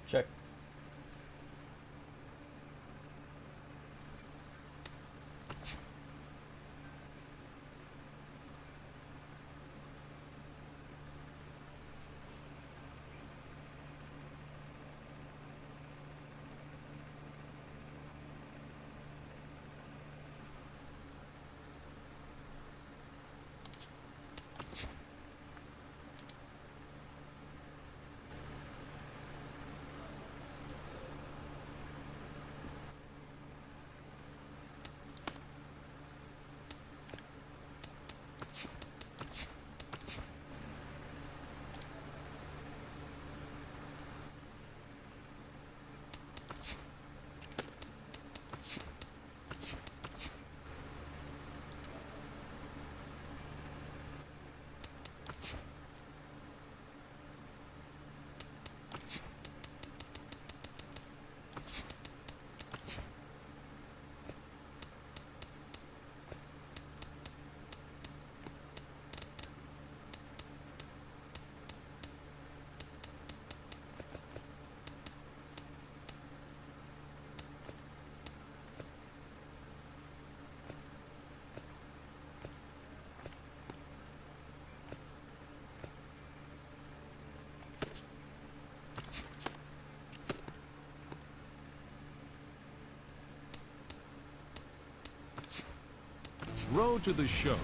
Check. Road to the show.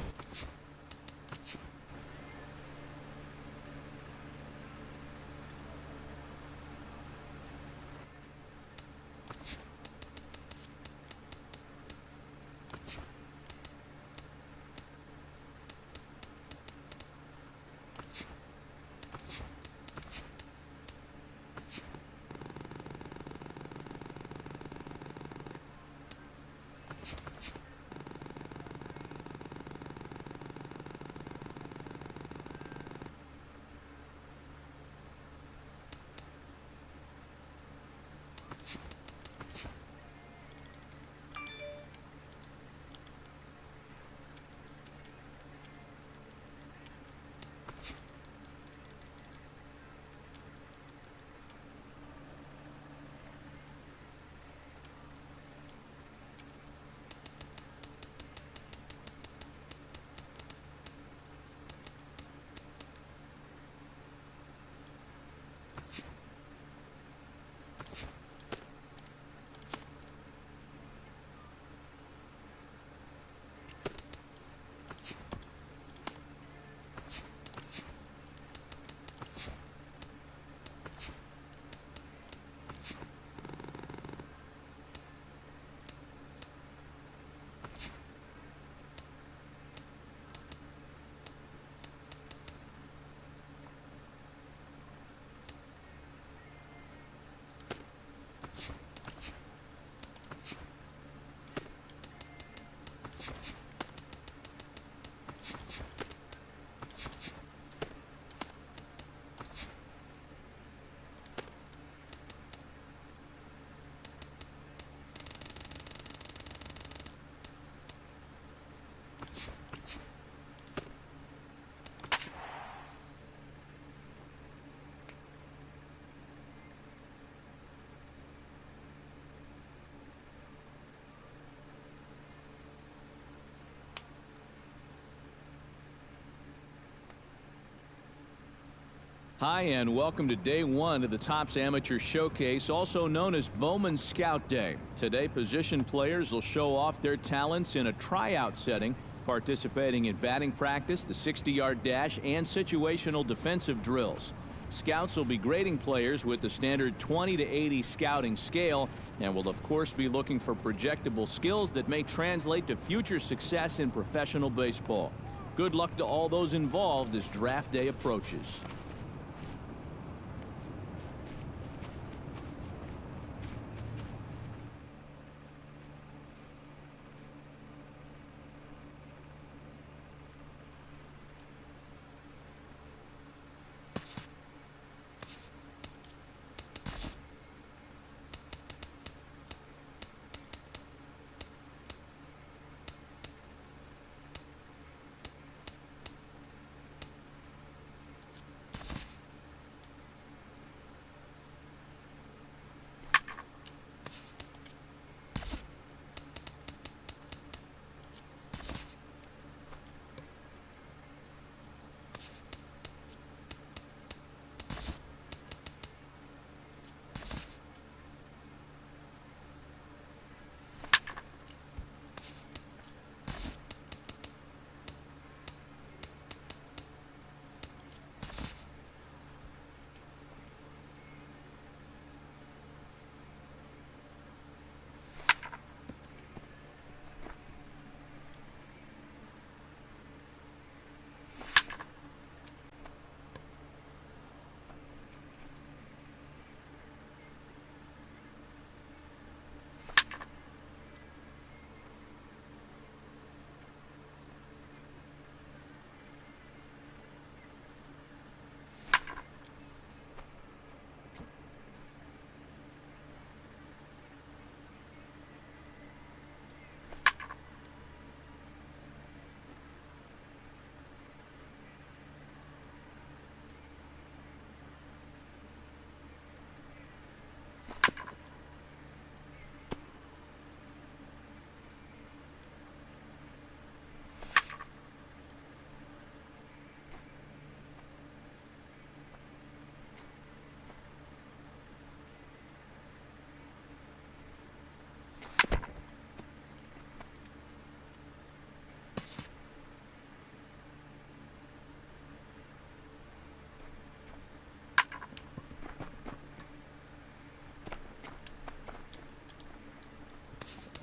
Hi, and welcome to day one of the Topps Amateur Showcase, also known as Bowman Scout Day. Today, position players will show off their talents in a tryout setting, participating in batting practice, the 60-yard dash, and situational defensive drills. Scouts will be grading players with the standard 20 to 80 scouting scale and will, of course, be looking for projectable skills that may translate to future success in professional baseball. Good luck to all those involved as draft day approaches.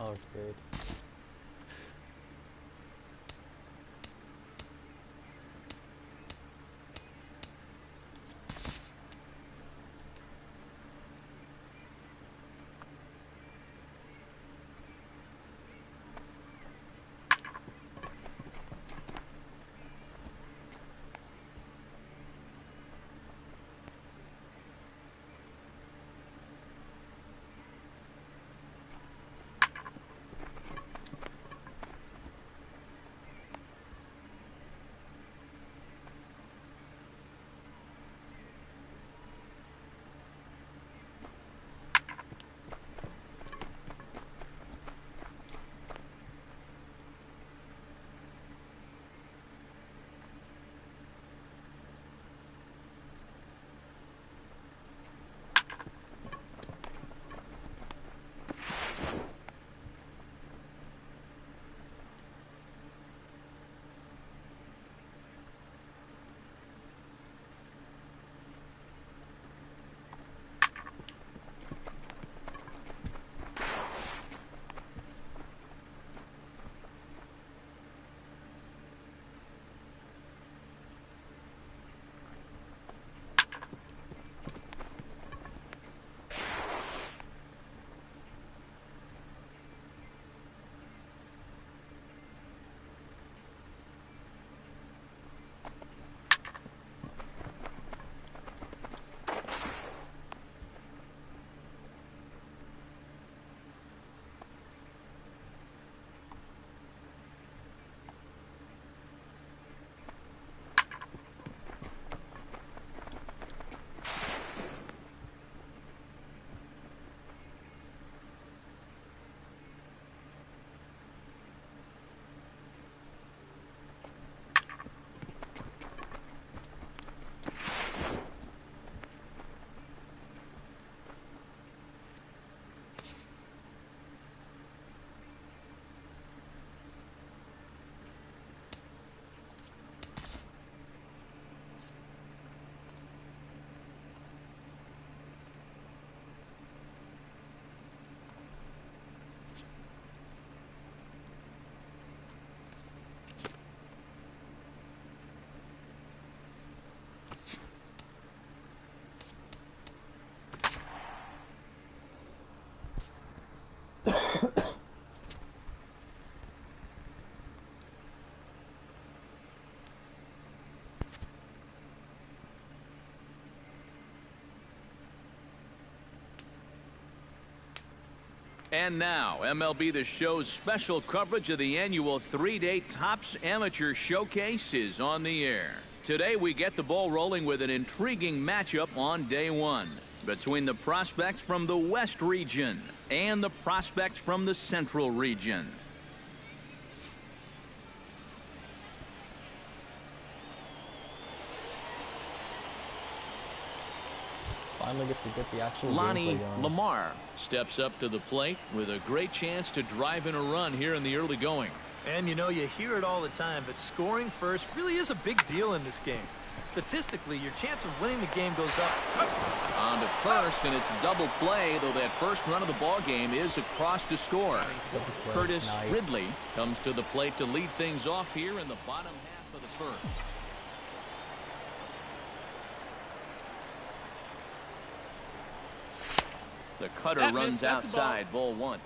Oh, great. And now, MLB The Show's special coverage of the annual 3-day Topps Amateur Showcase is on the air. Today, we get the ball rolling with an intriguing matchup on day one between the prospects from the West region and the prospects from the Central region. Finally get the actual Lonnie gameplay going. Lamar steps up to the plate with a great chance to drive in a run here in the early going. And you know, you hear it all the time, but scoring first really is a big deal in this game. Statistically, your chance of winning the game goes up. On to first, and it's a double play, though that first run of the ball game is across to score. Curtis Nice. Ridley comes to the plate to lead things off here in the bottom half of the first. The cutter runs outside, ball one.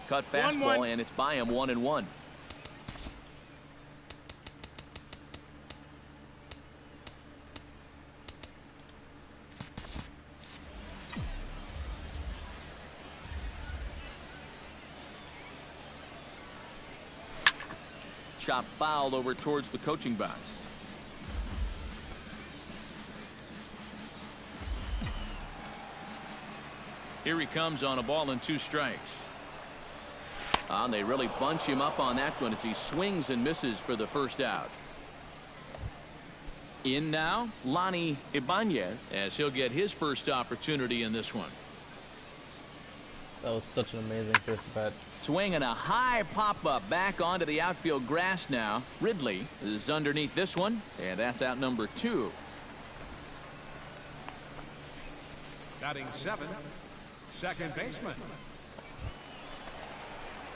Cut fastball, and it's by him 1-1. Chop fouled over towards the coaching box. Here he comes on a ball and 2 strikes. And they really bunch him up on that one as he swings and misses for the first out. In now, Lonnie Ibanez, as he'll get his first opportunity in this one. That was such an amazing first bet. Swinging a high pop-up back onto the outfield grass now. Ridley is underneath this one, and that's out number 2. Batting 7th, second baseman.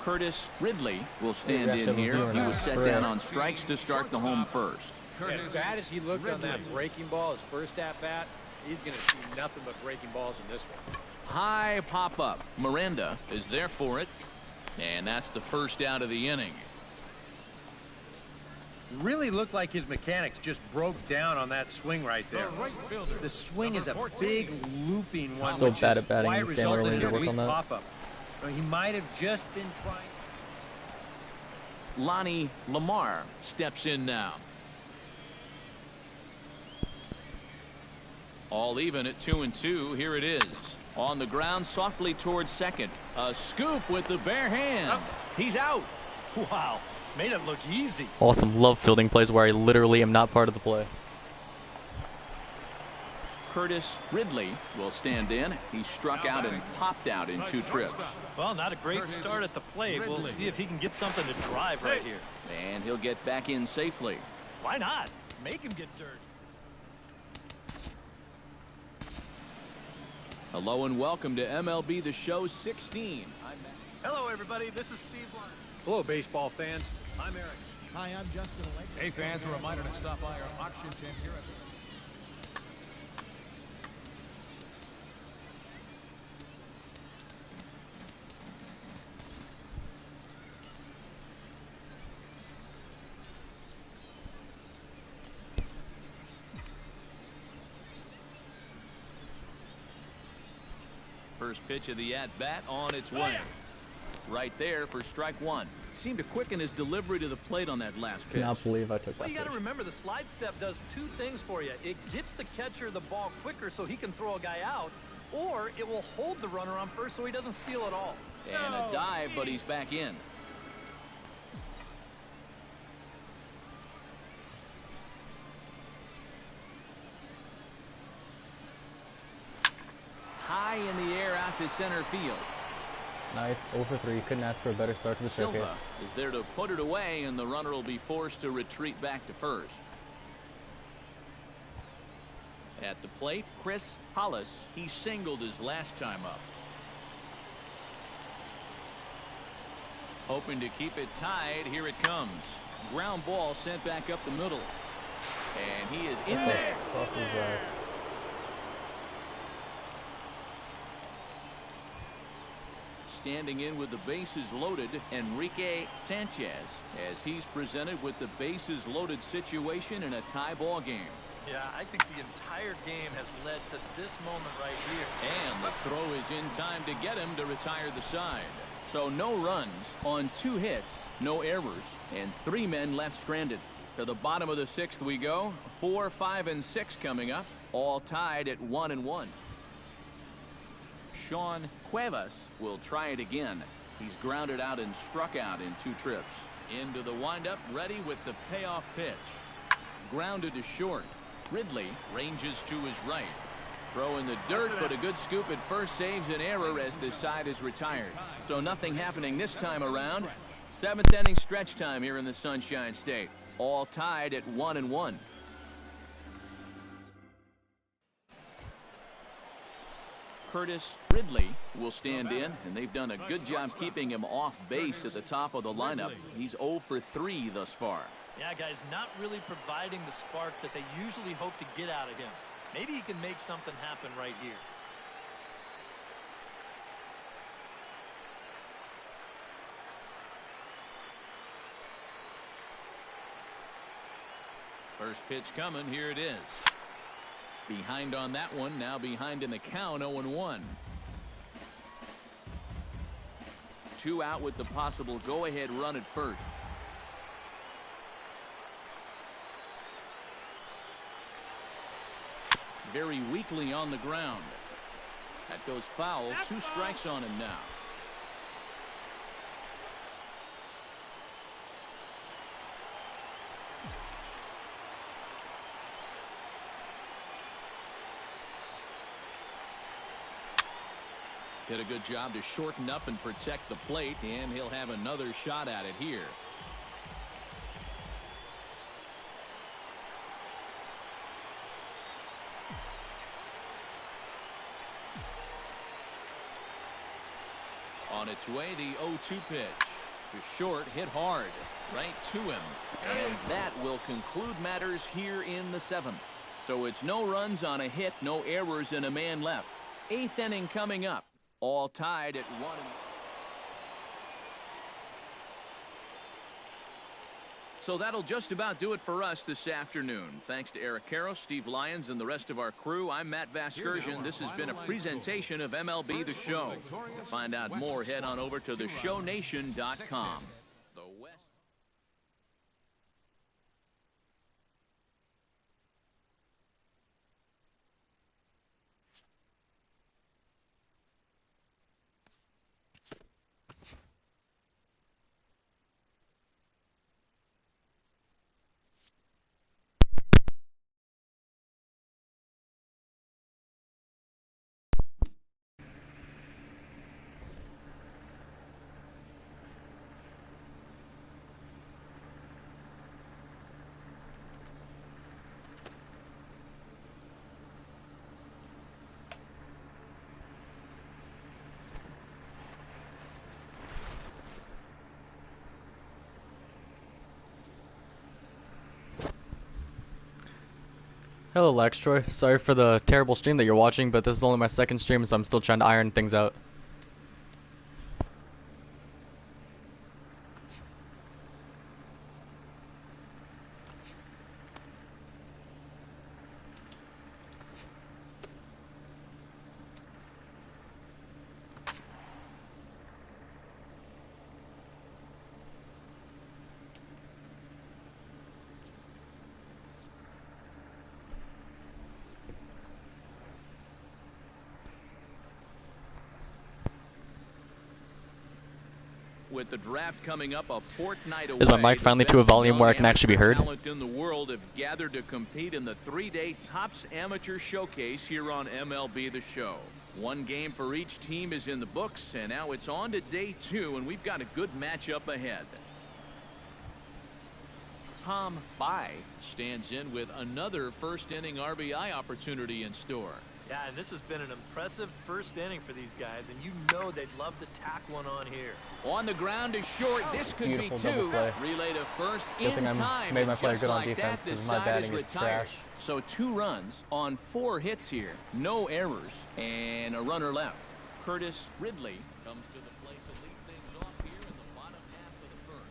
Curtis Ridley will stand in Aggressive here. doing He that. was set down on strikes to start the home first. Curtis As bad as he looked on that Ridley. breaking ball, his first at-bat, he's going to see nothing but breaking balls in this one. High pop-up. Miranda is there for it, and that's the first out of the inning. Really looked like his mechanics just broke down on that swing right there. The right fielder. The swing is a Number big 14. looping one, So which bad is at batting why it these damn early resulted in to a work weak on that. pop-up. He might have just been trying. Lonnie Lamar steps in now. All even at 2-2. Here it is. On the ground, softly towards second. A scoop with the bare hand. He's out. Wow, made it look easy. Awesome. Love fielding plays where I literally am not part of the play. Curtis Ridley will stand in. He struck out and popped out in 2 trips. Well, not a great Curtis start at the plate. We'll Ridley. see if he can get something to drive right here. And he'll get back in safely. Why not? Make him get dirty. Hello and welcome to MLB The Show 16. Hello, everybody. This is Steve Lyons. Hello, baseball fans. I'm Eric. Hi, I'm Justin Lake. Hey, fans, a reminder to stop by our auction tent here at First pitch of the at-bat on its way. Right there for strike 1. Seemed to quicken his delivery to the plate on that last pitch. Cannot believe I took Well, that you got to pitch. remember the slide step does 2 things for you. It gets the catcher the ball quicker so he can throw a guy out, or it will hold the runner on first so he doesn't steal it all. And a dive, but he's back in. High in the air out to center field. Nice. 0 for 3. Couldn't ask for a better start to the showcase. Silva is there to put it away, and the runner will be forced to retreat back to first. At the plate, Chris Hollis. He singled his last time up. Hoping to keep it tied. Here it comes. Ground ball sent back up the middle. And he is in there. Off his, Standing in with the bases loaded, Enrique Sanchez, as he's presented with the bases loaded situation in a tie ball game. Yeah, I think the entire game has led to this moment right here. And the throw is in time to get him to retire the side. So no runs on 2 hits, no errors, and 3 men left stranded. To the bottom of the 6th we go. 4, 5, and 6 coming up, all tied at 1-1. Sean Cuevas will try it again. He's grounded out and struck out in 2 trips. Into the windup, ready with the payoff pitch. Grounded to short. Ridley ranges to his right. Throw in the dirt, but a good scoop at first saves an error as this side is retired. So nothing happening this time around. 7th inning stretch time here in the Sunshine State. All tied at 1-1. Curtis Ridley will stand in, and they've done a good job keeping him off base at the top of the lineup. He's 0 for 3 thus far. Yeah, guys, not really providing the spark that they usually hope to get out of him. Maybe he can make something happen right here. First pitch coming. Here it is. Behind on that one. Now behind in the count. 0-1. 2 out with the possible go-ahead run at first. Very weakly on the ground. That goes foul. 2 strikes on him now. Did a good job to shorten up and protect the plate, and he'll have another shot at it here. On its way, the 0-2 pitch. To short, hit hard, right to him. And that will conclude matters here in the 7th. So it's no runs on a hit, no errors, and a man left. 8th inning coming up. All tied at 1. So that'll just about do it for us this afternoon. Thanks to Eric Karros, Steve Lyons, and the rest of our crew. I'm Matt Vasgersian. This has been a presentation of MLB The Show. To find out more, head on over to theshownation.com. The West. Hello, Lex Troy. Sorry for the terrible stream that you're watching, but this is only my second stream, so I'm still trying to iron things out. With the draft coming up a fortnight away, Is my mic finally to a volume where I can actually be heard? Talent in the world have gathered to compete in the 3-day Topps Amateur Showcase here on MLB The Show. One game for each team is in the books, and now it's on to day 2, and we've got a good matchup ahead. Tom Bai stands in with another first-inning RBI opportunity in store. Yeah, and this has been an impressive first inning for these guys, and you know they'd love to tack one on here. On the ground is short. This could Beautiful be double 2. play. Relay to first Good in thing time. I made my and player just good on like defense, that, this because my side batting is is retired. trash. So 2 runs on 4 hits here. No errors. And a runner left. Curtis Ridley comes to the plate to lead things off here in the bottom half of the first.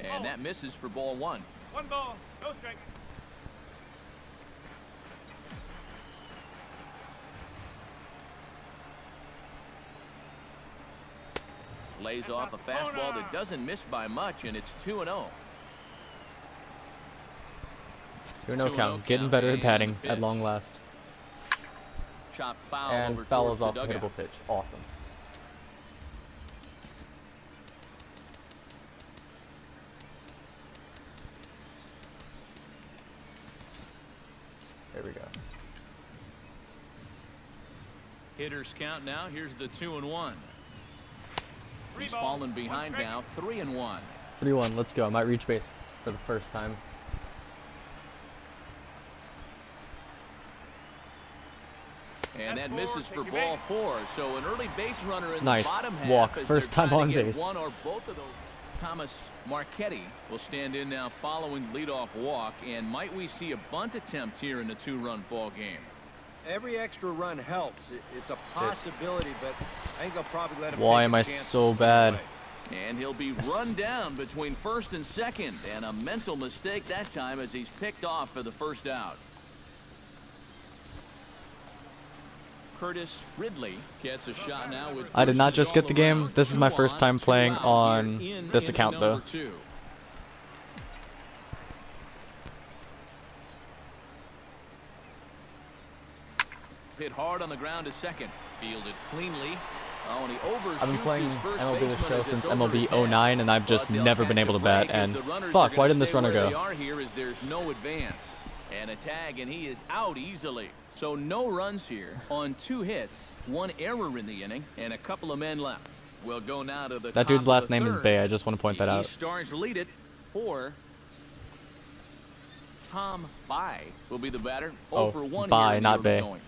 And that misses for ball 1. 1 ball, no strike. Lays off a fastball that doesn't miss by much, and it's 2-0. 2-0 count. Getting better at batting at long last. Chop foul And over fouls towards off the the dugout. hittable pitch. Awesome. There we go. Hitters count now. Here's the 2-1. He's fallen behind now. 3-1. 3-1. Let's go. I might reach base for the first time. And that misses for ball 4. So an early base runner in Nice the bottom half. walk. As First they're time trying on to get base. one or both of those. Thomas Marchetti will stand in now following the leadoff walk. And might we see a bunt attempt here in the 2-run ball game? Every extra run helps. It's a possibility, but I think they'll probably let him Why take am I his chances so right bad? away. And he'll be run down between first and second. And a mental mistake that time as he's picked off for the first out. Curtis Ridley gets a shot now with I did not bases just get all the game. around. This is my 2 first on, time 2 playing out on here in this inning account, though. number 2. Hit hard on the ground to second. Fielded cleanly. Oh, and he overshoots I've been playing his first MLB The baseman Show as it's since over MLB his head. 09, and I've just But they'll never been catch able a to bat. break as And the runners are fuck, gonna why didn't this stay runner where go? They are here as there's no advance. And a tag, and he is out easily. So no runs here on 2 hits, 1 error in the inning, and a couple of men left. We'll go now to the That top dude's of last the name is third. Bay. I just want to point that The out. East Stars lead it for Tom Bai will be the batter. Oh, 0 for 1 Bai, here in the not early Bay. going.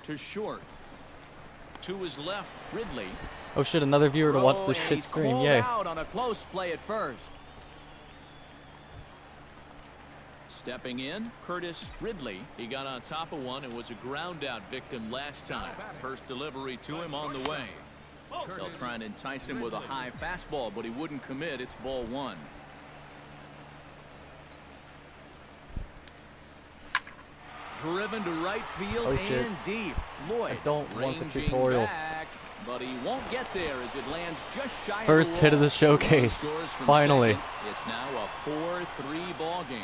To short. To his left, Ridley. Oh shit, another viewer to watch Throw, this and shit he's stream. called Yay. out on a close play at first. Stepping in, Curtis Ridley. He got on top of one and was a ground out victim last time. First delivery to him on the way. They'll try and entice him with a high fastball, but he wouldn't commit. It's ball 1. Driven to right field Oh, shit. and deep. Lloyd I don't want the ranging tutorial. back, but he won't get there as it lands just shy First of the hit of the wall. showcase. Scores from Finally. second. It's now a 4-3 ball game.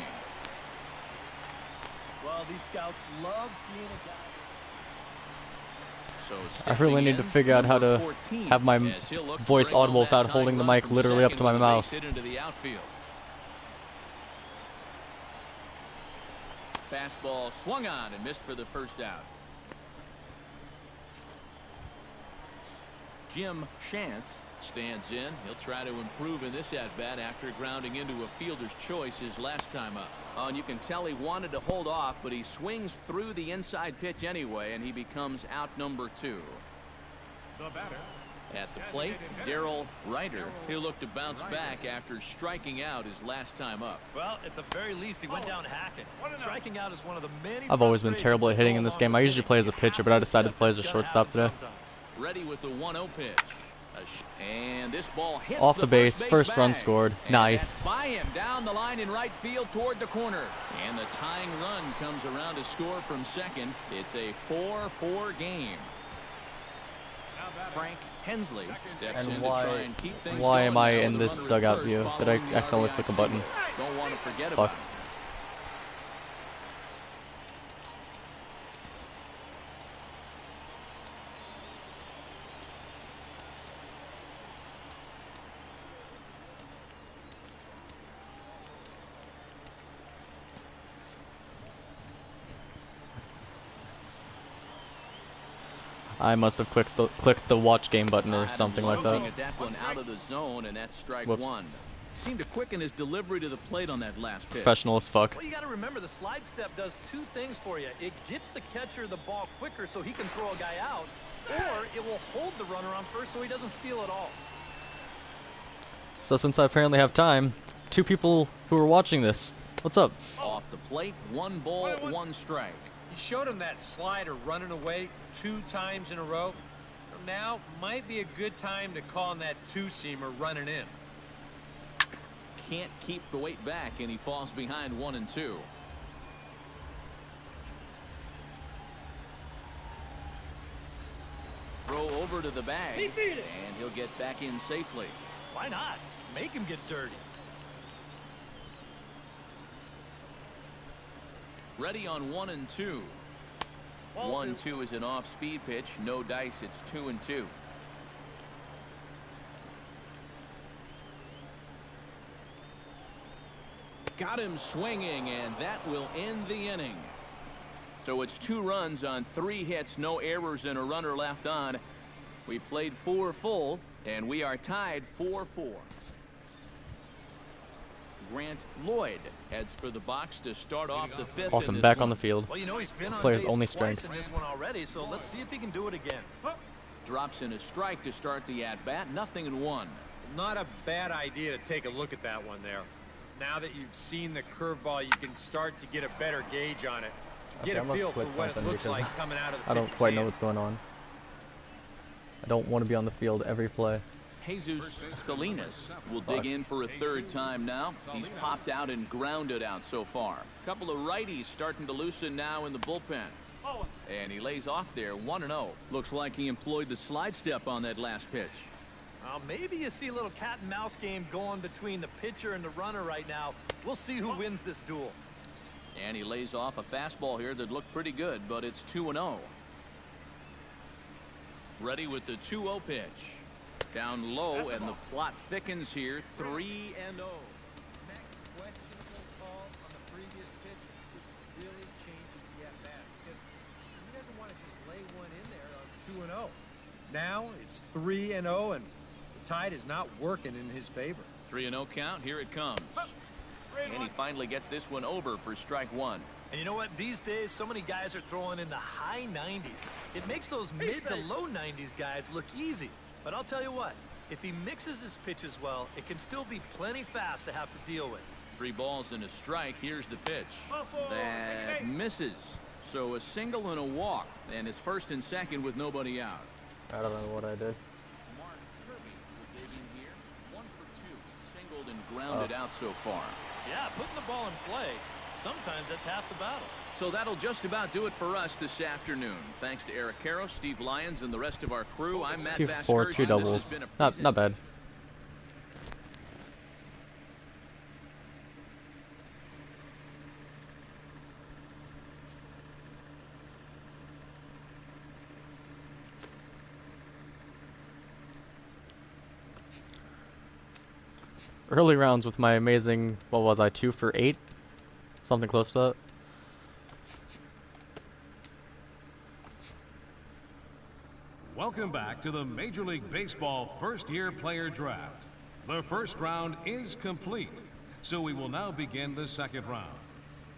Well, these scouts love seeing a guy. So I really need to figure out how to have my voice audible without holding the mic literally up to my mouth. Into the outfield. Fastball swung on and missed for the first out. Jim Shantz stands in. He'll try to improve in this at-bat after grounding into a fielder's choice his last time up. And you can tell he wanted to hold off, but he swings through the inside pitch anyway, and he becomes out number 2. The batter. At the plate, Darrell Ryder. He'll look to bounce back after striking out his last time up. Well, at the very least, he went down hacking. Striking out is one of the many. I've always been terrible at hitting in this game. I usually play as a pitcher, but I decided to play as a shortstop today. Ready with the 1-0 pitch. And this ball hits Off the base, first run bag. scored. And Nice. that's by him down the line in right field toward the corner. And the tying run comes around to score from second. It's a 4-4 game. Frank Hensley steps in And to try and keep things why going am I now in with this the runner at dugout first view? Did I following the accidentally RBI click a button? single. Don't want to forget Fuck. about it. I must have clicked the watch game button or something like Lunging that. at that one out of the zone, and that's strike Whoops. 1. Seemed to quicken his delivery to the plate on that last pitch. Professional as fuck. Well, you got to remember the slide step does 2 things for you. It gets the catcher the ball quicker so he can throw a guy out, or it will hold the runner on first so he doesn't steal it all. So since I apparently have time, 2 people who are watching this, what's up? Off the plate, 1 ball, 1 strike. You showed him that slider running away 2 times in a row. Now might be a good time to call on that 2-seamer running in. Can't keep the weight back, and he falls behind 1-2. Throw over to the bag, and he'll get back in safely. Why not? Make him get dirty. Ready on 1-2. 1-2 is an off-speed pitch. No dice. It's 2-2. Got him swinging, and that will end the inning. So it's 2 runs on 3 hits, no errors, and a runner left on. We played 4 full, and we are tied 4-4. Grant Lloyd heads for the box to start off the 5th. Awesome, back on the field. Well, you know he's been on Player's base only twice strength. in this one already, so let's see if he can do it again. Drops in a strike to start the at-bat. 0-1. Not a bad idea to take a look at that one there. Now that you've seen the curveball, you can start to get a better gauge on it. Get Okay, I a must feel for quit what it something looks because like coming out of the I don't pitcher's quite know hand. what's going on. I don't want to be on the field every play. Jesus Salinas will dig in for a 3rd time now. He's popped out and grounded out so far. Couple of righties starting to loosen now in the bullpen. And he lays off there 1-0. Looks like he employed the slide step on that last pitch. Maybe you see a little cat and mouse game going between the pitcher and the runner right now. We'll see who wins this duel. And he lays off a fastball here that looked pretty good, but it's 2-0. Ready with the 2-0 pitch. Down low, and the plot thickens here. 3-0. Questionable call on the previous pitch, which really changes the at-bat because he doesn't want to just lay one in there on 2-0. Now it's 3-0, and the tide is not working in his favor. 3-0 count. Here it comes. And he finally gets this one over for strike one. And you know what? These days, so many guys are throwing in the high 90s. It makes those mid to low 90s guys look easy. But I'll tell you what, if he mixes his pitches well, it can still be plenty fast to have to deal with. 3 balls and a strike. Here's the pitch. That misses. So a single and a walk. And it's first and second with nobody out. I don't know what I did. Mark Kirby will dig in here. 1 for 2. Singled and grounded out so far. Yeah, putting the ball in play, sometimes that's half the battle. So that'll just about do it for us this afternoon. Thanks to Eric Caro, Steve Lyons, and the rest of our crew. I'm Matt 2-4, 2 Vasgersian. doubles. Not bad. Early rounds with my amazing, what was I, 2 for 8? Something close to that. Welcome back to the Major League Baseball first-year player draft. The first round is complete, so we will now begin the second round.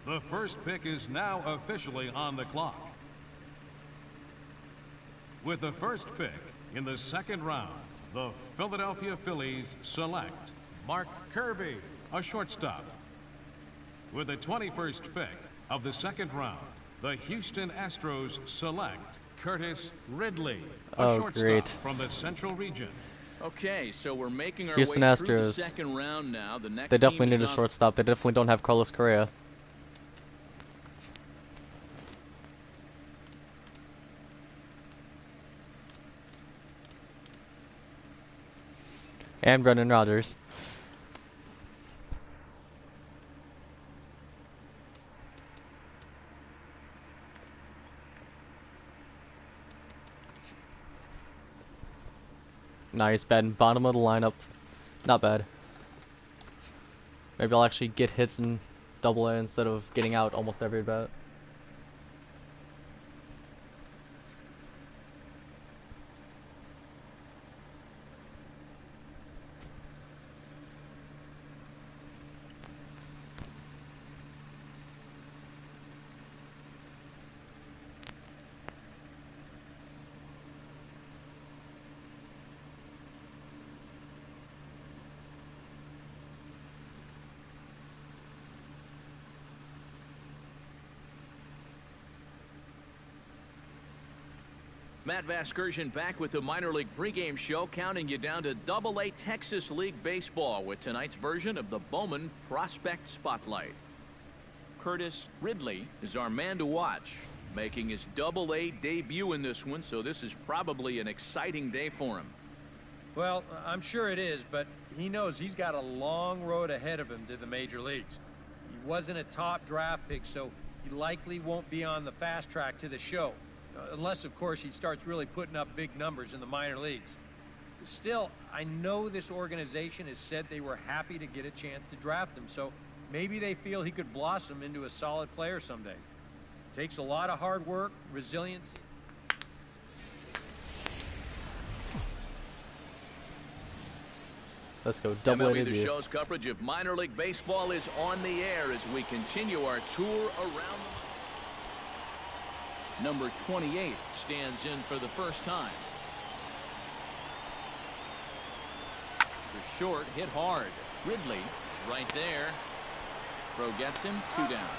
The first pick is now officially on the clock. With the first pick in the second round, the Philadelphia Phillies select Mark Kirby, a shortstop. With the 21st pick of the second round, the Houston Astros select Curtis Ridley, a shortstop from the Central Region. Okay, so we're making our Houston way through the Astros. second round now. The next They definitely team need a is on- shortstop. They definitely don't have Carlos Correa. And Brendan Rodgers. Nice, bad bottom of the lineup. Not bad. Maybe I'll actually get hits in double A instead of getting out almost every bat. Matt Vasgersian back with the minor league pregame show, counting you down to Double-A Texas League Baseball with tonight's version of the Bowman Prospect Spotlight. Curtis Ridley is our man to watch, making his Double-A debut in this one, so this is probably an exciting day for him. Well, I'm sure it is, but he knows he's got a long road ahead of him to the major leagues. He wasn't a top draft pick, so he likely won't be on the fast track to the show. Unless, of course, he starts really putting up big numbers in the minor leagues. Still, I know this organization has said they were happy to get a chance to draft him, so maybe they feel he could blossom into a solid player someday. Takes a lot of hard work, resilience. Let's go. Double A MLB The debut. Show's coverage of minor league baseball is on the air as we continue our tour around the... Number 28 stands in for the first time. The short hit hard. Ridley is right there. Throw gets him. 2 down.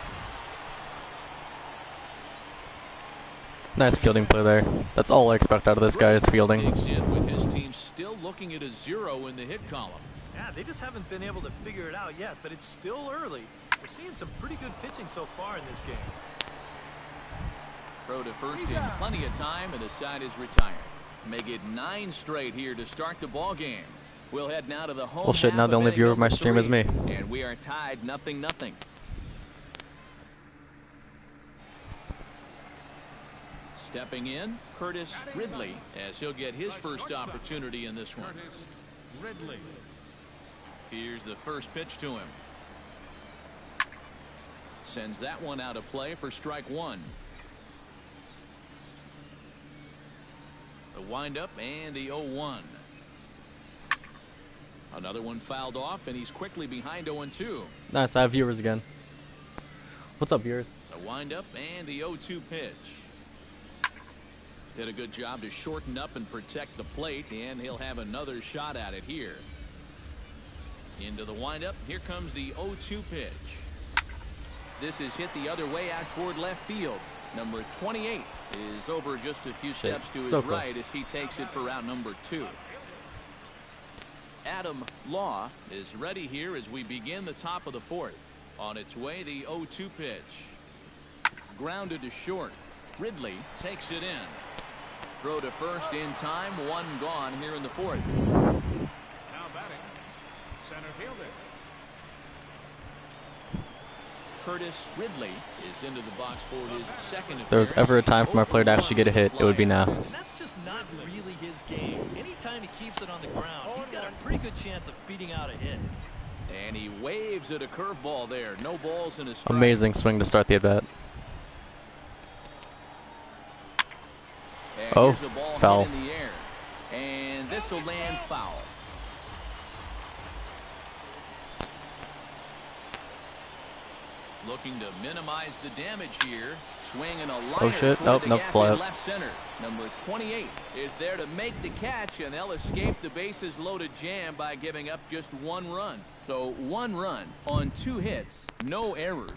Nice fielding play there. That's all I expect out of this guy is fielding. Digs in with his team still looking at a 0 in the hit column. Yeah, they just haven't been able to figure it out yet, but it's still early. We're seeing some pretty good pitching so far in this game. Throw to first in plenty of time, and the side is retired. Make it 9 straight here to start the ball game. We'll head now to the home. Bullshit, half now the of only inning viewer of my number stream is 3, me. and we are tied 0-0. Stepping in, Curtis Ridley, as he'll get his first opportunity in this one. Curtis Ridley. Here's the first pitch to him. Sends that one out of play for strike one. The windup and the 0-1. Another one fouled off, and he's quickly behind 0-2. Nice, I have viewers again. What's up, viewers? The windup and the 0-2 pitch. Did a good job to shorten up and protect the plate, and he'll have another shot at it here. Into the windup. Here comes the 0-2 pitch. This is hit the other way out toward left field. Number 28 is over just a few steps to his right as he takes it for out number 2. Adam Law is ready here as we begin the top of the 4th. On its way, the 0-2 pitch. Grounded to short. Ridley takes it in. Throw to first in time. One gone here in the 4th. Now batting, center fielder. Curtis Ridley is into the box for his second appearance. If there was ever a time for my player to actually get a hit, it would be now. And that's just not really his game. Anytime he keeps it on the ground, he's got a pretty good chance of beating out a hit. And he waves at a curveball there. No balls in his strike. Amazing swing to start the at-bat. And Oh, here's a ball foul. hit in the air. And this will land foul. Looking to minimize the damage here. Swinging a liner. Oh shit, toward nope, the nope, gap fly in up. left center. Number 28 is there to make the catch, and they'll escape the bases loaded jam by giving up just 1 run. So 1 run on 2 hits, no errors.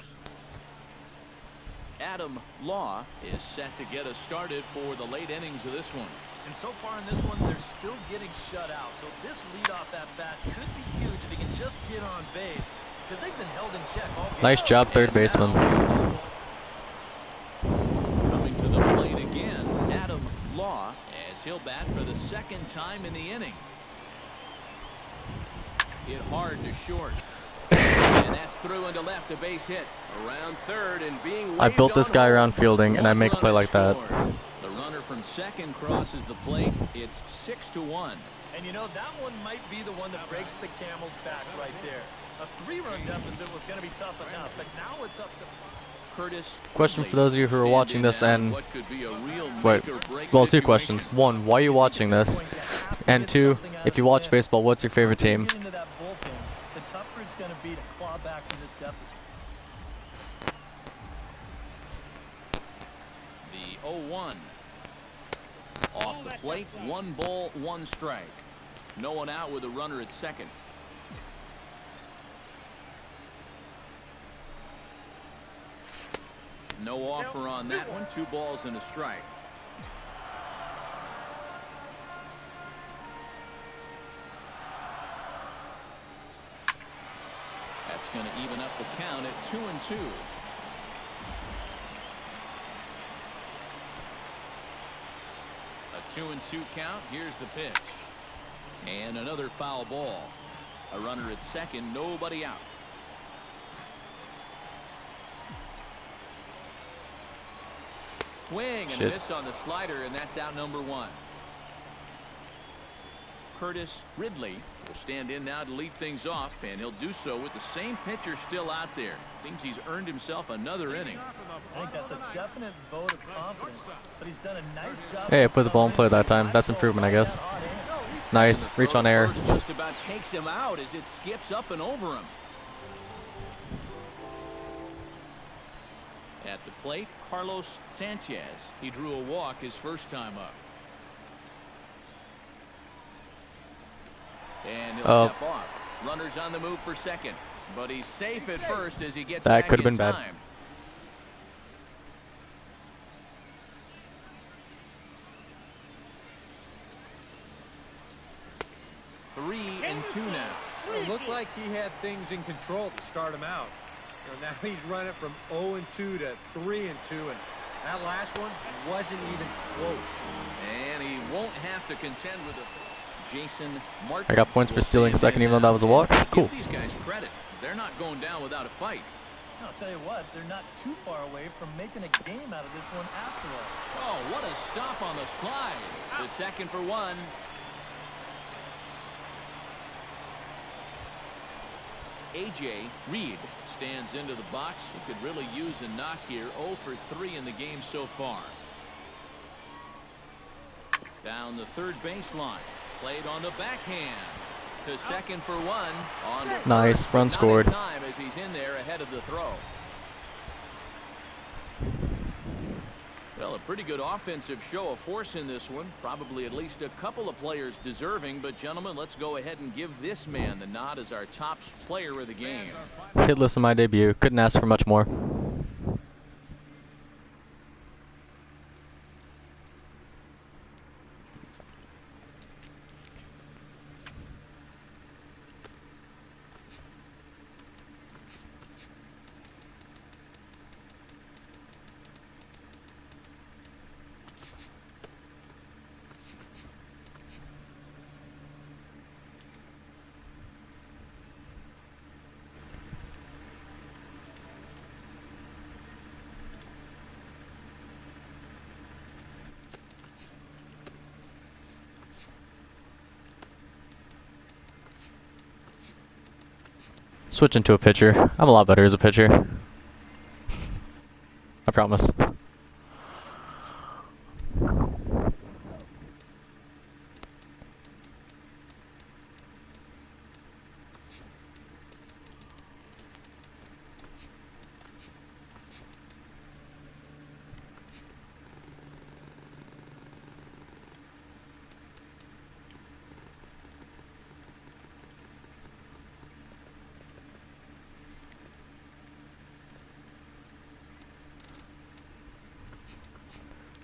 Adam Law is set to get us started for the late innings of this one. And so far in this one, they're still getting shut out. So this leadoff at bat could be huge if he can just get on base, because they've been held in check all game. Nice job, third baseman. Coming to the plate again, Adam Law, as he'll bat for the 2nd time in the inning. Hit hard to short. And that's through into left, a base hit. Around third and being I built this guy waved on around fielding, and I one make a play runner like that. scored. The runner from second crosses the plate. It's 6-1. And you know, that one might be the one that breaks the Camel's back right there. A 3-run deficit was going to be tough enough, but now it's up to Curtis Question Ridley for those of you who are stand watching in this now in and what could be a real wait, make-or-break well, 2 situation. questions. 1, why are you watching this? And 2, if you watch baseball, what's your favorite team? Get into that bullpen, the tougher it's going to be to claw back from this deficit. The 0-1. Off the plate, 1 ball, 1 strike. No one out with a runner at second. No offer on that one. 2 balls and a strike. That's going to even up the count at 2-2. A 2-2 count. Here's the pitch. And another foul ball. A runner at second, nobody out. Swing and miss on the slider, and that's out number 1. Curtis Ridley will stand in now to lead things off, and he'll do so with the same pitcher still out there. Seems he's earned himself another inning. I think that's a definite vote of confidence, but he's done a nice job. Hey, I put the ball in play that time. That's improvement, I guess. Nice, reach on air. First just about takes him out as it skips up and over him. At the plate, Carlos Sanchez. He drew a walk his first time up. And he'll step off. Runners on the move for second, but he's safe at first as he gets That back could have in been bad. time. Three and 2 now. It looked like he had things in control to start him out. Now he's running from 0-2 to 3-2, and that last one wasn't even close. And he won't have to contend with a Jason Martin. I got points for stealing second, even though that was a walk. Cool. Give these guys credit. They're not going down without a fight. I'll tell you what, they're not too far away from making a game out of this one after all. Oh, what a stop on the slide. The second for one. A.J. Reed stands into the box. He could really use a knock here. 0 for 3 in the game so far. Down the third baseline. Played on the backhand. To second for one. On to Nice. first, Run but not scored. in time as he's in there ahead of the throw. Well, a pretty good offensive show of force in this one. Probably at least a couple of players deserving. But, gentlemen, let's go ahead and give this man the nod as our top player of the game. Hitless in my debut. Couldn't ask for much more. Switching to a pitcher. I'm a lot better as a pitcher. I promise.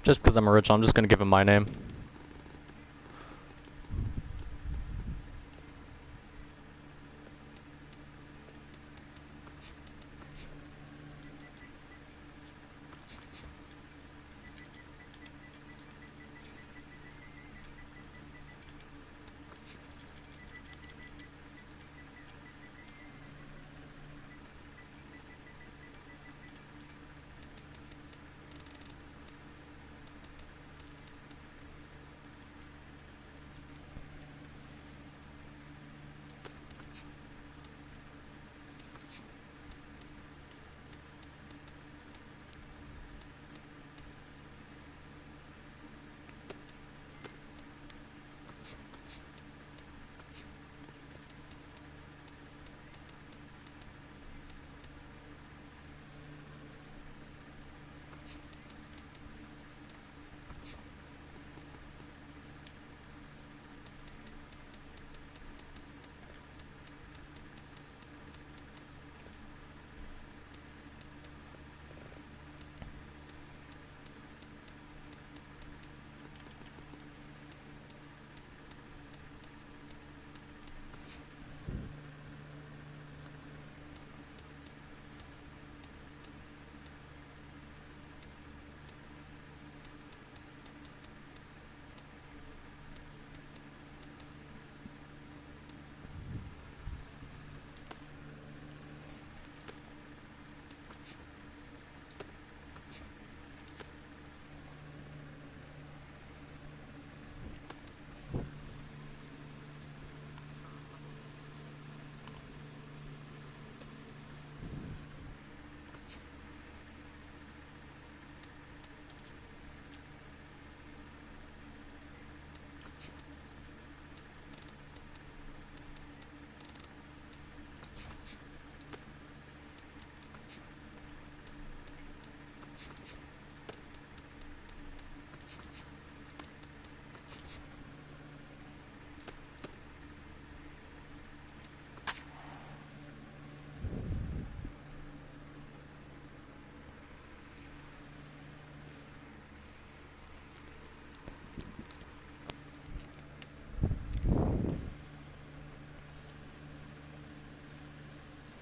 Just because I'm original, I'm just going to give him my name.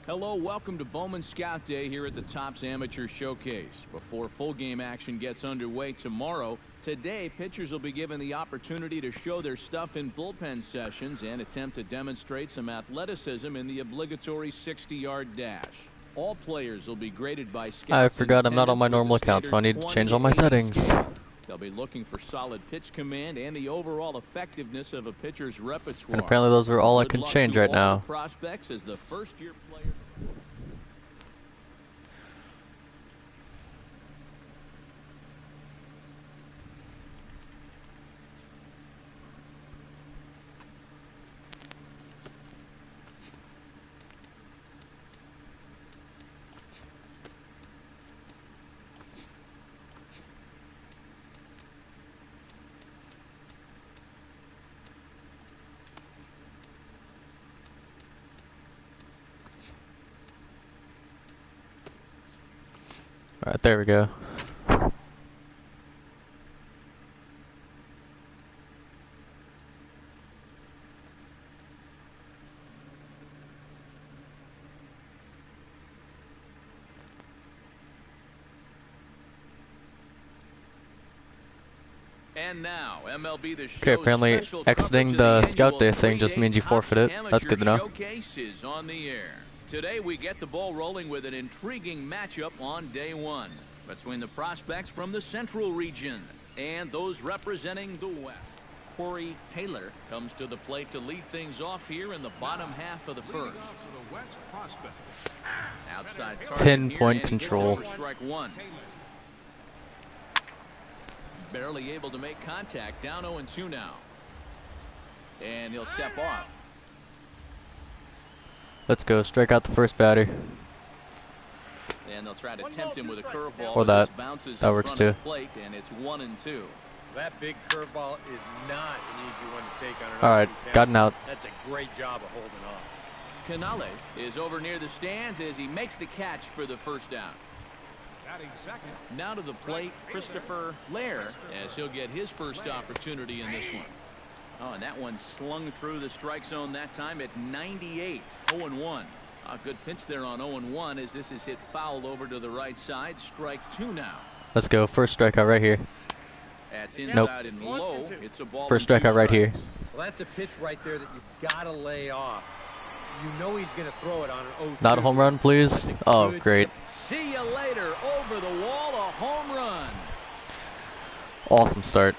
Hello, welcome to Bowman Scout Day here at the Topps Amateur Showcase. Before full game action gets underway tomorrow, today pitchers will be given the opportunity to show their stuff in bullpen sessions and attempt to demonstrate some athleticism in the obligatory 60-yard dash. All players will be graded by scouts. I forgot I'm not on my normal account, so I need to change all my settings. They'll be looking for solid pitch command and the overall effectiveness of a pitcher's repertoire. And apparently those were all I Good can luck change to right all now. the prospects as the first-year player. Alright, there we go. And now, MLB The Okay, apparently exiting the Scout Day thing just means you forfeit it. That's good to know. Showcase is on the air. Today we get the ball rolling with an intriguing matchup on day one between the prospects from the Central region and those representing the West. Corey Taylor comes to the plate to lead things off here in the bottom half of the first. Outside target Pinpoint here, and control. gets over strike one. Barely able to make contact. Down 0-2 now. And he'll step off. Let's go. Strike out the first batter. And they'll try to tempt him with a curveball. Or that. That works too. Plate, and it's 1-2. That big curveball is not an easy one to take on an Alright, 0-2 count. got an out. That's a great job of holding off. Canales is over near the stands as he makes the catch for the first down. Now to the plate, Christopher Lair, as he'll get his first opportunity in this one. Oh, and that one slung through the strike zone that time at 98. 0-1. A good pitch there on 0-1 as this is hit foul over to the right side. Strike two now. Let's go. First strikeout right here. That's inside and low. It's a ball. First and two strikeout right here. Well, that's a pitch right there that you've got to lay off. You know he's going to throw it on an 0-2. Not a home run, please. Oh, great. See you later. Over the wall, a home run. Awesome start.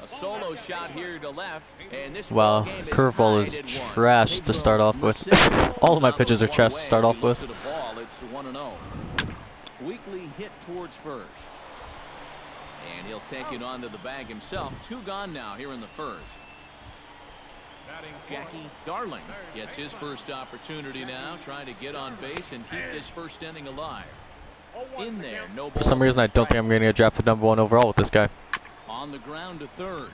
A solo shot here to left, and this Wow, ball game is curveball tied is at one. trash to start off with. All of my pitches are trash to start off with. It's 1-0. Weakly hit towards first. And he'll take it onto the bag himself. Two gone now here in the first. Jackie Darling gets his first opportunity now, trying to get on base and keep this first inning alive. In there, no For some reason, I don't think I'm going to get drafted #1 overall with this guy. on the ground to third.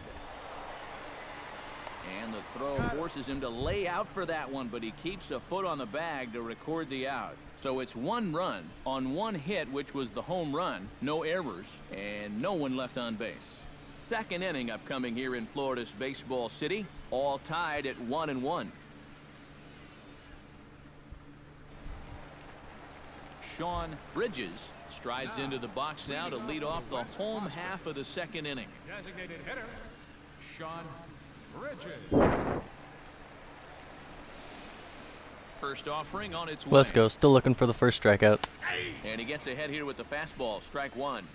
And the throw forces him to lay out for that one, but he keeps a foot on the bag to record the out. So it's one run on one hit, which was the home run, no errors, and no one left on base. Second inning upcoming here in Florida's Baseball City, all tied at 1-1. Sean Bridges strides into the box now to lead off the home half of the second inning. Designated hitter, Sean Bridges. First offering on its way. Let's go. Still looking for the first strikeout. And he gets ahead here with the fastball. Strike one.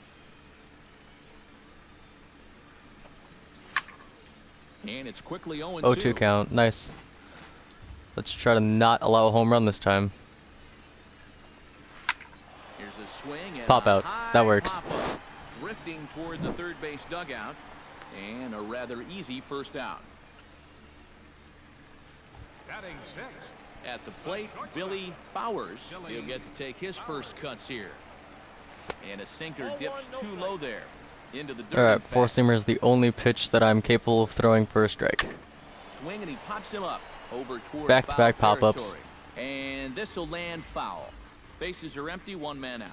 And it's quickly 0-2. 0-2 count. Nice. Let's try to not allow a home run this time. Here's a swing and Pop a out. high That works. pop-up. Drifting toward the third base dugout. And a rather easy first out. Batting sixth. At the plate, Billy Bowers. He'll get to take his first cuts here. And a sinker dips too low there. Into the dirt. Alright, four-seamer is the only pitch that I'm capable of throwing for a strike. Swing and he pops him up over toward Back-to-back foul pop-ups. territory. And this will land foul. Bases are empty, one man out.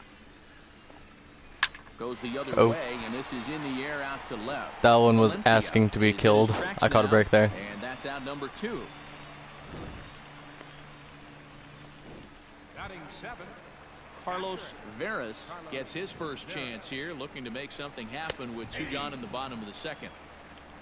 Goes the other way, and this is in the air out to left. That one was Valencia asking to be is in killed. his tracks I caught a now, break there. And that's out number 2. Batting seventh. Carlos Veras gets his first chance here, looking to make something happen with 2 gone in the bottom of the second.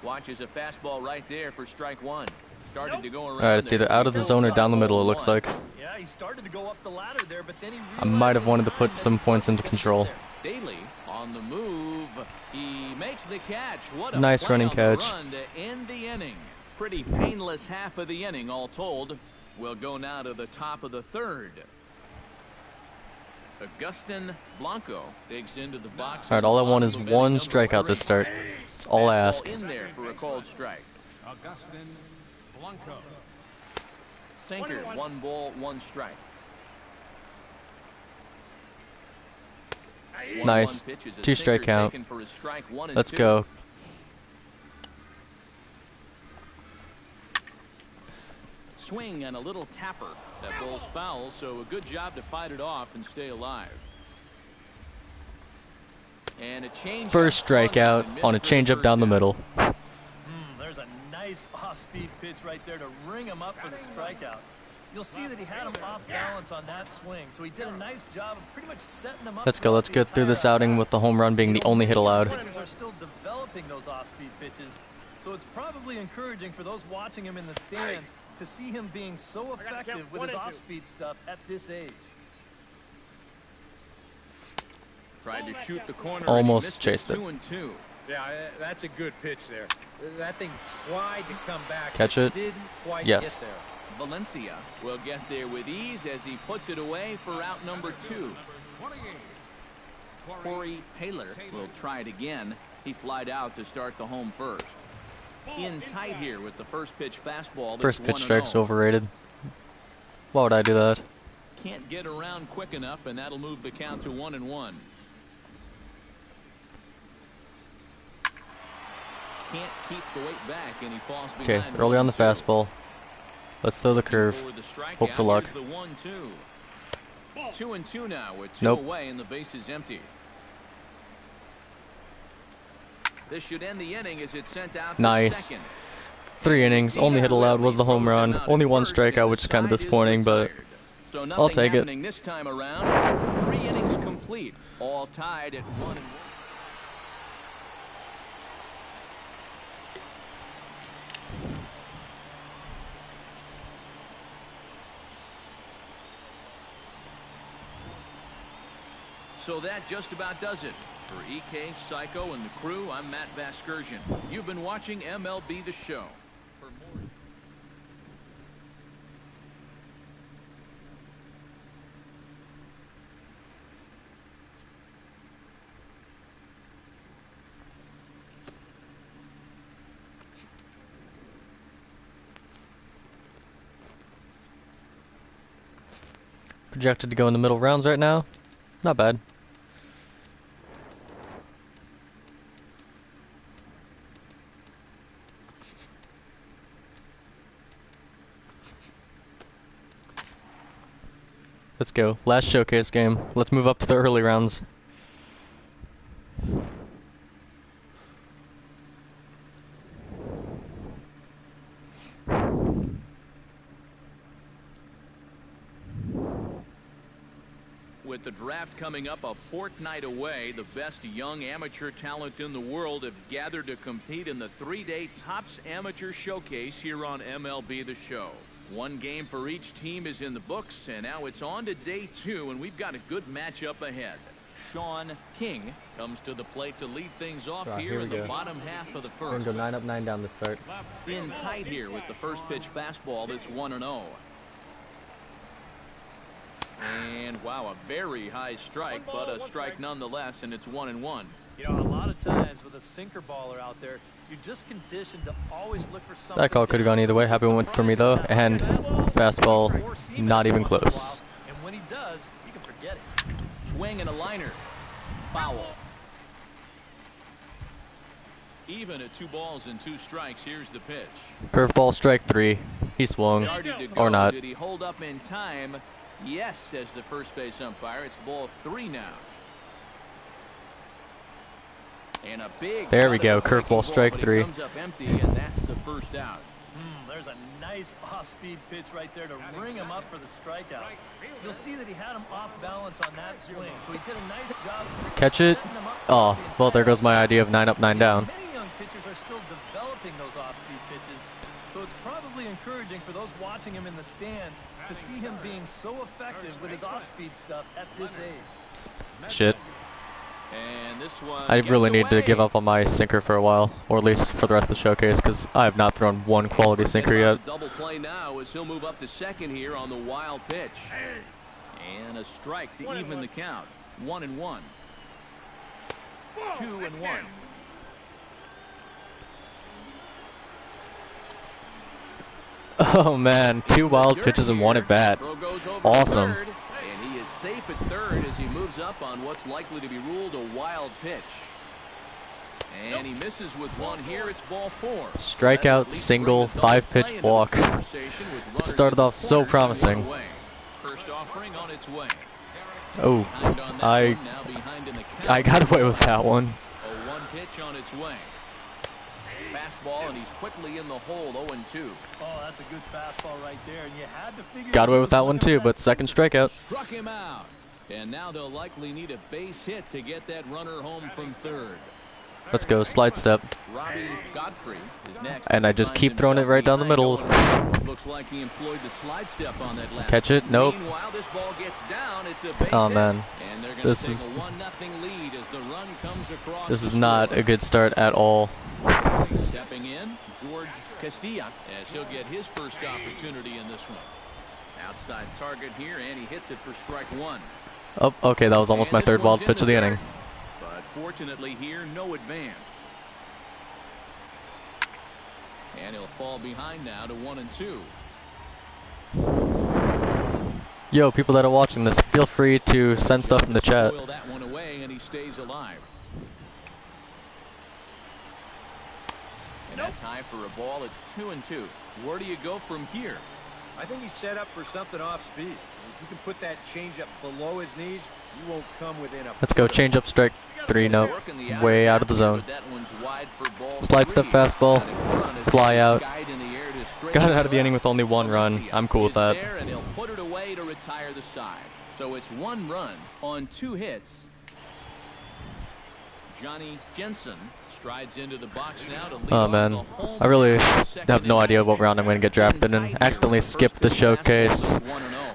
Watches a fastball right there for strike one. Started to go around. Alright, it's either out of the zone or down the middle, it looks like. Yeah, he started to go up the ladder there, but then he I might have wanted to put some points into control. Daly on the move. He makes the catch. What a Nice play running on the catch. run to end the inning. Pretty painless half of the inning, all told. We'll go now to the top of the third. Augustin Blanco digs into the box. Alright, all I want is one strikeout this start. That's all I ask. In there for a called strike. Augustin Blanco. Sinker, 1 ball, 1 strike. Nice. 2 strike count. Let's go. Swing and a little tapper. That ball's foul, so a good job to fight it off and stay alive. And a change. First strikeout on a changeup down the middle. There's a nice off-speed pitch right there to ring him up for the strikeout. You'll see that he had him off balance on that swing, so he did a nice job of pretty much setting him up. Let's go. Let's get through this outing with the home run being the only hit allowed. Pitchers are still developing those off-speed pitches, so it's probably encouraging for those watching him in the stands to see him being so effective with his off-speed stuff at this age. Tried to shoot the corner. Almost chased it. 2-2. Yeah, that's a good pitch there. That thing tried to come back. Catch it. Didn't quite Yes. get there. Valencia will get there with ease as he puts it away for out number 2. Corey Taylor will try it again. He flied out to start the home first. In tight here with the first pitch fastball. First pitch strike's overrated. Why would I do that? Can't get around quick enough, and that'll move the count to 1-1. Can't keep the weight back, and he falls behind. Okay, early on the fastball. Let's throw the curve. Hope for luck. 2-2 now with 2 Nope. away and the base is empty. This should end the inning as it's sent out to Nice. second. 3 innings. Only hit allowed was the home run. Only 1 strikeout, which is kind of disappointing, but So I'll take it. This time around. 3 innings complete, all tied at 1-1. So that just about does it. For EK, Psycho, and the crew, I'm Matt Vasgersian. You've been watching MLB The Show. For more... projected to go in the middle rounds right now. Not bad. Let's go. Last showcase game. Let's move up to the early rounds. With the draft coming up a fortnight away, the best young amateur talent in the world have gathered to compete in the 3-day Topps Amateur Showcase here on MLB The Show. 1 game for each team is in the books, and now it's on to day 2, and we've got a good matchup ahead. Sean King comes to the plate to lead things off here in the bottom half of the We're first. gonna go 9 up, 9 down to start. In tight here with the first pitch fastball that's 1-0. And wow, a very high strike, but a strike nonetheless, and it's 1-1. You know, a lot of times with a sinker baller out there, you're just conditioned to always look for something. That call could have gone either way. Happy one for me though. And fastball, not even close. And when he does, you can forget it. Swing and a liner. Foul. Even at 2 balls and 2 strikes, here's the pitch. Curveball, strike 3. He swung. Started to Or go. not. Did he hold up in time? Yes, says the first base umpire. It's ball 3 now. And a big There we go. breaking Curveball, ball, strike but it 3. comes up empty, and that's the first out. There's a nice off-speed pitch right there to ring him up for the strikeout. You'll see that he had him off balance on that swing, so he did a nice job of Catch it. setting him up Oh, for the well, there entire goes my idea of 9 up, 9 down. Many young pitchers are still developing those off-speed pitches, so it's probably encouraging watching him in the stands to see him being so effective with his off-speed stuff at this age. Shit. And this one I really gets need to away. give up on my sinker for a while, or at least for the rest of the showcase, because I have not thrown one quality Forget sinker about yet. the double play now as he'll move up to second here on the wild pitch. And a strike to even the count. 1-1. 2-1. Oh man, 2 wild pitches and 1 at bat. Throw goes over Awesome. third, and he is safe at third as he moves up on what's likely to be ruled a wild pitch. And he misses with one here. It's ball 4. Strikeout, single, 5-pitch walk. It started off so promising. First offering on its way. Oh, Behind on that I one, now behind in the count. I got away with that one. A 1 pitch on its way. Fastball, and he's quickly in the hole. 0-2. Oh, that's a good fastball right there, and you had to figure. Got he away was with that one looking too, for but that second strikeout. Struck him out. And now they'll likely need a base hit to get that runner home from third. Let's go, slide step. Robbie Godfrey is next. And I just keep throwing it right down the middle. Looks like he employed the slide step on that last. Catch it? Nope. Meanwhile, this ball gets down. It's a base Oh hit. man, And they're going this to take is- a 1-0 lead as the run comes across. this the is not score. a good start at all. Stepping in, George Castilla, as he'll get his first opportunity in this one. Outside target here, and he hits it for strike 1. Oh, okay, that was almost And my this third wild one's pitch of the into inning. dirt. But fortunately here, no advance. And he'll fall behind now to 1-2. Yo, people that are watching this, feel free to send stuff in the chat. Spoil that one away, and he stays alive. And that's high for a ball. It's 2-2. Where do you go from here? I think he's set up for something off speed. If you can put that changeup below his knees, you won't come within a. Let's go, change up, strike 3, nope. Working the outer Way out of half the here, zone. but that one's wide for ball Slide step 3. fastball, Out in front as fly he out. skied in the air to straighten Got it out it of the inning up. with only 1 run. Valencia I'm cool with is that. there, and he'll put it away to retire the side. So it's 1 run on 2 hits. Johnny Jensen strides into the box now to lead Oh off man, the home I really run. have Second no inning. idea what round I'm going to get drafted in. Accidentally skipped the showcase.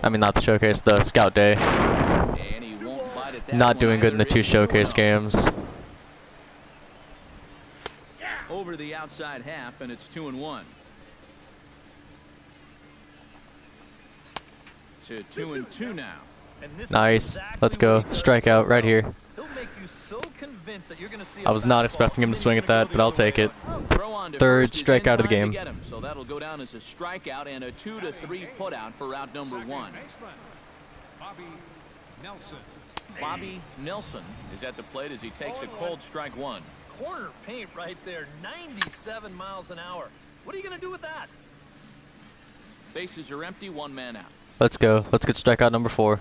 I mean, not the showcase, the scout day. And he won't bite at that Not one doing good in the either. 2 It's showcase 2-0. games. Over the outside half, and it's 2-1. To 2-2 now. And this is Nice. exactly Let's what go. he does Strikeout so right well. here. He'll make you so convinced that you're going to see I was not expecting him to swing at that, but I'll take it. Throw on to Third first is strikeout in of the time to game. get him, so that'll go down as a strikeout and a 2-3 putout for out number 1. Bobby Nelson. Bobby Nelson is at the plate as he takes a cold strike 1. Corner paint right there, 97 miles an hour. What are you going to do with that? Bases are empty, 1 man out. Let's go. Let's get strikeout number 4.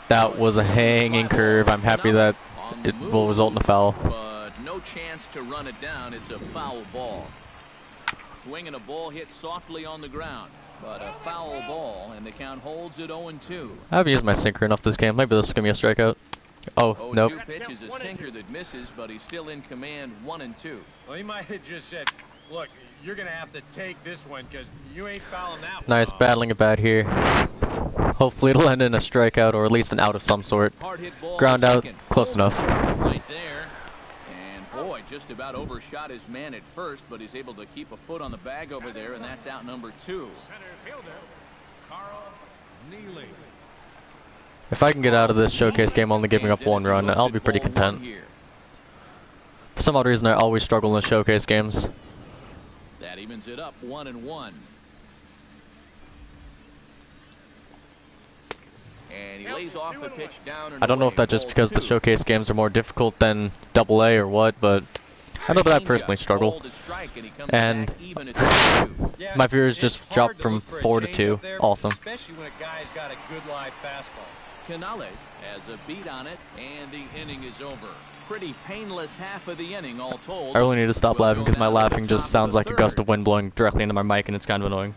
That was a hanging curve. I'm happy that it will result in a foul. But no chance to run it down. It's a foul ball. Swinging a ball hit softly on the ground. But a foul ball, and the count holds at 0-2. I haven't used my sinker enough this game. Maybe this is going to be a strikeout. Oh, 0-2 nope. pitch is a sinker that misses, but he's still in command. 1-2. Well, he might have just said, "Look, you're gonna have to take this one because you ain't fouling that one." Nice off." battling it bad here. Hopefully it'll end in a strikeout or at least an out of some sort. Hard hit ball. Ground out, second. close enough. Right there. And boy, just about overshot his man at first, but he's able to keep a foot on the bag over there, and that's out number 2. Center fielder, Carl Neely. If I can get out of this showcase game only giving up 1 run, I'll be pretty content. For some odd reason, I always struggle in the showcase games. That evens it up, 1-1. And he lays off the pitch down and I don't know if that's just because the showcase games are more difficult than AA or what, but I know that I personally struggle. And Yeah, my viewers it's just hard dropped to from look for a 4 to changeup 2. there, Awesome. Especially when a guy's got a good live fastball. Canales has a beat on it, and the inning is over. Pretty painless half of the inning, all told. I really need to stop We'll laughing go because my now to the laughing top just of sounds the like a third. gust of wind blowing directly into my mic, and it's kind of annoying.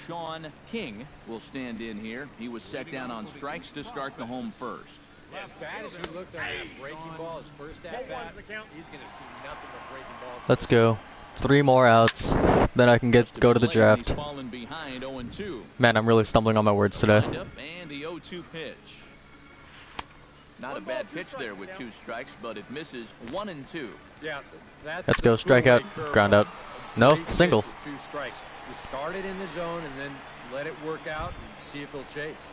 Sean King will stand in here. He was set down on strikes to start the home first. As bad as he looked on that breaking ball, his first at bat, he's going to see nothing but breaking balls. Let's go. 3 more outs. then I can go to the draft. He's fallen behind 0-2. Man, I'm really stumbling on my words today. Lined up, and the 0-2 pitch. Not a bad pitch there with 2 strikes, but it misses 1-2. Yeah, that's Let's go, strikeout, ground out. No, Great pitch single. with 2 strikes. You start it in the zone and then let it work out and see if he'll chase.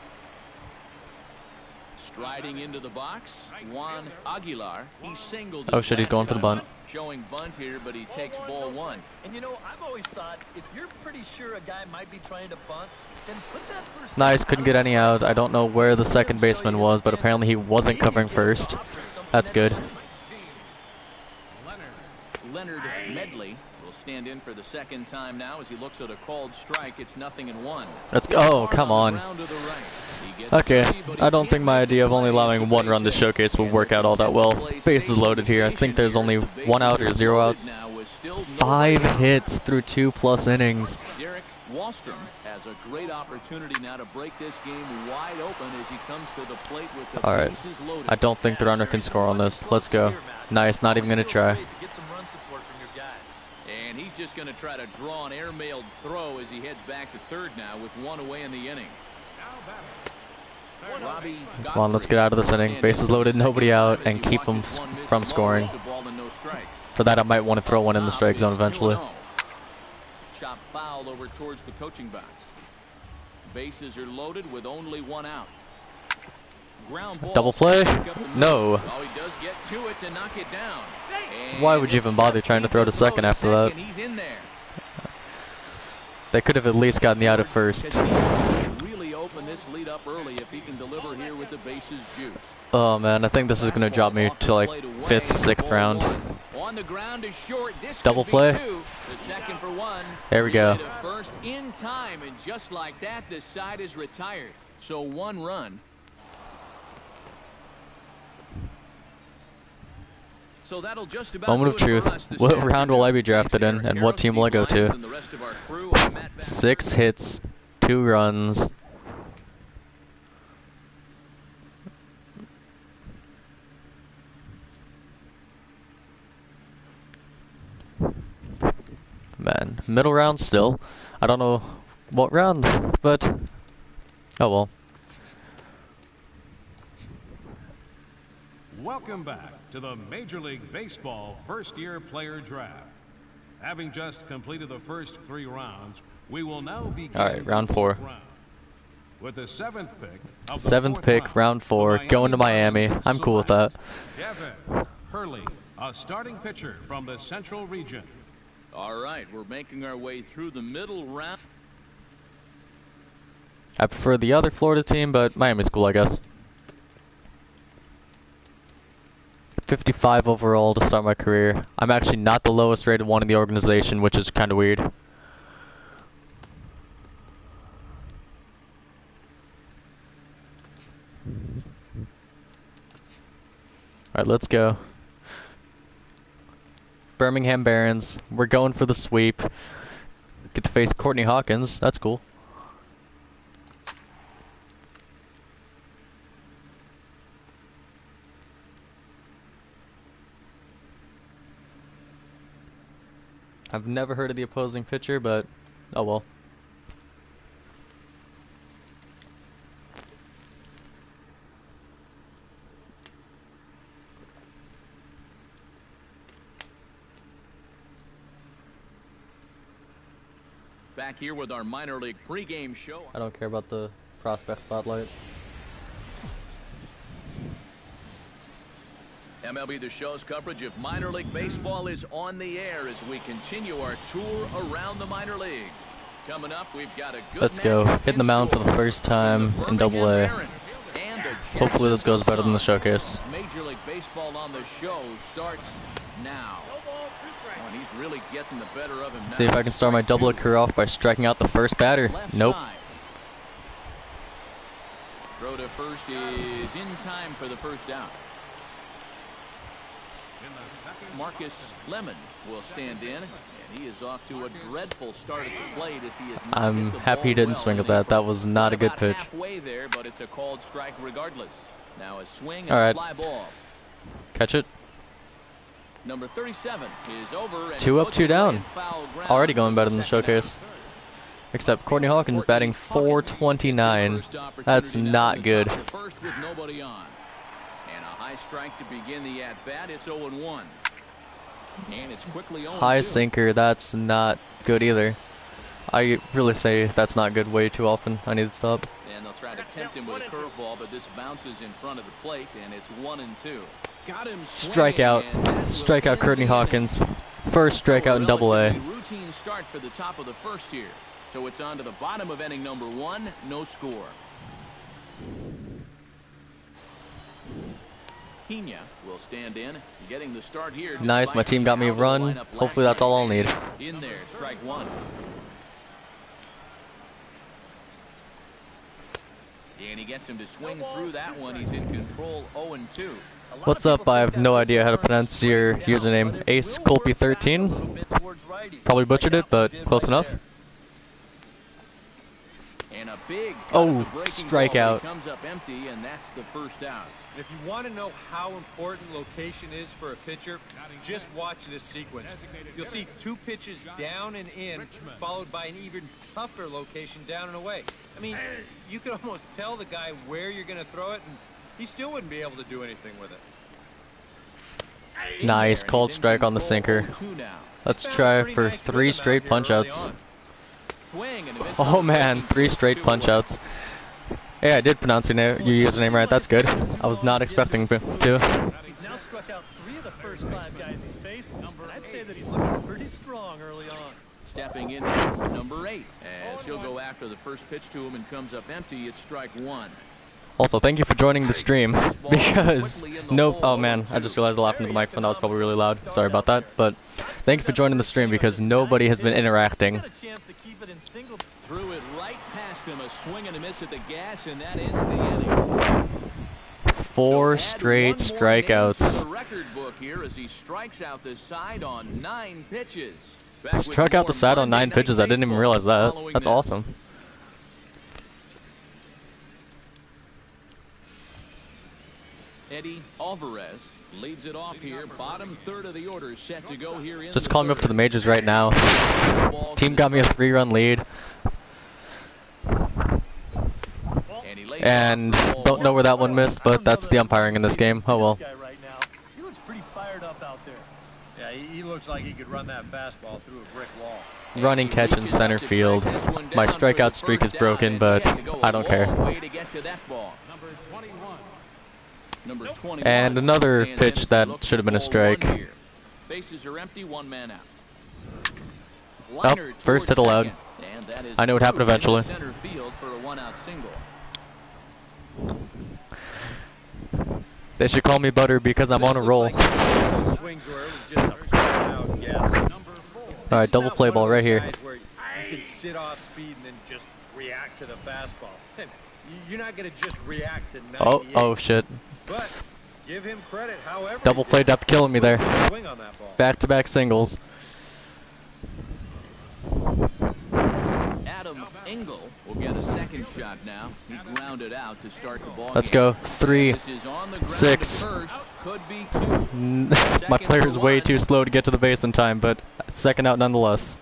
Striding into the box, Juan Aguilar. He singled. Oh shit, he's going for the bunt. Showing bunt here, but he takes ball 1. And you know, I've always thought if you're pretty sure a guy might be trying to bunt, then put that first. Nice, couldn't get any out. I don't know where the second baseman was, but apparently he wasn't covering first. That's good. Leonard Medley will stand in for the second time now as he looks at a called strike. It's 0-1. Let's go. Oh, come on. Okay, I don't think my idea of only allowing 1 run to showcase will work out all that well. Bases loaded here. I think there's only 1 out or 0 outs. 5 hits through 2+ innings. Derek Wallstrom has a great opportunity now to break this game wide open as he comes to the plate with the bases loaded. I don't think the runner can score on this. Let's go. Nice, not even going to try. And he's just going to try to draw an airmailed throw as he heads back to third now with 1 away in the inning. Come on, let's get out of this inning. Bases loaded, nobody out, and keep them from scoring. For that, I might want to throw one in the strike zone eventually. Chop foul over towards the coaching box. Bases are loaded with only 1 out. Ground ball. Double play? No. Oh, he does get to it to knock it down. Why would you even bother trying to throw to second after that? He's in there. They could have at least gotten the out at first. Really open this lead up early if he can deliver here with the bases juiced. Oh man, I think this is going to drop me to like 5th, 6th round. On the ground is short. This double play. The second for 1. There we go. First in time, and just like that, the side is retired. So 1 run. So that'll just about moment of truth. What round will I be drafted in, and what team will I go to? 6 hits, 2 runs. Man, middle round still. I don't know what round, but oh well. Welcome back to the Major League Baseball first-year player draft. Having just completed the first 3 rounds, we will now begin. All right, round 4. Round. With the 7th pick of the 7th pick, round 4, going to Miami. I'm cool with that. Devin Hurley, a starting pitcher from the Central Region. All right, we're making our way through the middle round. I prefer the other Florida team, but Miami's cool, I guess. 55 overall to start my career. I'm actually not the lowest rated one in the organization, which is kind of weird. Alright, let's go. Birmingham Barons. We're going for the sweep. Get to face Courtney Hawkins. That's cool. I've never heard of the opposing pitcher, but oh well. Back here with our minor league pregame show. I don't care about the prospect spotlight. MLB The Show's coverage of minor league baseball is on the air as we continue our tour around the minor league. Coming up, we've got a good Let's go. Hitting the mound for the first time in Double-A. Hopefully this goes better than the showcase. Major League Baseball on the show starts now. Oh, and he's really getting the better of him now. See if I can start my Double-A career off by striking out the first batter. Nope. Throw to first is in time for the first out. Marcus Lemon will stand in, and he is off to a dreadful start at the plate as he is. I'm happy he didn't swing at that. That was not a good pitch. Halfway there, but it's a called strike regardless. Now a swing and a fly ball. Catch it. Number 37 is over. 2 up, 2 down. Already going better than the showcase. Except Courtney Hawkins batting .429. That's not good. First with nobody on. And a high strike to begin the at-bat. It's 0-1. And it's quickly 0-2. High sinker, that's not good either. I really say that's not good way too often. I need to stop. And they'll try to tempt him with a curveball, but this bounces in front of the plate, and it's 1-2. Got him Strikeout. Strikeout Courtney Hawkins. First strikeout in Double-A. Routine start for the top of the first here. So it's on to the bottom of inning number 1. No score. Pena will stand in, getting the start here. Nice, my team got me a run. Hopefully that's all I'll need. In there, strike 1. And he gets him to swing through that one. He's in control, 0-2. What's up? I have no idea how to pronounce your username. Ace Colpy 13. Probably butchered it, but close enough. And a big strikeout. Comes up empty, and that's the first out. If you want to know how important location is for a pitcher, just watch this sequence. You'll see 2 pitches down and in, followed by an even tougher location down and away. I mean, you could almost tell the guy where you're going to throw it, and he still wouldn't be able to do anything with it. Nice, called strike on the sinker. Let's try for 3 straight punch-outs. Oh man, 3 straight punch-outs. Hey, I did pronounce your username right. That's good. I was not expecting to. He's now struck out 3 of the first 5 guys he's faced, and I'd say that he's looking pretty strong early on. Stepping in number 8, as he'll go after the first pitch to him and comes up empty. It's strike 1. Also, thank you for joining the stream, because oh man, I just realized I laughed into the microphone. That was probably really loud. Sorry about that, but thank you for joining the stream because nobody has been interacting. Threw it right past him, a swing and a miss at the gas, and that ends the inning. 4 straight strikeouts. The record book here as he strikes out the side on 9 pitches. Struck out the side on 9 pitches. I didn't even realize that. That's awesome. Eddie Alvarez leads it off here. Bottom third of the order set to go here. Just calling me up to the majors right now. Team got me a 3-run lead. And don't know where that one missed, but that's the umpiring in this game. Oh well. He looks pretty fired up out there. Yeah, he looks like he could run that fastball through a brick wall. Running catch in center field. My strikeout streak is broken, but I don't care. And another pitch that should have been a strike. Bases are empty, 1 man out. Oh, first hit allowed. I know what happened eventually. Center field for a 1-out single. They should call me Butter because I'm on a roll. Alright, double play ball right here. You can sit off speed and then just react to the fastball. You're not going to just react to 98. Oh shit. But give him credit, however. Double played up, killing me there. Swing on that ball. Back-to-back singles. Adam Engel will get a second shot now. He grounded out to start the ball. Let's go. 3, 6. Could be 2. My player is way too slow to get to the base in time, but second out nonetheless.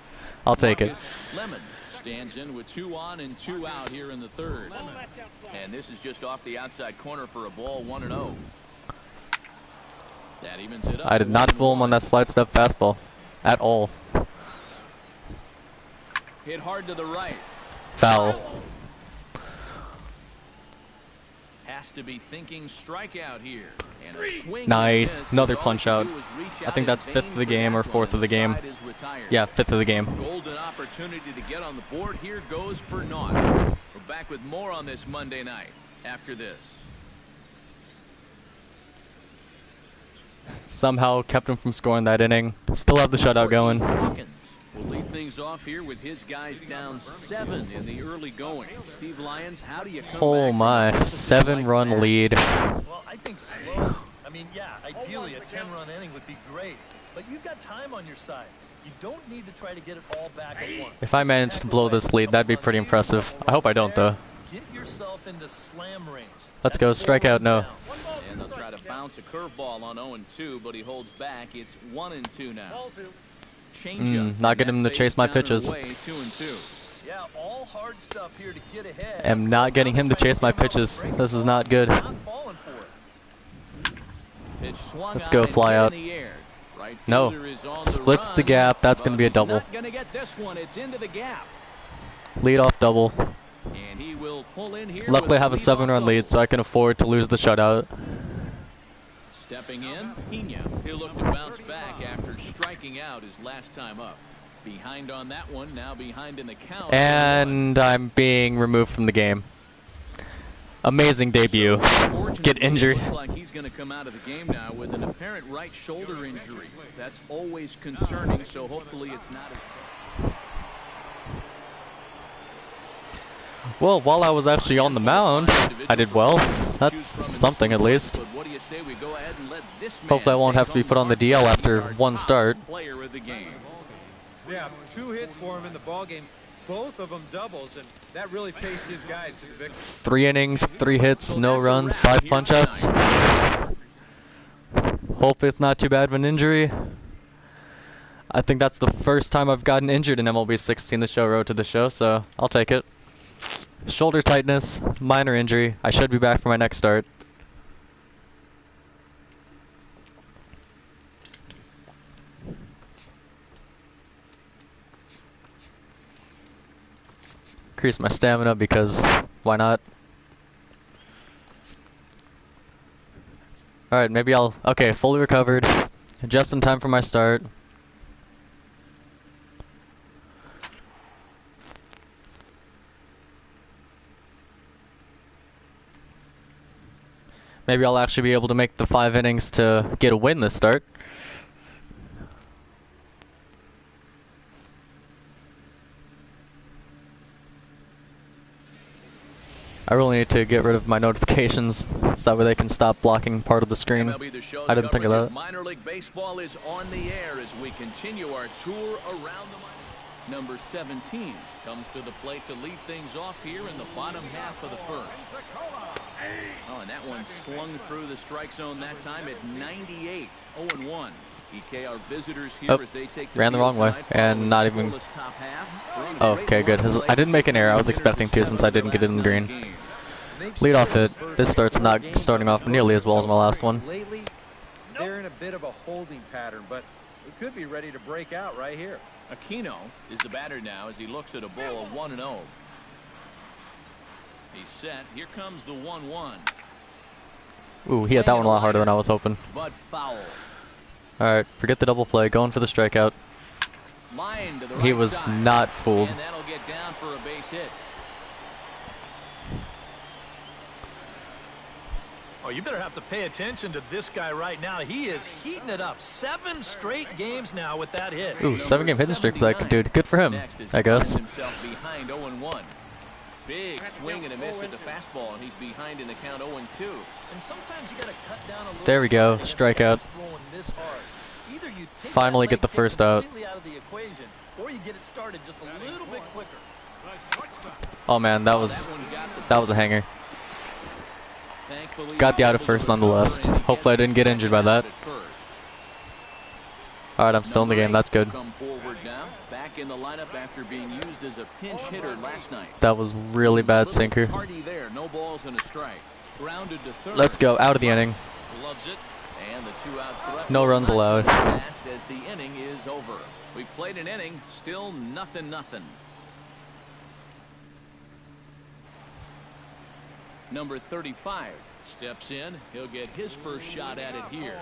I'll take it. Lemon stands in with 2 on and 2 out here in the third. And this is just off the outside corner for a ball, 1-0. That evens it up. I did not fool him on that slide step fastball at all. Hit hard to the right. Foul. Has to be thinking strikeout here. And a swing Nice. miss. Another punch out. I think that's 5th of the game or 4th of the game. Yeah, 5th of the game. Golden opportunity to get on the board. Here goes for naught. We're back with more on this Monday night after this. Somehow kept him from scoring that inning. Still have the shutout going. Hawkins will lead things off here with his guys down 7 in the early going. Steve Lyons, how do you come Oh back my, from 7-run lead. Well, I think slow. I mean, yeah, ideally a 10-run inning would be great, but you've got time on your side. You don't need to try to get it all back at once. If I manage to blow this lead, that'd be pretty impressive. I hope I don't, though. get yourself into slam range. Let's go. Strikeout, no. And they'll try to bounce a curveball on 0-2, but he holds back. It's 1-2 now. Not getting him to chase my pitches. 2-2. Yeah, all hard stuff here to get ahead. Am not getting him to chase my pitches. This is not good. Let's go, fly out. No. Splits the gap. That's going to be a double. Lead off double. Luckily I have a 7-run lead, so I can afford to lose the shutout. Stepping in, Pena. He'll look to bounce back after striking out his last time up. Behind on that one, now behind in the count. And I'm being removed from the game. Amazing debut. Get injured. Looks like he's going to come out of the game now with an apparent right shoulder injury. That's always concerning, so hopefully it's not as... Well, while I was actually on the mound, I did well. That's something at least. Hopefully I won't have to be put on the DL after one start. Yeah, 2 hits for him in the ballgame. Both of them doubles, and that really paced his guys to the victory. 3 innings, 3 hits, no runs, 5 punch-outs. Hope it's not too bad of an injury. I think that's the first time I've gotten injured in MLB 16, the show road to the show, so I'll take it. Shoulder tightness, minor injury. I should be back for my next start. Increase my stamina because why not? Alright, maybe I'll... Okay, fully recovered. Just in time for my start. Maybe I'll actually be able to make the 5 innings to get a win this start. I really need to get rid of my notifications so that way they can stop blocking part of the screen. I didn't think of that. Minor League Baseball is on the air as we continue our tour around the... Number 17 comes to the plate to lead things off here in the bottom half of the first. Oh, and that one slung through the strike zone that time at 98. 0-1. EK, our visitors here as they take ran the wrong way and not even... Oh, okay, good. I didn't make an error. I was expecting to since I didn't get it in the green. Lead off hit. This start's not starting off nearly as well as my last one. Lately, they're in a bit of a holding pattern, but we could be ready to break out right here. Aquino is the batter now as he looks at a ball of 1-0. He's set. Here comes the 1-1. Ooh, he hit that one a lot harder than I was hoping. But foul. Alright, forget the double play. Going for the strikeout. He was not fooled. And that'll get down for a base hit. Oh, you better have to pay attention to this guy right now. He is heating it up. 7 straight games now with that hit. Ooh, 7-game hitting streak for that dude. Good for him, I guess. Behind 0-1. Big swing and a miss at the fastball, and he's behind in the count 0-2. And sometimes you gotta cut down a little. There we go, strikeout. Finally get the first out. Or you get it started just a little bit quicker. Oh man, that was a hanger. Got the out at first nonetheless. Hopefully I didn't get injured by that. Alright, I'm still in the game. That's good. Back in the lineup after being used as a pinch hitter last night. That was really bad sinker. No balls and a strike. Grounded to third. Let's go. Out of the inning. Loves it. And the 2-out threat. No runs allowed. As the inning is over. We've played an inning. Still nothing. Number 35 steps in. He'll get his first shot at it here.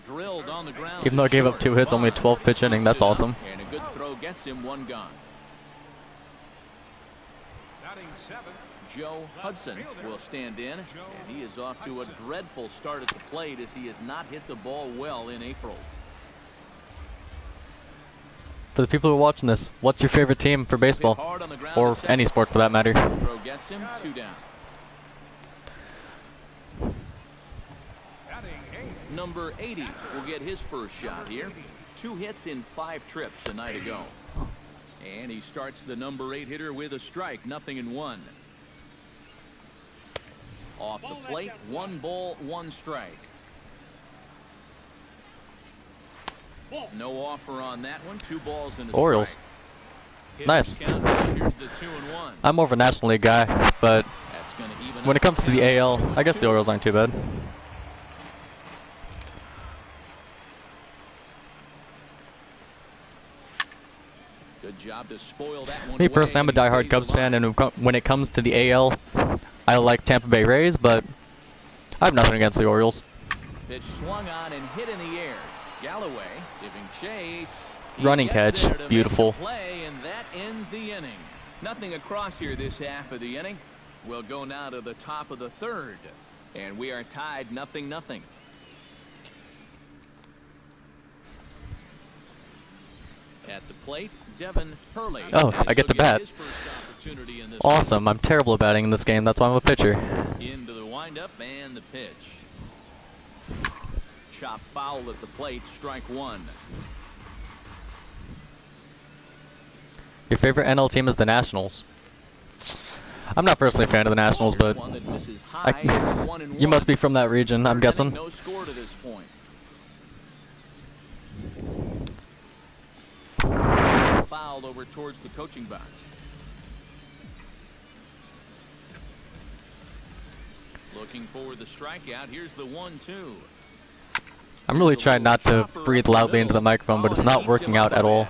Drilled on the ground. Even though I gave up 2 hits, only a 12-pitch inning. That's awesome. And a good throw gets him 1 gone. Joe Hudson will stand in, and he is off to a dreadful start at the plate as he has not hit the ball well in April. For the people who are watching this, what's your favorite team for baseball? Or any sport for that matter? Throw gets him 2 down. Number 80 will get his first shot here. 2 hits in 5 trips a night ago. And he starts the number 8 hitter with a strike, 0-1. Off the plate, 1 ball, 1 strike. No offer on that one. 2 balls and a Orioles. strike. Nice. Here's the 2-1. I'm more of a National League guy, but That's gonna even when it comes to the AL, I guess the Orioles aren't too bad. Good job to spoil that one Me away, personally, I'm a and he diehard stays Cubs fan, alive. and when it comes to the AL, I like Tampa Bay Rays, but I have nothing against the Orioles. Pitch swung on and hit in the air. Galloway giving chase. He Running gets catch, there to make the beautiful. play, and that ends the inning. Nothing across here this half of the inning. We'll go now to the top of the 3rd, and we are tied 0-0. At the plate, Devin Hurley. Oh, I get to bat. Awesome. Awesome. I'm terrible at batting in this game. That's why I'm a pitcher. Into the windup and the pitch. Chop foul at the plate, strike 1. Your favorite NL team is the Nationals. I'm not personally a fan of the Nationals, but One that misses high, it's 1-1. you must be from that region, I'm Third guessing. inning, no score to this point. Fouled over towards the coaching box. Looking for the strikeout. Here's the 1-2. I'm really trying not to breathe loudly into the microphone, but it's not working out at all.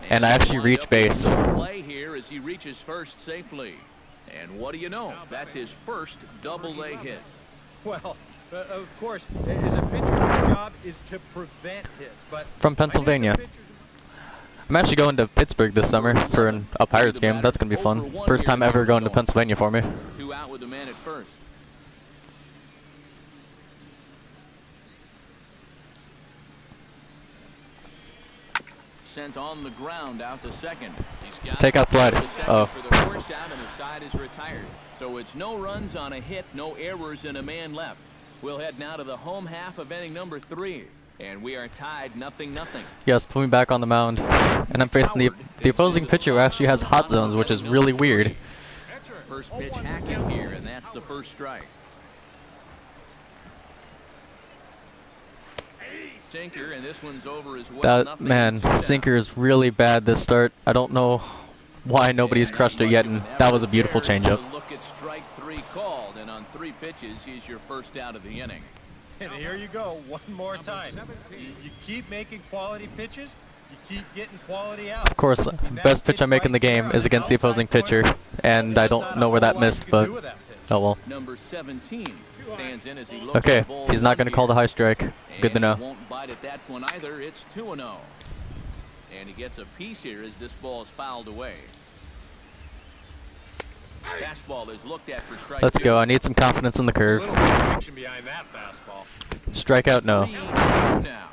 And I actually reach base. Play here as he reaches first safely. And what do you know? That's his first double-A hit. Well, of course, as a pitcher, your job is to prevent hits. But From Pennsylvania. I'm actually going to Pittsburgh this summer for a Pirates game. That's going to be fun. First time ever going to Pennsylvania for me. 2 out with the man at first. Sent on the ground out to second. He's got Take out slide. Oh. For the force out, and the side is retired. So it's no runs on a hit, no errors, and a man left. We'll head now to the home half of inning number 3. And we are tied 0-0. Yes, put me back on the mound. And I'm facing the opposing pitcher who actually has hot zones, which is really weird. First pitch hacking here, and that's the first strike. Sinker, and this one's over as well. That, man, sinker is really bad this start. I don't know why nobody's crushed it yet, and that was a beautiful changeup. Look at strike 3 called, and on 3 pitches, he's your first out of the inning. And here you go, one more time. You keep making quality pitches, you keep getting quality out. Of course, best pitch I make in the game is against the opposing pitcher, and I don't know where that missed, but oh well. Number 17 stands in as he looks Okay, at ball he's not going to one call the here. high strike. Good to And he know. won't bite at that one either. It's 2-0. And he gets a piece here as this ball is fouled away. Fastball is looked at for strike Let's 2. go. I need some confidence in the curve. Little conviction behind that fastball. Strikeout, no. 3-2 now.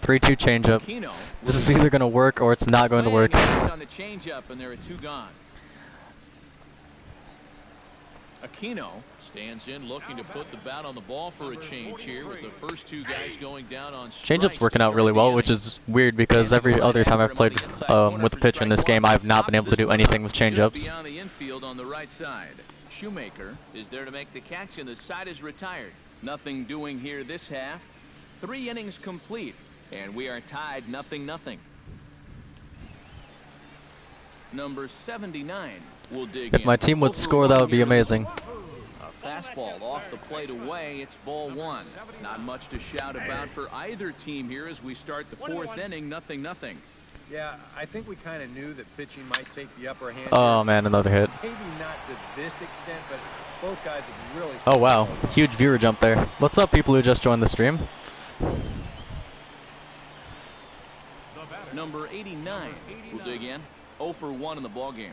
3-2 changeup. Aquino This is either going to work or it's not going to work. on the changeup, and there are 2 gone. Aquino stands in, looking to put the bat on the ball for a change here, with the first 2 guys going down on strikes. Changeup's working out really well, which is weird because every other time I've played with a pitcher in this game, I've not been able to do anything with changeups. Beyond the infield on the right side. Shoemaker is there to make the catch, and the side is retired. Nothing doing here this half. 3 innings complete, and we are tied 0-0. Number 79 will dig in. If my team would score, that would be amazing. A fastball off the plate away. It's ball 1. Not much to shout about for either team here as we start the 4th inning. 0-0. Yeah, I think we kind of knew that pitching might take the upper hand. Oh here. man, another hit. Maybe not to this extent, but both guys have really... Oh wow, huge viewer jump there. What's up, people who just joined the stream? Number 89 will dig in. 0 for 1 in the ballgame.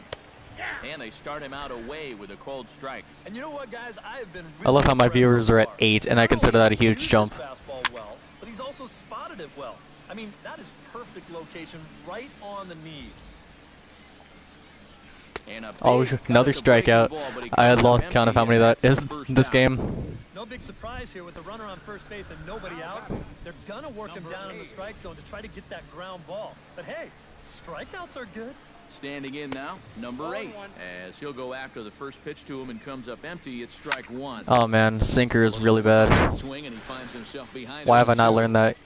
And they start him out away with a cold strike. And you know what, guys? I have been I love how my impressed viewers so are at far. 8, and I Not consider only that a does he huge use jump. his fastball well, but he's also spotted it well. I mean, that is perfect location, right on the knees. And a Oh, big another cut at the breaking strikeout. ball, but he I had comes up lost count of how empty, many and that is that's the first this out. game. No big surprise here with the runner on first base and nobody out. They're going to work him down in the strike zone to try to get that ground ball. But hey, Strikeouts are good. Standing in now, number 8, as he'll go after the first pitch to him and comes up empty. It's strike 1. Oh man, sinker is really bad. Swing and he finds himself behind. Why have I not learned that?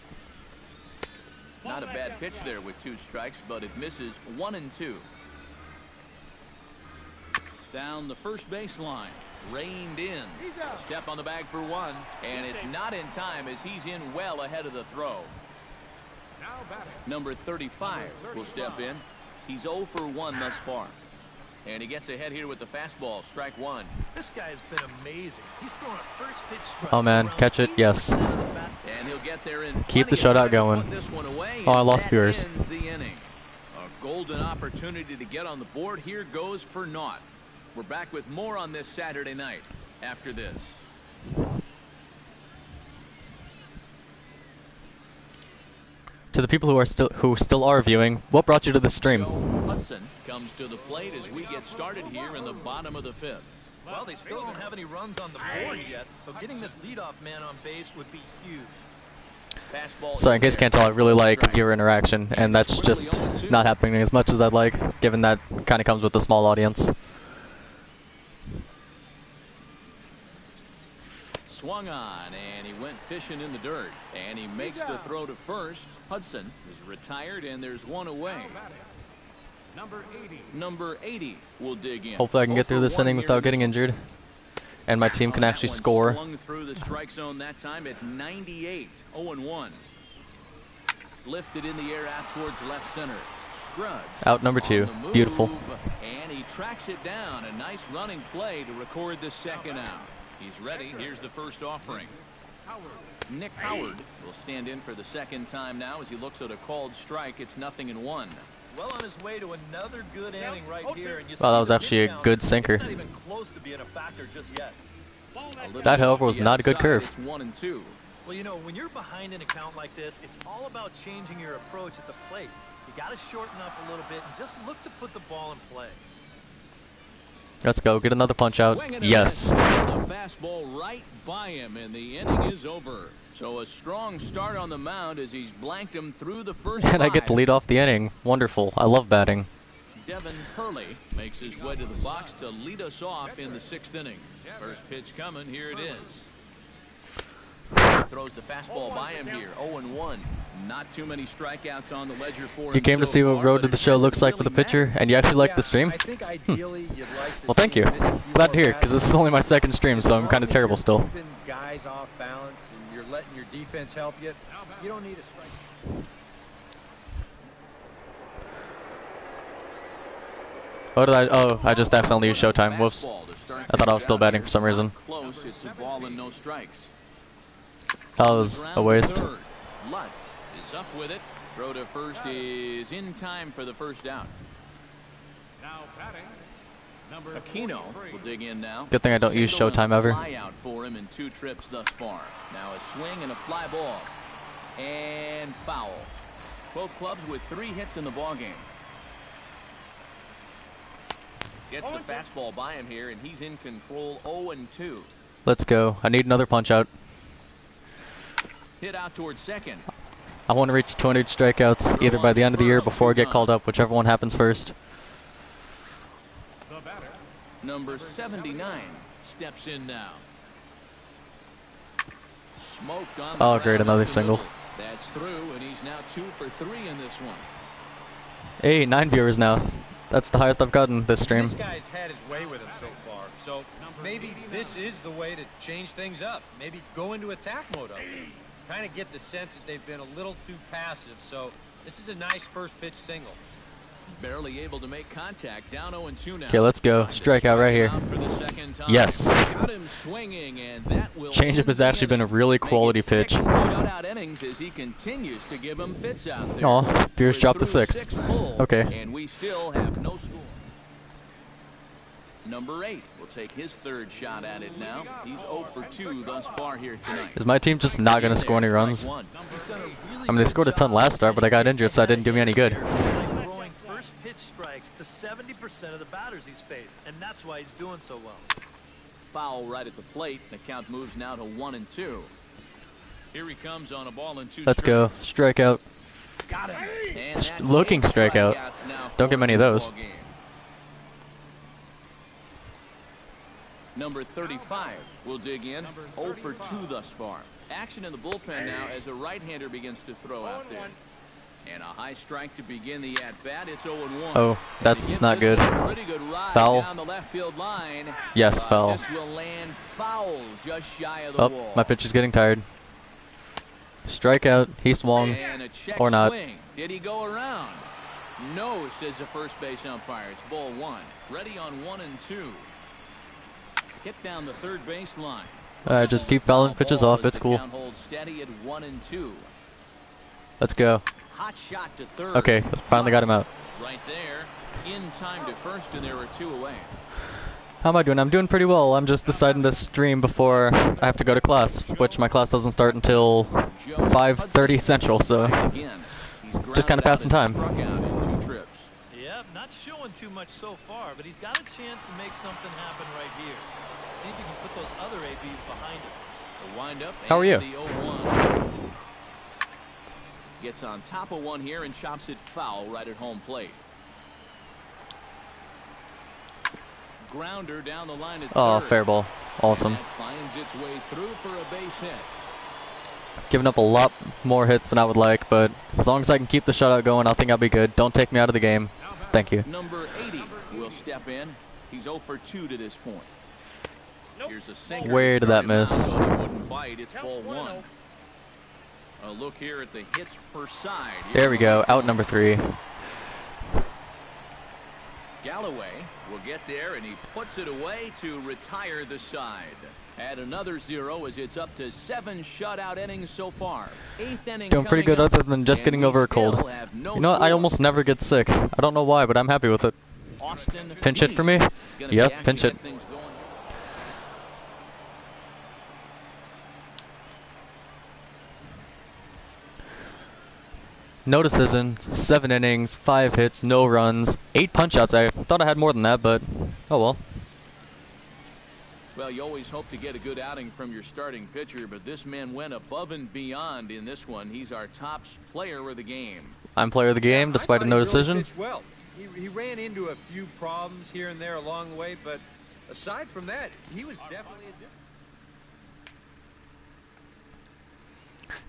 Not a bad pitch there with 2 strikes, but it misses 1 and 2. Down the first baseline, reined in. Step on the bag for 1, and it's not in time as he's in well ahead of the throw. Number 35 will step in. He's 0 for 1 thus far. And he gets ahead here with the fastball, strike 1. This guy's been amazing. He's thrown a first pitch strike. Oh man, catch it, yes. And he'll get there in Keep the shutout going. Oh, I lost viewers. The inning. A golden opportunity to get on the board. Here goes for naught. We're back with more on this Saturday night after this. To the people who still are viewing, what brought you to the stream? Hudson comes to the plate as we get started here in the bottom of the 5th. Well, they still don't have any runs on the board yet, so getting this leadoff man on base would be huge. Fastball. So in case you can't tell, I really like viewer interaction, and that's just not happening as much as I'd like, given that kind of comes with a small audience. Swung on, and he went fishing in the dirt, and he makes the throw to first. Hudson is retired, and there's 1 away. Number 80 will dig in. Hopefully I can get through this inning without getting injured, and my team can actually score. Swung through the strike zone that time at 98, 0-1. Lifted in the air out towards left center. Scruggs out number 2, beautiful. And he tracks it down. A nice running play to record the second out. He's ready. Here's the first offering. Nick Howard will stand in for the second time now as he looks at a called strike. It's 0-1. Well on his way to another good inning right here. And you Well, that see was the actually pitch a good count. sinker. It's not even close to being a factor just yet. That, however, was not a good curve. It's 1-2. Well, you know, when you're behind in a count like this, it's all about changing your approach at the plate. You got to shorten up a little bit and just look to put the ball in play. Let's go, get another punch out. Yes. The fastball right by him, and the inning is over. So a strong start on the mound as he's blanked him through the first And I get to lead off the inning. Wonderful. I love batting. Devin Hurley makes his way to the box to lead us off in the 6th inning. First pitch coming, here it is. Throws the fastball by him here, 0-1. Not too many strikeouts on the ledger for him. You came to see what Road to the Show looks like with a pitcher, and you actually like the stream? I think ideally you'd like to Well, thank you. Glad to hear, because this is only my 2nd stream, so I'm kind of terrible still. Keeping guys off balance, and you're letting your defense help you. You don't need a strike. What did I? Oh, I just accidentally used Showtime. Whoops. I thought I was still batting for some reason. Close, it's a ball and no strikes. That was a waste. Lutz is up with it. Throw to first is in time for the first out. Aquino will dig in now. Good thing I don't use Showtime ever. Fly out for him in 2 trips thus far. Now a swing and a fly ball. And foul. Both clubs with 3 hits in the ballgame. Gets the fastball by him here, and he's in control, 0-2. Let's go. I need another punch out. Hit out towards second. I want to reach 200 strikeouts either by the end of the year or before I get called up, whichever one happens first. Number 79 steps in now. Smoked on the Oh, great, ground another up the single. middle. That's through, and he's now 2 for 3 in this one. Hey, 9 viewers now. That's the highest I've gotten this stream. This guy's had his way with him so far, so maybe this is the way to change things up. Maybe go into attack mode on them. Kind of get the sense that they've been a little too passive, so this is a nice first pitch single. Barely able to make contact, down 0-2 now. Okay, let's go. Strikeout right here. For the second time. Yes. Got him swinging, and that will Changeup has actually been a really quality pitch. Shutout innings as he continues to give him fits out there. Aw, Pierce We're dropped the through 6. 6 full, Okay. And we still have no score. Number 8 will take his 3rd shot at it now. He's 0 for 2 thus far here tonight. Is my team just not going to score any runs? I mean, they scored a ton last start, but I got injured, so that didn't do me any good. Throwing first pitch strikes to 70% of the batters he's faced, and that's why he's doing so well. Foul right at the plate. The count moves now to 1-2. Here he comes on a ball and 2 Let's go. Strikeout. Got him. And Looking strikeout. Don't get many of those. Number 35 will dig in. 0 for 2 thus far. Action in the bullpen now as a right-hander begins to throw out there. And a high strike to begin the at-bat. It's 0-1. Oh, that's not good. Pretty good ride Foul. down the left field line. Yes, foul. This will land foul just shy of the wall. My pitch is getting tired. Strikeout. He swung. And a check Or not. swing. Did he go around? No, says the first base umpire. It's ball 1. Ready on 1 and 2. Hit down the third base line. Just keep fouling pitches off. It's cool. Count holds steady at 1 and 2. Let's go. Hot shot to third. Okay, finally got him out. Right there. In time to first, and there were 2 away. How am I doing? I'm doing pretty well. I'm just deciding to stream before I have to go to class, which my class doesn't start until 5:30 Central, so just kind of passing time. Yep, not showing too much so far, but he's got a chance to make something happen right here. See if he can put those other ABs behind him. The windup. How are you? The 0-1. Gets on top of one here and chops it foul right at home plate. Grounder down the line at Oh, third. fair ball. Awesome. That finds its way through for a base hit. Giving up a lot more hits than I would like, but as long as I can keep the shutout going, I think I'll be good. Don't take me out of the game. Thank you. Number 80 will step in. He's 0 for 2 to this point. Here's a sinker. Where did that Started out, miss? but he wouldn't bite. It's ball 1. A look here at the hits per side. There we go. Out number 3. Galloway will get there, and he puts it away to retire the side. Add another 0 as it's up to 7 shutout innings so far. 8th inning Doing pretty good coming up, other than just and getting we over a still cold. have no You know what? I score. almost never get sick. I don't know why, but I'm happy with it. Austin Pinch hit for me? is gonna be Yep, asked pinch to hit. get things going. No decision, 7 innings, 5 hits, no runs, 8 punch-outs. I thought I had more than that, but oh well. Well, you always hope to get a good outing from your starting pitcher, but this man went above and beyond in this one. He's our top player of the game. I'm player of the game, despite a no decision. Pitched well. He ran into a few problems here and there along the way, but aside from that, he was definitely a difference.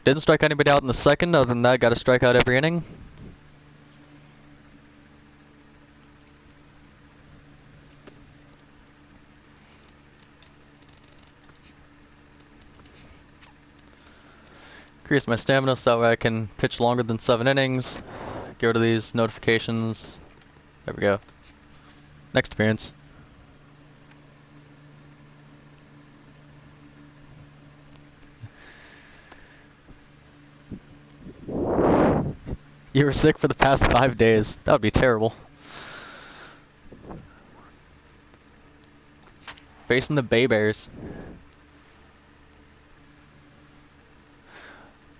Didn't strike anybody out in the second. Other than that, got a strikeout every inning. Increase my stamina so that way I can pitch longer than 7 innings. Get rid of these notifications. There we go. Next appearance. You were sick for the past 5 days. That would be terrible. Facing the Bay Bears.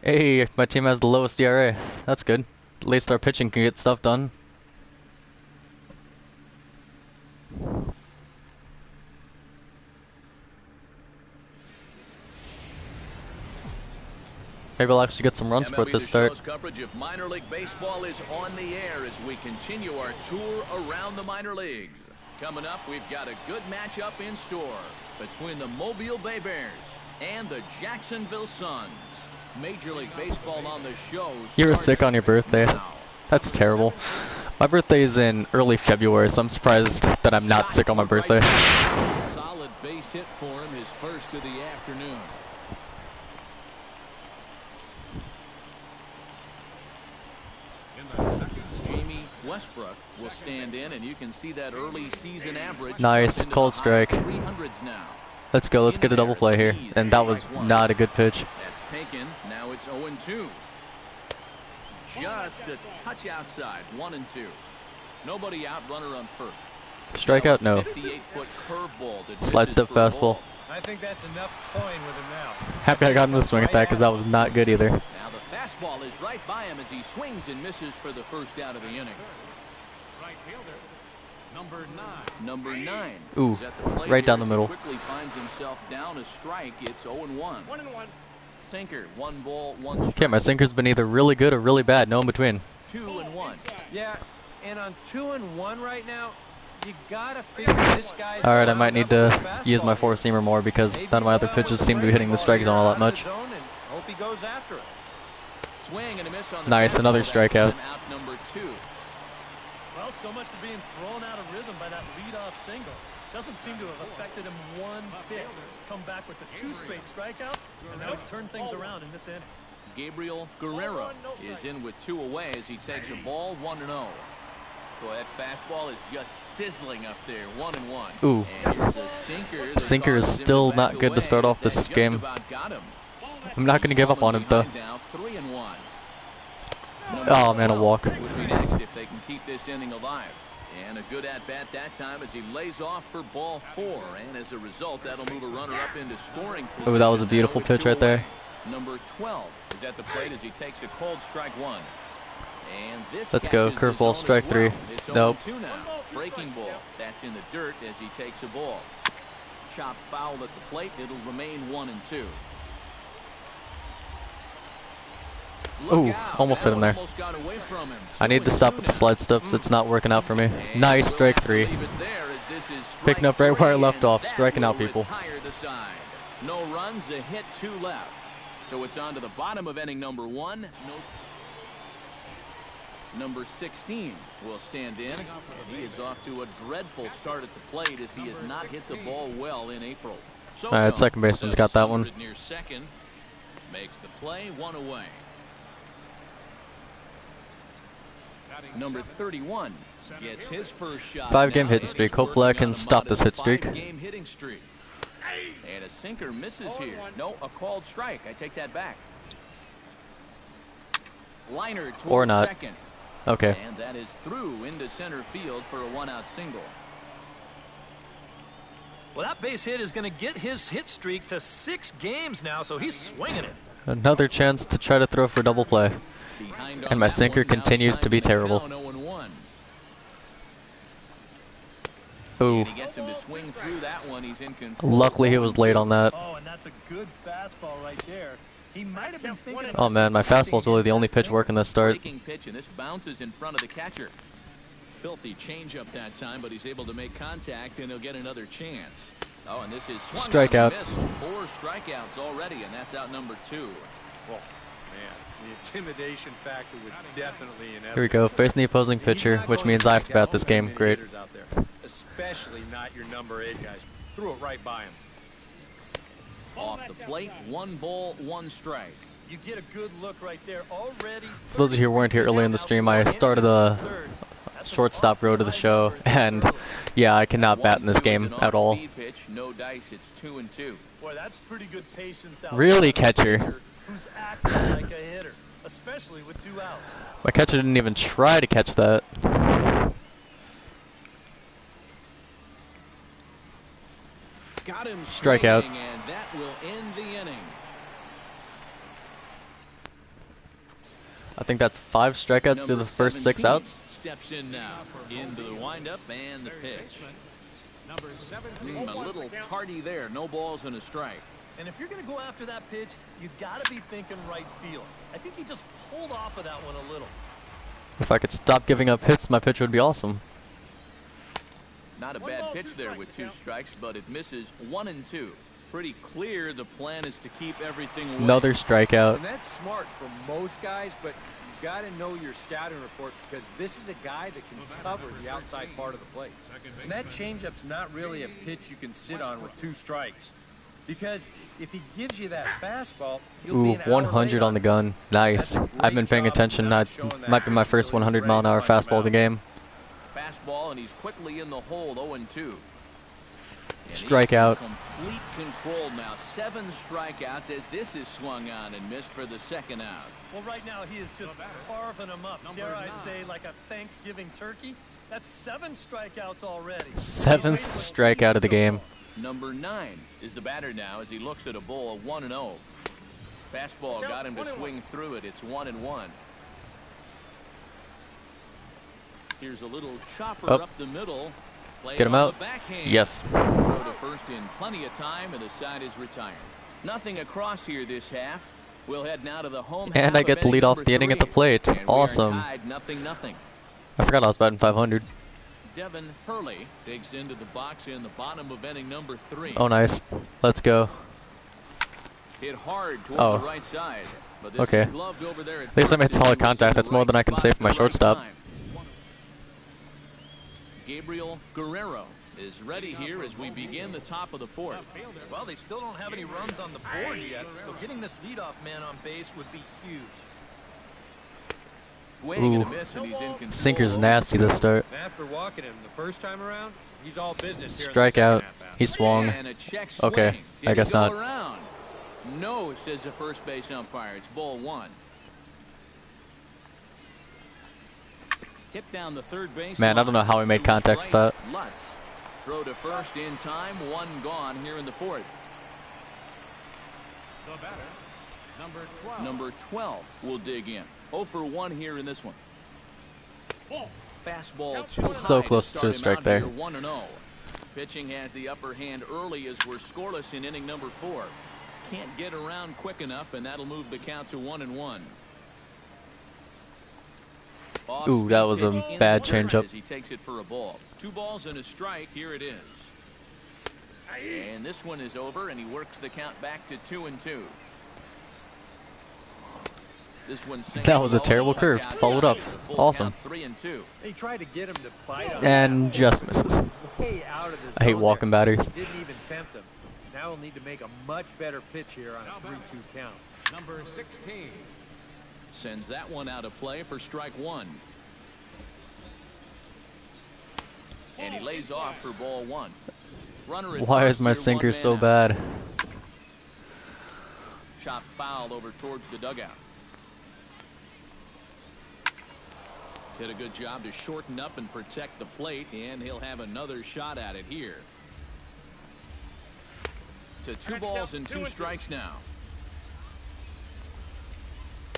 Hey, my team has the lowest ERA. That's good. At least our pitching can get stuff done. Maybe I'll actually get some runs for it this start. Coverage of minor league baseball is on the air as we continue our tour around the minor leagues. Coming up, we've got a good matchup in store between the Mobile Bay Bears and the Jacksonville Suns. Major League Baseball on the show. You were sick on your birthday. Now. That's terrible. My birthday is in early February, so I'm surprised that I'm not sick on my birthday. Solid base hit for him, his first of the afternoon. Jamie Westbrook will stand in, and you can see that early season average. Nice, up into cold the high strike. 300s now. Let's go, let's get a double play here. And that was not a good pitch. That's taken. Now it's 0-2. Just a touch outside. 1-2. Nobody out. Runner on first. Strikeout? No. 58-foot curveball that Slide misses step for a ball. fastball. I think that's enough toying with him now. Happy I got him to swing at that because that was not good either. Now the fastball is right by him as he swings and misses for the first out of the inning. Right fielder, number 9. Number 9. Ooh, is at the plate right down here the as he middle. Quickly finds himself down a strike. It's 0-1. 1-1. Sinker, 1 ball, 1 strike. Okay, my sinker's been either really good or really bad, no in between. 2-1. 1. Yeah, and on 2-1 right now, you gotta figure this guy's. Alright, I might need to use my four-seamer more because none of my other pitches seem to be hitting the strike zone all that much. Hope he goes after it. Swing and a miss on the Nice, another fastball. strikeout. Out number 2. Well, so much for being thrown out of rhythm by that leadoff single. Doesn't seem to have affected him one bit. Come back with the 2 straight strikeouts, and now he's turned things around in this inning. Gabriel Guerrero is in with 2 away as he takes a ball 1-0. Boy, that fastball is just sizzling up there, 1-1. Ooh. And here's a sinker. that Sinker is causes him still back not good to away. start off That this just game. about got him. I'm not going to give up on him though. Now 3-1. Oh man, a walk. Would be next if they can keep this inning alive. And a good at-bat that time as he lays off for ball 4. And as a result, that'll move a runner up into scoring position. Oh, that was a beautiful Now with pitch 2 right there. away. Number 12 is at the plate as he takes a cold strike 1. And this Let's go, catches the curveball, zone strike as well. 3. It's Nope. 0-2 now. Breaking ball. That's in the dirt as he takes a ball. Chop foul at the plate. It'll remain 1-2. Ooh, almost hit him there. I need to stop with the slide steps. It's not working out for me. Nice, strike 3. Picking up right where I left off, striking out people. No runs, a hit, 2 left. So it's on to the bottom of inning number 1. Number 16 will stand in. And he is off to a dreadful start at the plate as he has not hit the ball well in April. Alright, second baseman's got that one. Near second, makes the play, 1 away. Number 31 gets his first shot. 5-game now, hitting and streak. he's Hopefully I working can on a stop this hit modest streak. 5-game hitting streak. And a sinker misses here. No, a called strike. I take that back. Liner towards Or not. second. Okay. And that is through into center field for a 1-out single. Well, that base hit is going to get his hit streak to 6 games now, so he's swinging it. Another chance to try to throw for double play. Behind And on my that sinker one, now continues to be behind the terrible. count, 0-1. Ooh. And he gets him to swing through that one. He's in control. Luckily he was late on that. Oh, and that's a good fastball right there. He might have been thinking Oh man, my fastball's really the only pitch working this start. Breaking pitch, and this bounces in front of the catcher. Filthy changeup that time, but he's able to make contact, and he'll get another chance. Oh, and this is swung on and Strikeout. missed. 4 strikeouts already, and that's out number 2. Oh, man, the intimidation factor was definitely inevitable. Here we go, facing the opposing pitcher, which means I have to bat this game. Great. Out there, especially not your number 8 guys. Threw it right by him. Off the plate, 1 ball, 1 strike. you get a good look right there already. For those of you who weren't here earlier in the stream, I started a shortstop road to the show, and yeah, I cannot bat in this game at all. Pitch, no dice, it's 2-2. Boy, that's pretty good patience out Really, there. catcher? Who's acting like a hitter, especially with 2 outs. My catcher didn't even try to catch that. Got him Strikeout. swinging, and that will end the inning. I think that's 5 strikeouts through the first 6 outs. Steps in now into the windup and the pitch. A little tardy there. No balls and a strike. And if you're going to go after that pitch, you got to be thinking right field. I think he just pulled off of that one a little. If I could stop giving up hits, my pitch would be awesome. Not a bad pitch there with 2 strikes, but it misses 1-2. Pretty clear the plan is to keep everything away. Another strikeout. And that's smart for most guys, but you got to know your scouting report because this is a guy that can cover the outside part of the plate. And that changeup's not really a pitch you can sit on with 2 strikes. Because if he gives you that fastball, you'll be Ooh, an hour 100 late on the gun. Nice. That's a I've been great paying job attention. of That showing that might be my first accuracy, so 100 he's mile an hour ready to punch him fastball of the out. game. Fastball, and he's quickly in the hold, 0-2. Strikeout. Complete control now. 7 strikeouts as this is swung on and missed for the 2nd out. Well, right now he is just carving them up. Dare I say, like a Thanksgiving turkey? That's 7 strikeouts already. 7th strikeout of the game. Number 9 is the batter now as he looks at a ball, 1-0. Fastball got him to swing through it. It's 1-1. Here's a little chopper up the middle. Get him out. Yes. Throw to first in plenty of time, and the side is retired. Nothing across here this half. We'll head now to the home And I get to lead off the inning at the plate. Awesome. I forgot I was batting 500. Devin Hurley digs into the box in the bottom of inning number 3. Oh, nice. Let's go. Hit hard toward the right side. But this Okay. is gloved over there at At least I made first. solid contact. That's more than I can say for my shortstop. Gabriel Guerrero is ready here as we begin the top of the 4th. Well, they still don't have any runs on the board yet, so getting this leadoff man on base would be huge. Swing and a Ooh. miss, and he's in control. Sinker's nasty this start. After walking him the first time around, he's all business here. Strikeout. He swung. And a check swing. Okay, Did I he guess go not. around? No, says the first base umpire. It's ball 1. Hit down the third base. Man, I don't know how he made contact with that. Lutz. Throw to first in time. 1 gone here in the 4th. The batter, number 12. Number 12 will dig in. 0 for 1 here in this one. Fastball too high So close to to a start him strike out there. here, 1-0. Pitching has the upper hand early as we're scoreless in inning number 4. Can't get around quick enough, and that'll move the count to 1-1. Ooh, that was a bad changeup. As he takes it for a ball. 2 balls and a strike. Here it is. And this one is over, and he works the count back to 2-2. This one That was a terrible curve. Followed up. Awesome. 3-2. He tried to get him to bite on And just misses. way out of the I hate zone walking there. batters. Didn't even tempt him. Now he'll need to make a much better pitch here on a 3-2 count. Number 16. Sends that one out of play for strike 1. And he lays off for ball 1. Runner at Why first is my here, sinker 1 so man out. bad? Chop foul over towards the dugout. Did a good job to shorten up and protect the plate, and he'll have another shot at it here. To 2 balls and 2 strikes now.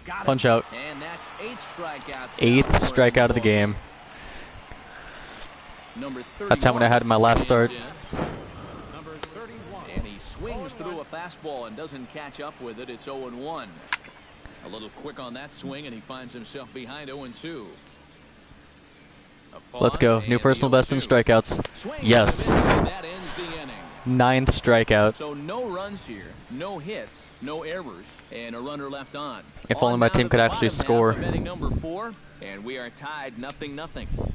Got him. Punch out. And that's 8 strikeouts. 8th strikeout of the game. Number That's how many I had in my last start. Number 31. And he swings through a fastball and doesn't catch up with it. It's 0-1. A little quick on that swing, and he finds himself behind 0-2. Let's go. New personal best in strikeouts. Yes. That ends the inning. 9th strikeout. So no runs here, no hits, no errors, and a runner left on. If only my On team down could to the actually bottom half score. of inning number 4, and we are tied 0-0.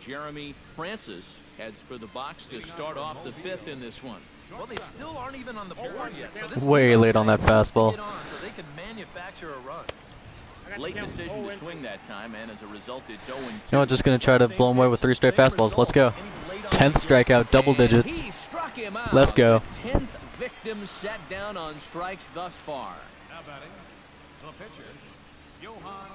Jeremy Francis heads for the box to start off the 5th in this one. Well, they still aren't even on the board yet. So this Way is late on that fastball. get on so they can manufacture a run. Late decision to swing that time, and as a result, it's 0-2. You know what? Just gonna try to blow him away with 3 straight fastballs. Let's go. 10th strikeout, double digits. He struck him out. Let's go. The 10th victim set down on strikes thus far. Now batting, the pitcher, Johan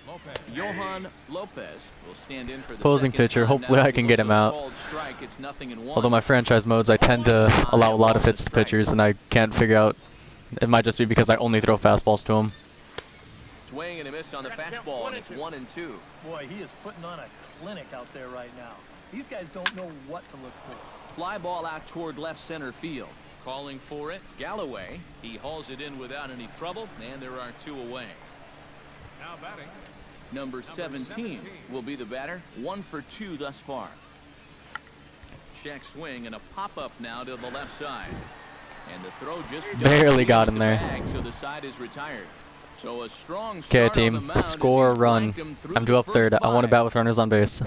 Lopez. Johan Lopez will stand in for the Opposing second pitcher. time. Hopefully Now I as can he get looks him at a out. called strike, it's 0-1. Although my franchise modes, I tend to allow a lot of hits to pitchers, and I can't figure out. It might just be because I only throw fastballs to him. Swing and a miss on the fastball, and it's 1-2. Boy, he is putting on a clinic out there right now. These guys don't know what to look for. Fly ball out toward left center field. Calling for it, Galloway. He hauls it in without any trouble, and there are 2 away. Now batting, Number 17 will be the batter. 1 for 2 thus far. Check swing and a pop-up now to the left side. And the throw just Barely got him the there. bag, so the side is retired. So a strong Okay, start on the team. mound as Score a he's run. flanked him through I'm the due up first 3rd. I want to 5. bat with runners on base.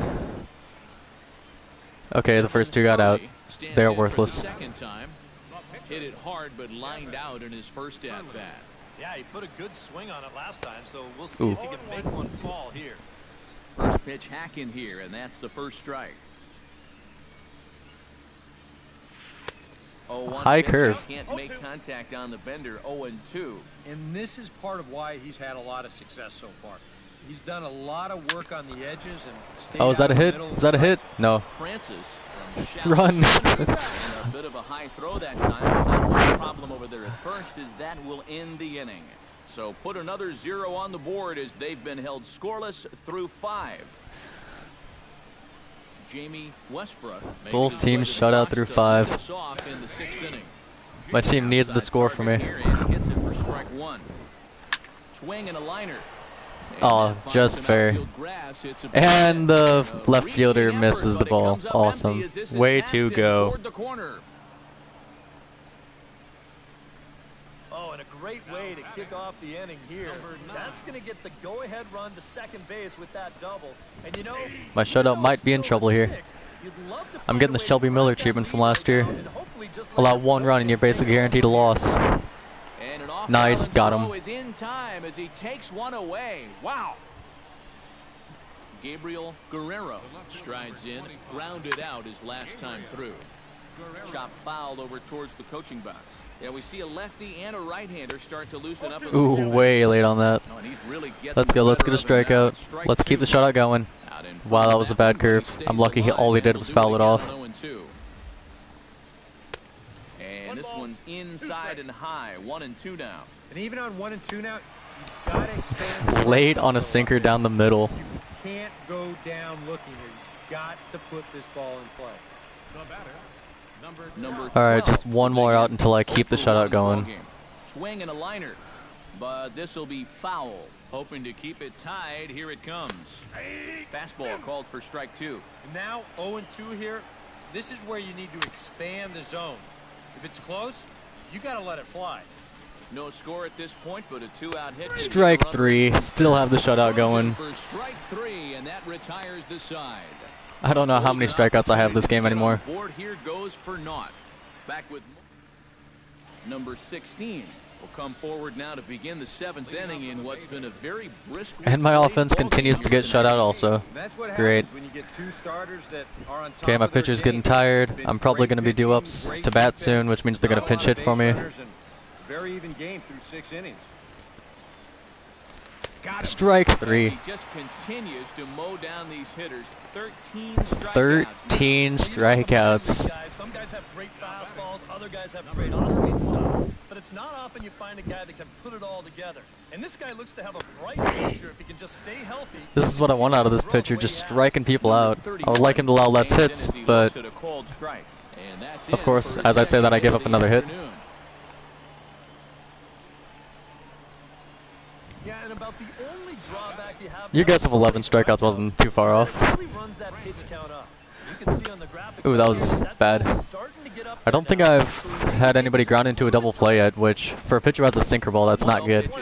Okay, the first 2 got out. Stands They're in for worthless. the second time. Hit it hard, but lined out in his first at-bat. Yeah, he put a good swing on it last time, so we'll see Ooh. if he can make one fall here. First pitch hack in here, and that's the first strike. High curve. Can't make contact on the bender. 0-2. And this is part of why he's had a lot of success so far. He's done a lot of work on the edges and stayed Oh, is that out a of the hit? middle Is that a hit? No. Francis from shallow Run. center, and a bit of a high throw that time. Not much problem over there at first, as that will end the inning. So put another 0 on the board as they've been held scoreless through 5. Jamie Westbrook makes Both his teams way to the shut out box through to 5. lead us off in the 6th inning. My team needs the score for me. Here, and he hits it for strike one. Swing and a liner. Oh, just fair. And the left fielder misses the ball. Awesome. Way to go. Oh, and a great way to kick off the inning here. That's going to get the go-ahead run to second base with that double. And you know, My shutout might be in trouble here. I'm getting the Shelby Miller treatment from last year. Allow one run and you're basically guaranteed a loss. Nice, got him. Is in time as he takes one away. Wow. Gabriel Guerrero strides in, grounded out his last time through. Chop fouled over towards the coaching box. Yeah, we see a lefty and a right-hander start to loosen up. Ooh, way late on that. Let's go, let's get a strikeout. Let's keep the shutout going. Wow, that was a bad curve. I'm lucky all he did was foul it off. And this one's inside and high, 1-2 now. And even on 1-2 now, you've got to expand. Late on a sinker down the middle. You can't go down looking here. You've got to put this ball in play. Alright, just one more out until I keep the shutout going. Swing and a liner, but this will be foul. Hoping to keep it tied, here it comes. Fastball called for strike two. And now 0-2 here. This is where you need to expand the zone. If it's close, you got to let it fly. No score at this point, but a two-out hit. Strike three. Still have the shutout going. For strike three, and that retires the side. I don't know how many strikeouts I have this game anymore. Board here goes for naught. Back with number 16. Will come forward now to begin the seventh inning in what's been a very brisk. And my offense continues to get shut out also. Great. Okay, my pitcher's getting tired. I'm probably going to be due ups to bat soon, which means they're going to pinch hit for me. Very even game through 6 innings. Strike three. He just continues to mow down these hitters. 13 strikeouts. 13 strikeouts. Some guys have great fastballs, other guys have great off-speed stuff. But it's not often you find a guy that can put it all together. And this guy looks to have a bright future if he can just stay healthy. This is what I want out of this pitcher, just striking people out. I would like him to allow less hits, but of course, as I say that, I give up another hit. Yeah, and about the only drawback you have. Your guess of 11 strikeouts wasn't too far off. Ooh, that was bad. I don't think I've had anybody ground into a double play yet, which for a pitcher who has a sinker ball, that's not good.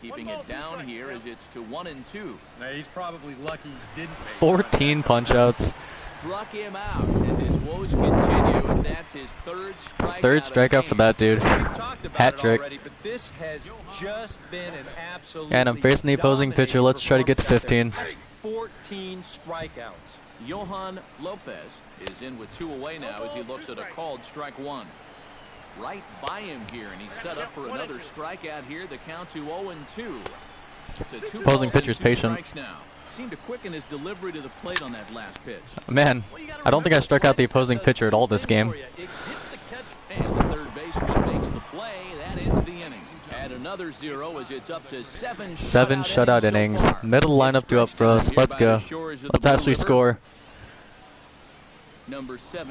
Keeping it down here as it's to 1-2. Now he's probably lucky he didn't make 14 punch-outs. Struck him out as his woes continue, and that's his third strikeout. Third strikeout for that dude. Hat trick. Already, but this has just been an absolute. And I'm facing the opposing pitcher. Let's try to get to 15. 14 strikeouts. Johan Lopez is in with 2 away now as he looks at a called strike one. Right by him here, and he's set up for another strikeout here. The count to 0-2. Opposing pitcher's patient. Now. Seemed to quicken his delivery to the plate on that last pitch. Man, I don't think I struck out the opposing pitcher at all this game. And the third baseman makes the play. That ends the inning. Add another 0 as it's up to 7 shutout innings. Middle lineup due up for us. Let's go. Let's actually score.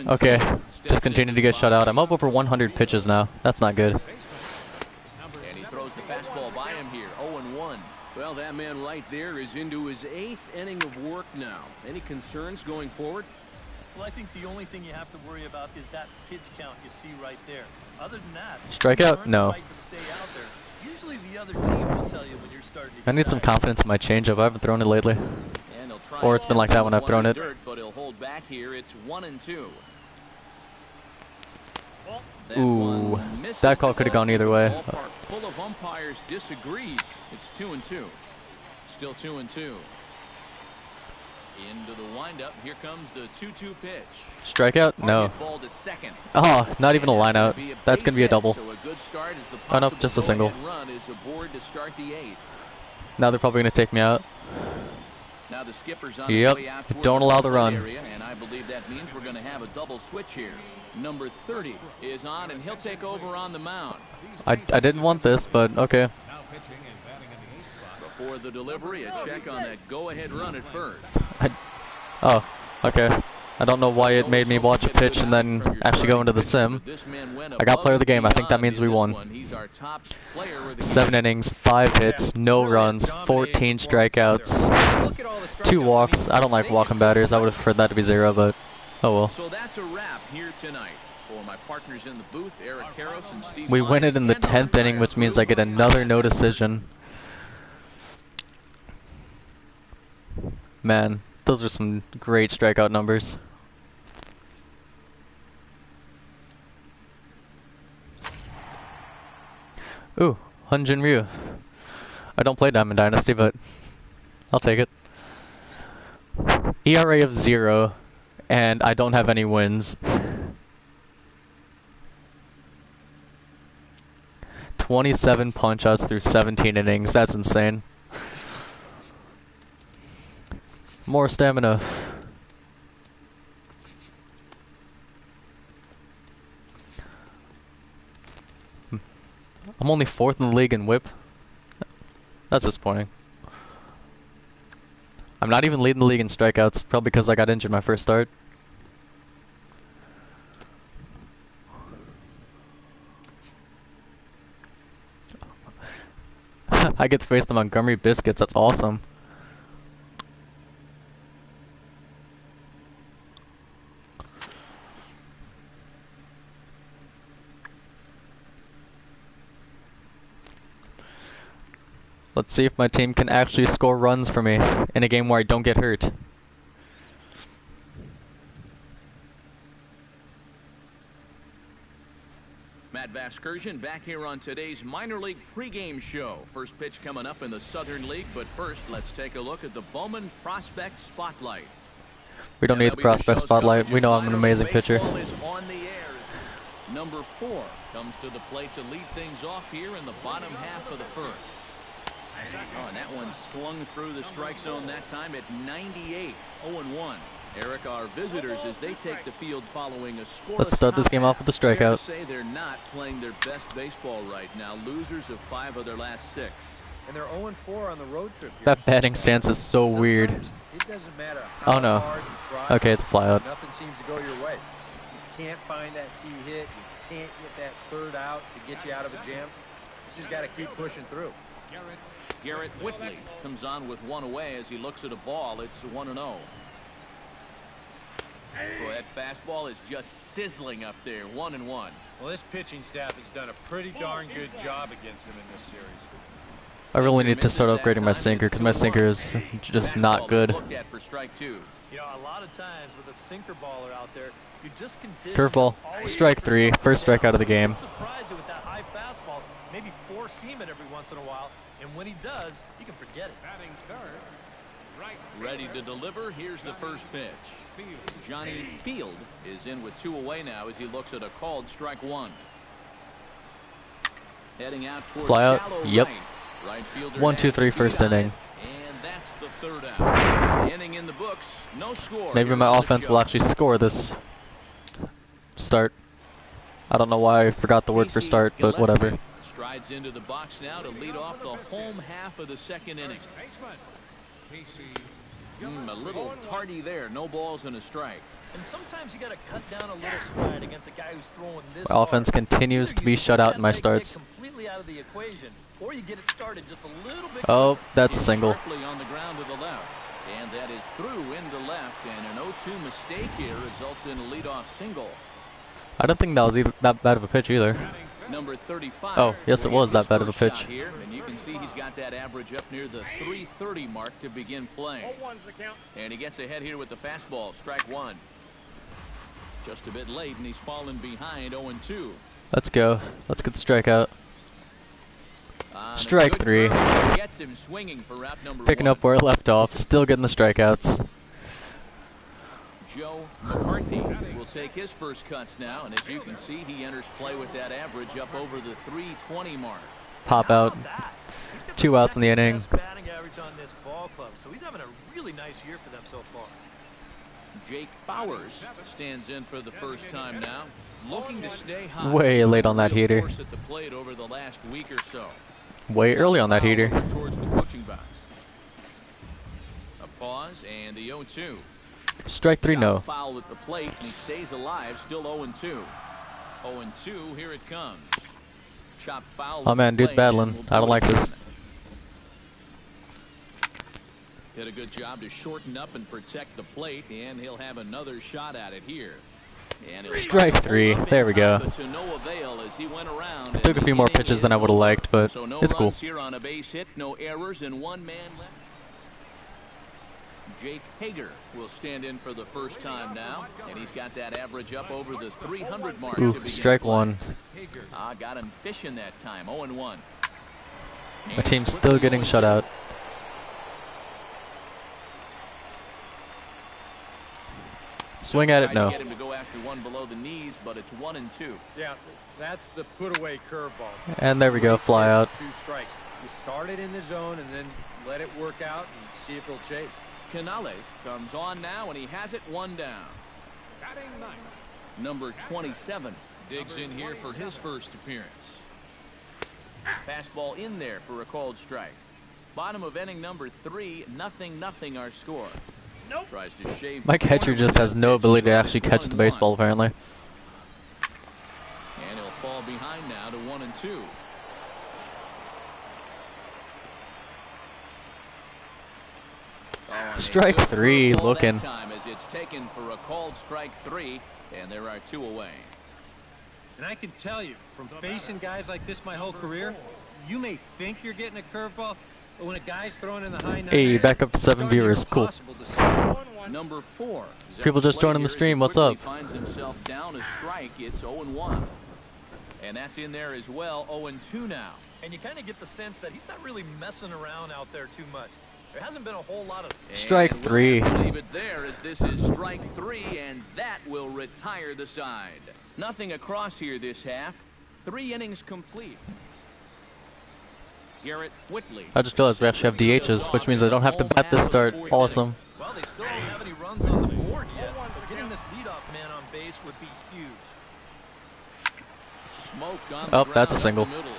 Okay, just continue to get shut out. I'm up over 100 pitches now. That's not good. And he throws the fastball by him here. 0-1. Well, that man right there is into his 8th inning of work now. Any concerns going forward? Well, I think the only thing you have to worry about is that pitch count you see right there. Other than that, strikeout? No. right to stay out there. Usually the other team will tell you when you're starting to I need some confidence in my changeup. I haven't thrown it lately. Or it's been like that when I've thrown it. But he'll hold back here. It's 1-2. Ooh, that call could have gone either way. Full of umpires disagrees. It's 2-2. Still 2-2. Into the windup. Here comes the 2-2 pitch. Strikeout? No. Oh, not even a line out. That's going to be a double. Oh, nope, just a single. Now they're probably going to take me out. Now the skipper's on yep, the way out don't allow the run. Area, and I believe that means we're going to have a double switch here. Number 30 is on, and he'll take over on the mound. I didn't want this, but okay. Before the delivery, a check on that go-ahead run at first. Oh, okay. I don't know why it made me watch a pitch and then actually go into the sim. I got player of the game. I think that means we won. 7 innings, 5 hits, no runs, 14 strikeouts, 2 walks. I don't like walking batters. I would have preferred that to be 0, but oh well. So that's a wrap here tonight. For my partners in the booth, Eric Karros and Steve We win it in the 10th inning, which means I get another no decision. Man, those are some great strikeout numbers. Ooh, Hyunjin Ryu. I don't play Diamond Dynasty, but I'll take it. ERA of 0, and I don't have any wins. 27 punch-outs through 17 innings. That's insane. More stamina. I'm only 4th in the league in whip. That's disappointing. I'm not even leading the league in strikeouts, probably because I got injured my first start. I get to face the Montgomery Biscuits, that's awesome. Let's see if my team can actually score runs for me in a game where I don't get hurt. Matt Vasgersian back here on today's minor league pregame show. First pitch coming up in the Southern League, but first let's take a look at the Bowman Prospect Spotlight. We don't need the Prospect Spotlight. We know I'm an amazing pitcher. Is on the air. Number 4 comes to the plate to lead things off here in the bottom half of the first. Oh, and that one slung through the strike zone that time at 98, 0-1. Eric, our visitors, as they take the field following a scoreless. Let's start this game off with a strikeout. Say they're not playing their best baseball right now. Losers of 5 of their last 6. And they're 0-4 on the road trip here. That batting stance is so weird. It doesn't matter how Oh no. hard you try. Okay, it's a flyout. Nothing seems to go your way. You can't find that key hit. You can't get that third out to get you out of a jam. You just got to keep pushing through. Garrett Whitley comes on with 1 away as he looks at a ball. It's 1-0. Boy, that fastball is just sizzling up there. 1-1. Well, this pitching staff has done a pretty darn good job against him in this series. I really need to start upgrading my sinker because my sinker is just not good. For strike 2. You know, a lot of times with a sinker baller out there, you just curveball, strike 3, first strike out of the game. Surprise you with that high fastball, maybe force seam it every once in a while, and when he does, you can forget it. Ready to deliver. Here's the first pitch. Johnny Field is in with 2 away now as he looks at a called strike 1. Heading out towards flyout. Yep. Right fielder 1, 2, 3, first inning. And that's the 3rd out. Inning in the books. No score. Maybe my offense will actually score this start. I don't know why I forgot the word for start, but whatever. Strides into the box now to lead off the home half of the 2nd inning. A little tardy there. No balls and a strike. And sometimes you got to cut down a little stride against a guy who's throwing this My offense continues to be shut out in my starts. Completely out of the equation, or you get it started just a little bit. Oh, that's a single. On the ground to the left. And that is through into left, and an 0-2 mistake here results in a leadoff single. I don't think that was that bad of a pitch either. Number 35. Oh, yes, it was that bad of a pitch. Here, and you can see he's got that average up near the 330 mark to begin playing. And he gets ahead here with the fastball, strike 1. Just a bit late, and he's fallen behind 0-2. Let's go. Let's get the strikeout. Strike 3. Gets him swinging for route number Picking 1. up where it left off. Still getting the strikeouts. Joe McCarthy will take his first cuts now, and as you can see, he enters play with that average up over the 320 mark. Pop out. 2 outs in the inning. Batting average on this ball club, so he's having a really nice year for them so far. Jake Bowers stands in for the first time now, looking to stay high. Way late on that heater. At the plate over the last week or so. Way early on that heater. Towards the coaching box. A pause and the 0-2. Strike 3, no. Foul at the plate, and he stays alive, still 0-2. 0-2, here it comes. Chop foul. Oh man, dude's battling. I don't like this. Did a good job to shorten up and protect the plate, and he'll have another shot at it here. Strike 3. There we go. Took a few more pitches than I would have liked, but it's cool. Here on a base hit, no errors, and one man left. Jake Hager will stand in for the first time now, and he's got that average up over the 300 mark. Ooh, strike 1. Got him fishing that time. 0-1. My team's still getting shut out. Swing at it, no. Get him to go after one below the knees, but it's 1-2. Yeah, that's the put-away curveball. And there we go, fly out. 2 strikes. You start it in the zone and then let it work out and see if he'll chase. Canales comes on now, and he has it 1 down. Number 27 digs in here for his first appearance. Fastball in there for a called strike. Bottom of inning number 3, 0-0 our score. Tries to shave. My catcher just has no ability to actually catch the baseball, apparently. And he'll fall behind now to 1-2. Strike 3, looking. Time as it's taken for a called strike 3, and there are 2 away. And I can tell you, from facing guys like this my whole career, you may think you're getting a curveball, but when a guy's throwing in the high 90s, hey, back up to 7 viewers. Cool. Number 4. People just joining the stream. What's up? Finds himself down a strike. It's 0-1. And that's in there as well. 0-2 now. And you kind of get the sense that he's not really messing around out there too much. There hasn't been a whole lot of strike 3. We'll leave it there as this is strike 3, and that will retire the side. Nothing across here this half. 3 innings complete. Garrett Whitley. I just realized we actually have DHs, which means I don't have to bat this start. Awesome. Well, they still don't have any runs on the board yet. Getting this leadoff man on base would be huge. Smoked on Oh, the that's a ground single. up the middle.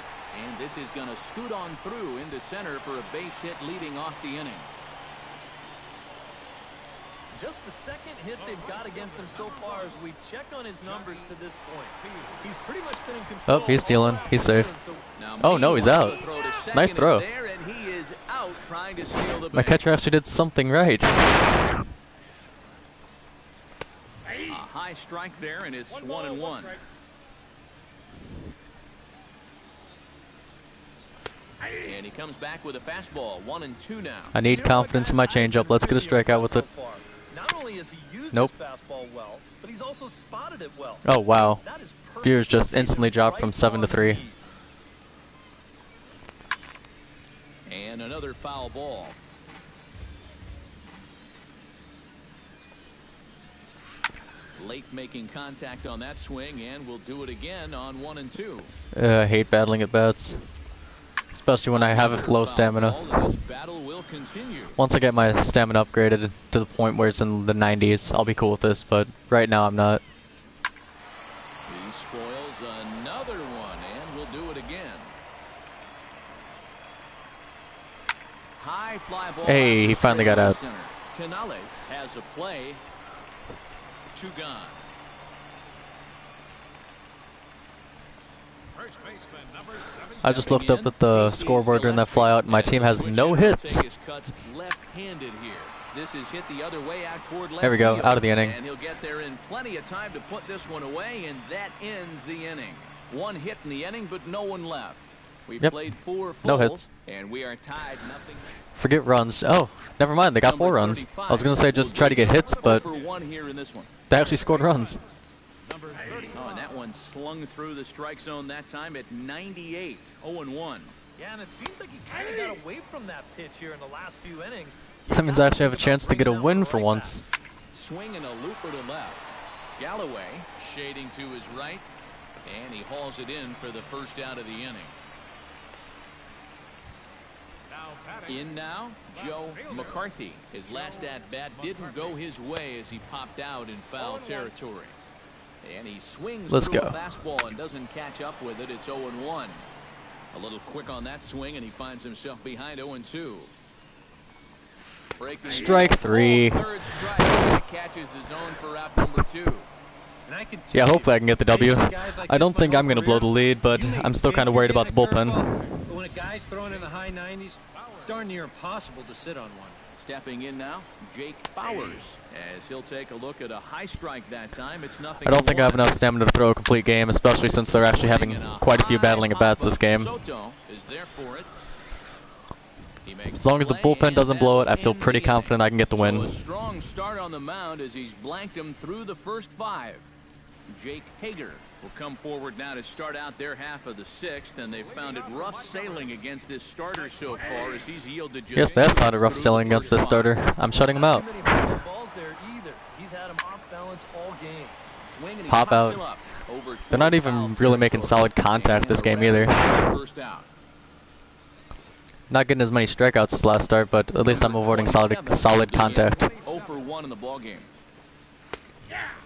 And this is going to scoot on through into center for a base hit leading off the inning. Just the second hit they've got against him so far as we check on his numbers to this point. He's pretty much been in control. Oh, he's stealing. He's safe. Now, Oh no, he's out. Nice throw. There, and he is out trying to steal the My base. catcher actually did something right. A high strike there, and it's 1-1. And he comes back with a fastball. 1-2 now. I need confidence in my changeup. Let's get a strikeout with it. Not only has he used Nope. his fastball well, but he's also spotted it well. Oh wow. That is perfect. Viewers just instantly dropped from 7 to 3. And another foul ball. Late making contact on that swing, and we'll do it again on 1-2. I hate battling at bats, especially when I have low stamina. This battle will continue. Once I get my stamina upgraded to the point where it's in the 90s, I'll be cool with this, but right now I'm not. He spoils another one, and we'll do it again. High fly ball. Hey, he finally got out. Canales has a play. 2 gone. I just looked up at the scoreboard during that flyout, and my team has no hits. Left-handed here. This is hit the other way out toward left. There we go, field. out of the inning. And he'll get there in plenty of time to put this one away, and that ends the inning. 1 hit in the inning, but no one left. We played 4 full, no hits. And we are tied 0. Forget runs. Oh, never mind. They got 4 runs. I was gonna say just try to get hits, but for 1 here in this one. they actually scored runs. Oh, and that one slung through the strike zone that time at 98. 0-1. Yeah, and it seems like he kind of got away from that pitch here in the last few innings. That means I actually have a chance to get a win for once. Swing and a looper to left. Galloway shading to his right, and he hauls it in for the first out of the inning. In now, Joe McCarthy. His last at-bat didn't go his way as he popped out in foul territory. And he swings through a fastball and doesn't catch up with it. It's 0-1. A little quick on that swing, and he finds himself behind 0-2. Strike 3. Third strike, that catches the zone for out number 2. Yeah, hopefully I can get the W. I don't think I'm going to blow the lead, but I'm still kind of worried about the bullpen. But when a guy's throwing in the high 90s, it's darn near impossible to sit on one. Stepping in now, Jake Bowers, as he'll take a look at a high strike that time. It's nothing. I don't think I have enough stamina to throw a complete game, especially since they're actually having quite a few battling at bats this game. Soto is there for it. As long as the bullpen doesn't blow it, I feel pretty confident I can get the win. So a strong start on the mound as he's blanked him through the first 5. Jake Hager will come forward now to start out their half of the 6th, and they've found it rough sailing against this starter so far as he's yielded just. Yes, they have found it rough sailing against this starter. I'm shutting him out. Pop out. They're not even really making solid contact this game either. Not getting as many strikeouts as last start, but at least I'm avoiding solid contact. 0 for 1 in the ball game.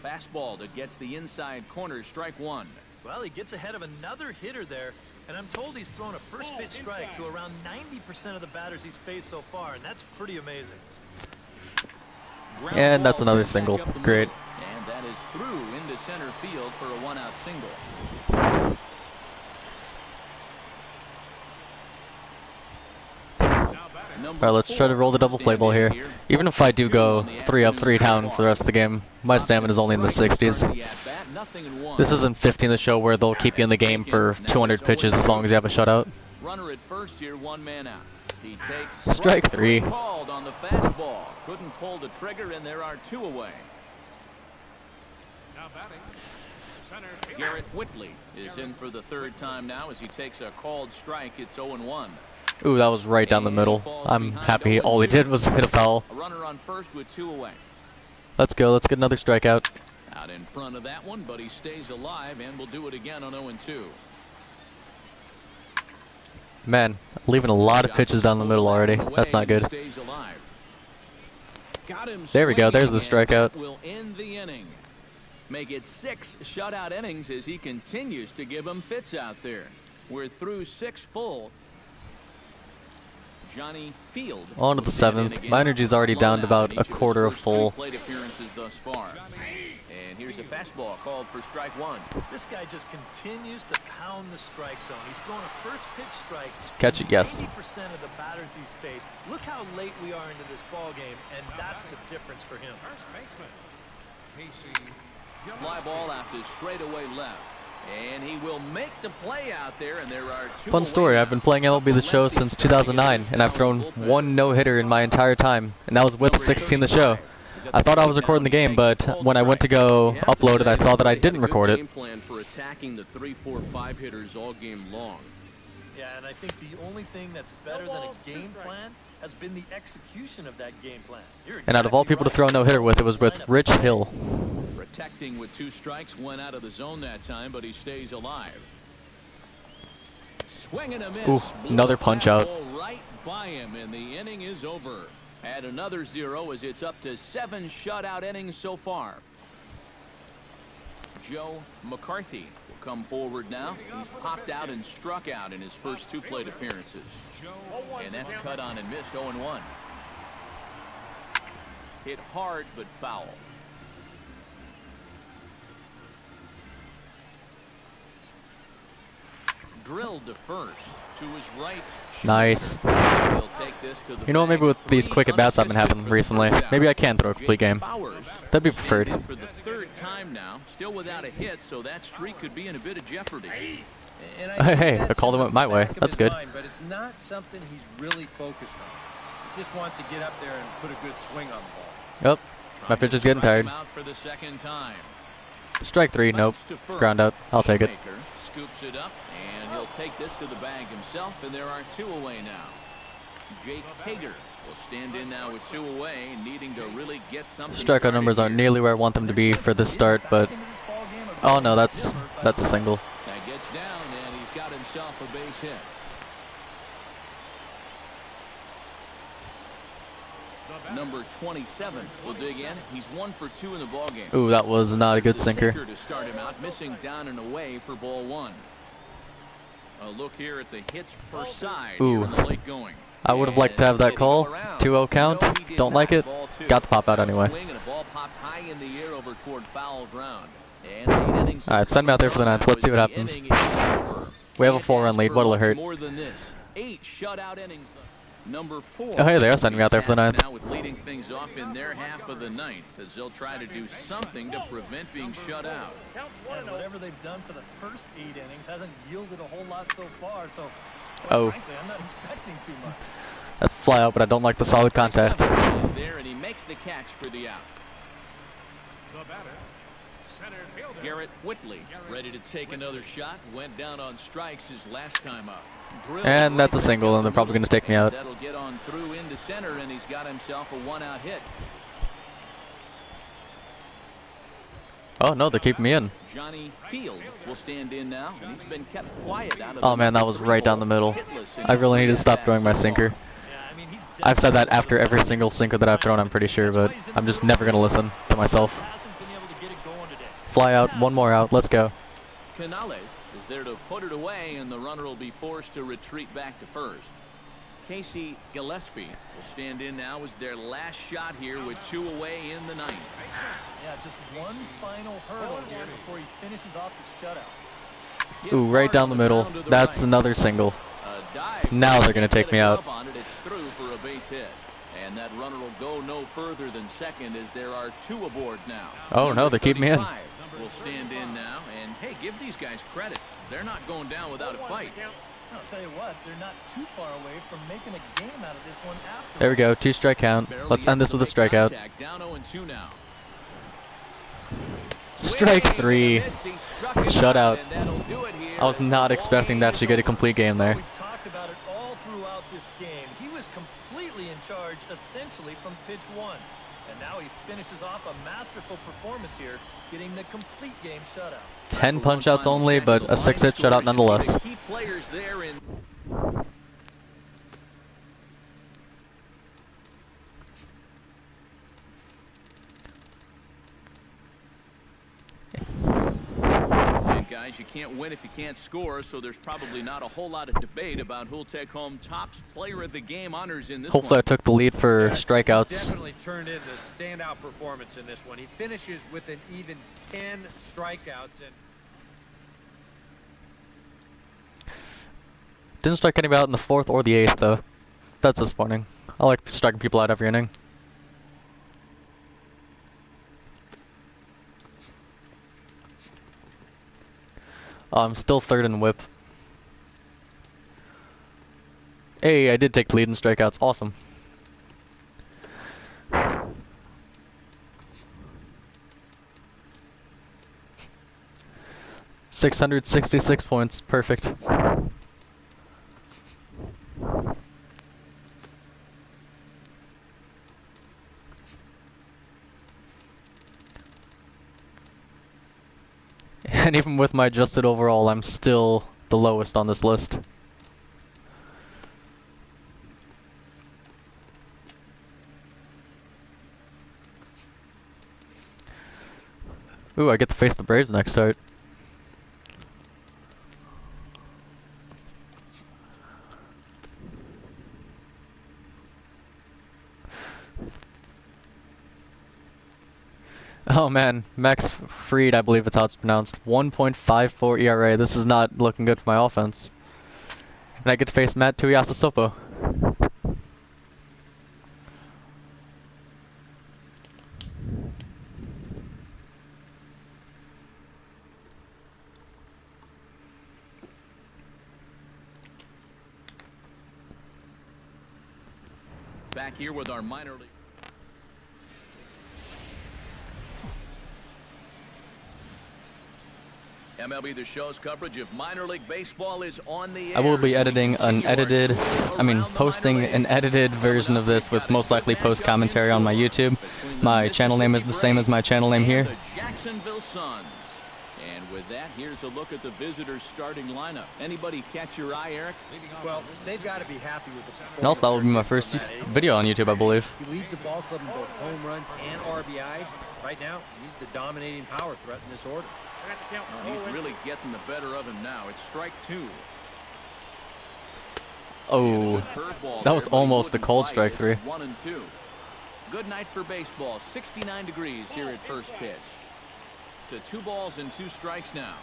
Fastball that gets the inside corner, strike 1. Well, he gets ahead of another hitter there, and I'm told he's thrown a first pitch strike to around 90% of the batters he's faced so far, and that's pretty amazing. And that's another single. Great. And that is through into center field for a 1-out single. Alright, let's try to roll the double play ball here. Even if I do go 3 up, 3 down for the rest of the game, my stamina is only in the 60s. This isn't 15 the show where they'll keep you in the game for 200 pitches as long as you have a shutout. Runner at first here, 1 man out. He takes strike 3. Called on the fastball. Couldn't pull the trigger, and there are 2 away. Garrett Whitley is in for the 3rd time now as he takes a called strike. It's 0-1. Ooh, that was right down the middle. I'm happy all he did was hit a foul. A runner on first with 2 away. Let's go. Let's get another strikeout. Out in front of that one, but he stays alive and will do it again on 0-2. Man, leaving a lot of pitches down the middle already. That's not good. There we go. There's the strikeout. Will end the inning. Make it 6 shutout innings as he continues to give them fits out there. We're through 6 full. Johnny Field. On to the 7th. My energy's already down to about a quarter of full. Plate appearances thus far. And here's a fastball called for strike 1. This guy just continues to pound the strike zone. He's thrown a first pitch strike. Catch it, yes. 80% of the batters he's faced. Look how late we are into this ball game, and that's the difference for him. Fly ball out to straightaway left. And he will make the play out there, and there are 2 Fun story, I've been playing MLB The Show since 2009, and I've thrown 1 no-hitter in my entire time, and that was with 16 The Show. I thought I was recording the game, but when I went to go upload it, I saw that I didn't record it. Plan for attacking the 3, 4, 5 hitters all game long. Yeah, and I think the only thing that's better than a game plan has been the execution of that game plan. And out of all people to throw a no-hitter with, it was with Rich Hill. Protecting with 2 strikes, 1 out of the zone that time, but he stays alive. Swing and a miss. Ooh, another punch out. Right by him, and the inning is over. Add another 0 as it's up to 7 shutout innings so far. Joe McCarthy will come forward now. He's popped out and struck out in his first 2 plate appearances. And that's cut on and missed, 0-1. Hit hard but foul. Drilled to first, to his right. Nice. You know what, maybe with these quick at-bats I've been having recently, maybe I can throw a complete game. That'd be preferred. For the 3rd time now, still without a hit, so that streak could be in a bit of jeopardy. Hey, the call went my way. That's good. But it's not something he's really focused on. He just wants to get up there and put a good swing on the ball. Yep, my pitcher's getting tired. For the 2nd time. Strike 3, nope. Ground out. I'll take it. Scoops it up, and he'll take this to the bag himself, and there are 2 away now. Jake Hager will stand in now with 2 away, needing to really get something. Strikeout numbers aren't nearly where I want them to be for this start, but oh no, that's a single. That gets down, and he's got himself a base hit. Number 27 will dig in. He's 1 for 2 in the ball game. Ooh, that was not a good sinker. To start him out, missing down and away for ball 1. A look here at the hits per side here in the late going. I would have liked to have that call. 2-0 count. Don't like it. Got the pop out anyway. Alright, send me out there for the 9th. Let's see what happens. We have a 4-run lead. What'll it hurt? Number 4. Oh, hey, they are sending me out there for the 9th. Now with leading things off in their half of the 9th, as they'll try to do something to prevent being shut out. And whatever they've done for the first 8 innings hasn't yielded a whole lot so far, so frankly, I'm not expecting too much. That's fly out, but I don't like the solid contact. There, and he makes the catch for the out. Garrett Whitley, ready to take another shot, went down on strikes his last time up. And that's a single, and they're probably going to take me out. That'll get on through into center, and he's got himself a 1-out hit. Oh no, they're keeping me in. Johnny Field will stand in now, and he's been kept quiet out of Oh man, that was right down the middle. I really need to stop throwing my sinker. I've said that after every single sinker that I've thrown, I'm pretty sure, but I'm just never going to listen to myself. Fly out, one more out, let's go. Canales is there to put it away, and the runner will be forced to retreat back to first. Casey Gillespie will stand in now as their last shot here with 2 away in the 9th. Yeah, just one final hurdle here before he finishes off the shutout. Ooh, right down the middle. That's another single. Now they're going to take me out. It's through for a base hit. And that runner will go no further than second as there are 2 aboard now. Oh no, they keep me in. Will stand in now, and hey, give these guys credit. They're not going down without a fight. I'll tell you what, they're not too far away from making a game out of this one after. There we go, 2-strike count. Let's end this with a strikeout. Down 0-2 now. Strike 3. Shutout. I was not expecting to actually get a complete game there. We've talked about it all throughout this game. He was completely in charge, essentially, from pitch 1. And now he finishes off a masterful performance here, getting the complete game shutout. 10 punch-outs only, but a 6-hit shutout nonetheless. Key players there in guys, you can't win if you can't score, so there's probably not a whole lot of debate about who'll take home Topps Player of the Game honors in this Hopefully one. I took the lead for strikeouts. Definitely turned in the standout performance in this one. He finishes with an even 10 strikeouts. And Didn't strike anybody out in the 4th or the 8th, though. That's disappointing. I like striking people out every inning. I'm still 3rd in whip. Hey, I did take the lead in strikeouts. Awesome. $666 points. Perfect. And even with my adjusted overall, I'm still the lowest on this list. Ooh, I get to face the Braves next start. Oh man, Max Fried, I believe it's how it's pronounced. 1.54 ERA. This is not looking good for my offense. And I get to face Matt Tuiasosopo. Back here with our minor league. MLB The Show's coverage of minor league baseball is on the air. I will be editing posting an edited version of this with most likely post commentary on my YouTube. My channel name is the same as my channel name here. The Jacksonville Suns. And with that, here's a look at the visitors' starting lineup. Anybody catch your eye, Eric? well, they've got to be happy with the performance. And also, that will be my first video on YouTube, I believe. He leads the ball club in both home runs and RBIs. Right now, he's the dominating power threat in this order. He's really getting the better of him now. It's strike 2. Oh, that was almost a cold strike 3. 1-2. Good night for baseball. 69 degrees here at first pitch. To 2 balls and 2 strikes now.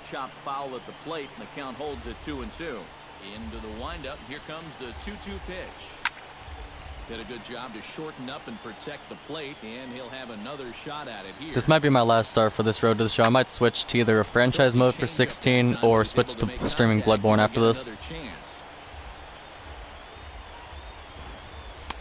Chop foul at the plate, and the count holds at 2-2. Into the windup. Here comes the 2-2 pitch. Did a good job to shorten up and protect the plate, and he'll have another shot at it here. This might be my last start for this road to the show. I might switch to either a franchise mode for 16 or switch to streaming Bloodborne after this.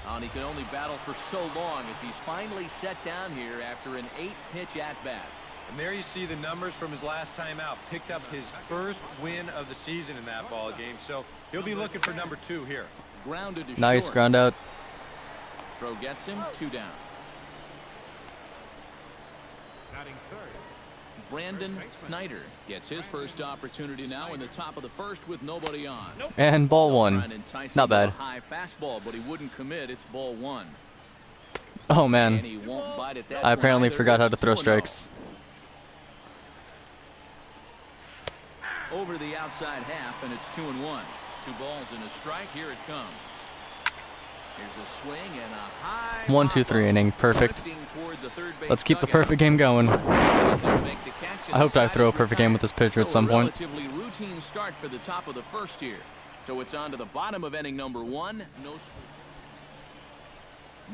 And he can only battle for so long as he's finally set down here after an 8-pitch at-bat. And there you see the numbers from his last time out. Picked up his first win of the season in that ball game, so he'll be looking for number 2 here. Grounded to Nice short. ground out. Throw gets him, 2 down. Brandon Snyder gets his first opportunity now in the top of the first with nobody on. And ball 1. Not bad. High fastball, but he wouldn't commit. It's ball 1. Oh And man, he won't bite at that I apparently one either. forgot how to It's throw 2-0. strikes. Over the outside half, and it's 2-1. 2 balls and a strike. Here it comes. Here's a swing and a high 1, 2, 3 inning, perfect. drifting toward the third base Let's keep the dugout. perfect game going. Make the catch, and I hope I the throw a side is perfect game with this pitcher at So some a point. relatively routine start for the top of the first here. So it's on to the bottom of inning number 1. No.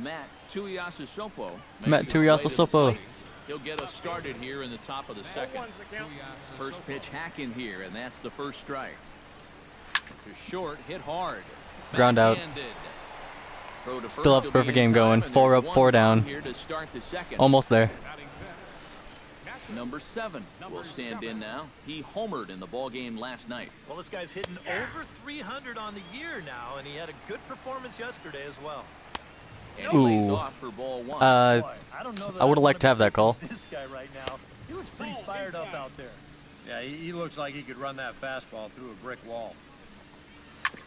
Matt Tuiasosopo. Matt Tuiasosopo. He'll get us started here in the top of the second. First pitch hack in here, and that's the first strike. To short, hit hard. Ground out. Backhanded. Throw to Still have first, a perfect he'll be in game going. time, and 4 there's up, 1 4 down down. here to start the second. Almost there. Number 7 will stand in now. He homered in the ball game last night. Well, this guy's hitting over 300 on the year now, and he had a good performance yesterday as well. And he lays Ooh. off for ball 1. Boy, I don't know that I would've wanna liked to have that be call. facing This guy right now, he looks pretty fired up out there. Yeah, he looks like he could run that fastball through a brick wall.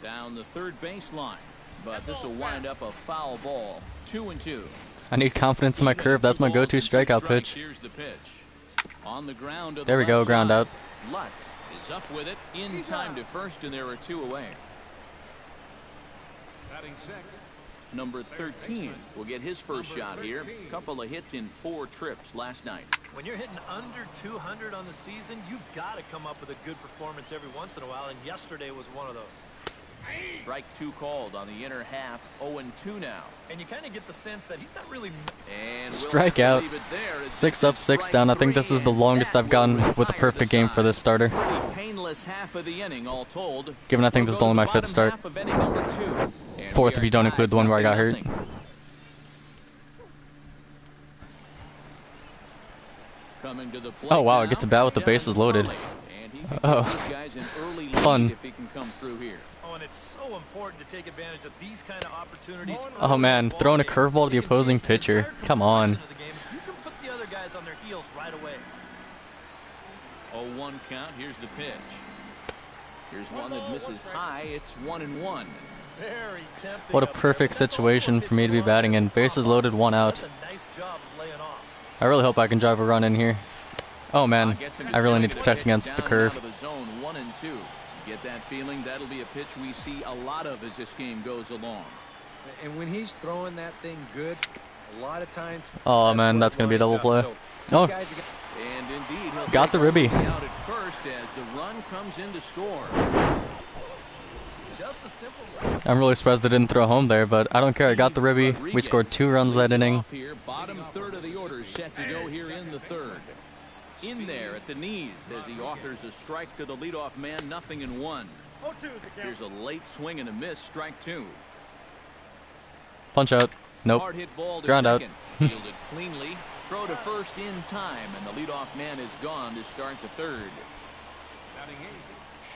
Down the third baseline. But this will wind up a foul ball. 2-2. I need confidence in my curve. That's my go-to strikeout pitch. Here's the pitch. On the ground to the There we go, left ground side. out. Lutz is up with it in time to first, and there are 2 away. Number 13 will get his first shot here. Couple of hits in 4 trips last night. When you're hitting under 200 on the season, you've got to come up with a good performance every once in a while, and yesterday was one of those. Strike 2 called on the inner half. 0-2 now. And you kind of get the sense that he's not really... And we'll Strike have to out. leave it there. It's 6 up, 6 strike down. I think 3, this is the and longest that I've gone will with a retire perfect the game for side. this starter. Pretty painless half of the inning, all told. Given I think this is only my 5th start. 4th if you don't include the one where I got hurt. Coming to the plate Oh wow, I now, get to bat with the bases loaded. and he can Oh. give these guys an early lead Fun. if he can come through here. Oh, and it's so important to take advantage of these kind of opportunities. Oh man, throwing a curveball to the opposing pitcher. Come on. You can put the other guys on their heels right away. 0-1 count. Here's the pitch. Here's one that misses high. It's 1-1. Very tempting. What a perfect situation for me to be batting in. Bases loaded, 1 out. That's a nice job of laying off. I really hope I can drive a run in here. Oh man, Gets him I really need to second. protect Pitch against down the and curve. out of the zone, 1-2. Get that feeling that'll be a pitch we see a lot of as this game goes along. And when he's throwing that thing good, a lot of times... Oh man, that's gonna be a double play. Oh, And indeed, he'll got take the ribby. out at first as the run comes in to score. Just a simple... I'm really surprised they didn't throw home there, but I don't care. I got the ribby. We scored 2 runs that inning. Off here, bottom third of the order set to go here in the third. In there at the knees as he offers a strike to the leadoff man, 0-1. Here's a late swing and a miss, strike 2. Punch out. Nope. Hard hit ball to Ground out. second. Fielded cleanly. Throw to first in time, and the leadoff man is gone to start the third.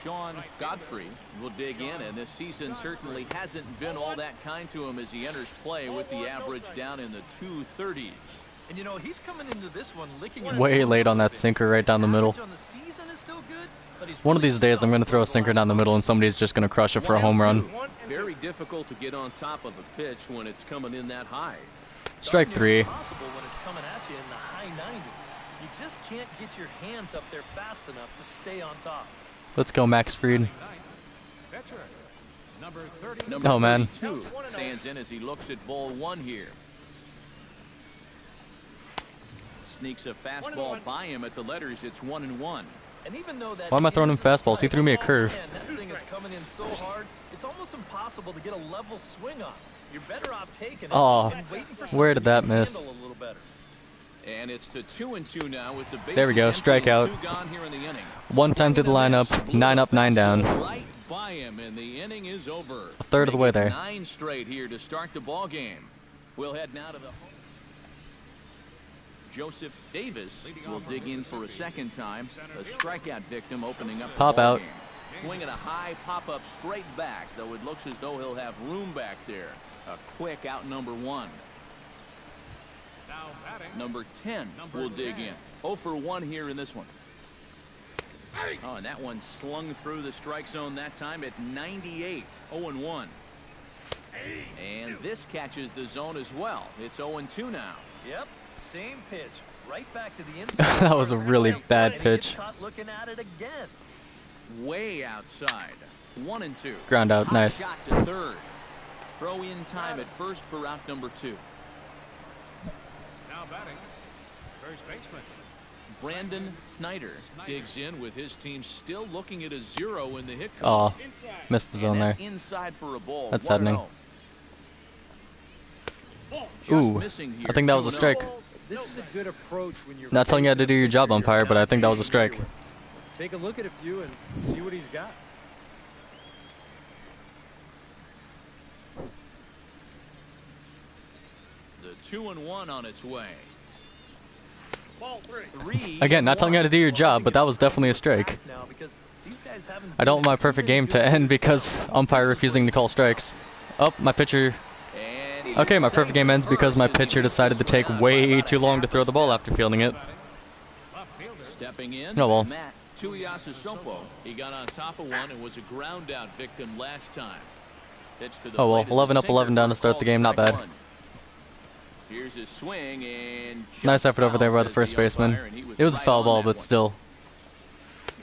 Sean Godfrey will dig in, and this season certainly hasn't been all that kind to him as he enters play with the average down in the 230s. And you know, he's coming into this one licking his Way wounds late a on little that bit. sinker right down the middle. Average on the season is still good, but he's One of really these days I'm going to throw a stuck sinker over down the last middle and somebody's just going to crush it for a home run. Very difficult to get on top of a pitch when it's coming in that high. Strike 3. Impossible when it's coming at you in the high 90s. You just can't get your hands up there fast enough to stay on top. Let's go, Max Fried. Number Oh, man. 32 stands in as he looks at ball one here. Sneaks a fastball by him at the letters. It's 1-1. And even though that Why am I throwing him is a fastballs? He strike, threw me a man, curve. that thing is coming in so hard, it's almost impossible to get a level swing off. You're better off taking it Oh, and waiting for where did that something you miss? can handle a little better. And it's to 2-2 now with the bases There we go, empty and strikeout. 2 gone here in the inning. One time through the lineup, 9 up, 9 down. Right by him, and the inning is over. A third of the way there. 9 straight here to start the ball game. We'll head now to the home. Joseph Davis will dig in for a second time. A strikeout victim opening up the Pop ball out. game. Swinging a high pop-up straight back, though it looks as though he'll have room back there. A quick out number 1. Number 10 will dig in. 0 for 1 here in this one. Oh, and that one slung through the strike zone that time at 98. 0-1. And this catches the zone as well. It's 0-2 now. Yep, same pitch, right back to the inside. That was a really bad And he gets pitch. caught looking at it again. Way outside. 1-2. Ground out, Hot nice. shot to third. Throw in time at first for out number 2. Now batting, first baseman. Brandon Snyder digs in with his team still looking at a 0 in the hit Oh, column. missed the zone And there. that's inside for a ball. That's 1-0. saddening. Just Ooh, missing here, I think that was a 2-0. strike. This is a good approach when you're Not telling you how to facing do a your job, pitcher umpire, you're but I think that was a not strike. familiar with. Take a look at a few and see what he's got. The 2-1 on its way. Ball 3. Again, not telling you how to do your job, but that was definitely a strike. Now, because these guys haven't I don't want been my in too perfect many game good to end games. because umpire refusing to call strikes. Oh, my pitcher. And he Okay, my is perfect game safe ends because my first as he pitcher gets decided to this take one out way by about too a long to half throw a the ball step. after fielding it. Left fielder. Stepping in, Oh, well. Matt Tuiasosopo. He got on top of one and was a ground out victim last time. Pitch to the Oh, well, plate is a 11 up, 11 sinker down for to start the ball game, not strike bad. 1. Here's his swing and Nice effort over there by the says first baseman. umpire, and he It was a right foul on ball, that but one. still.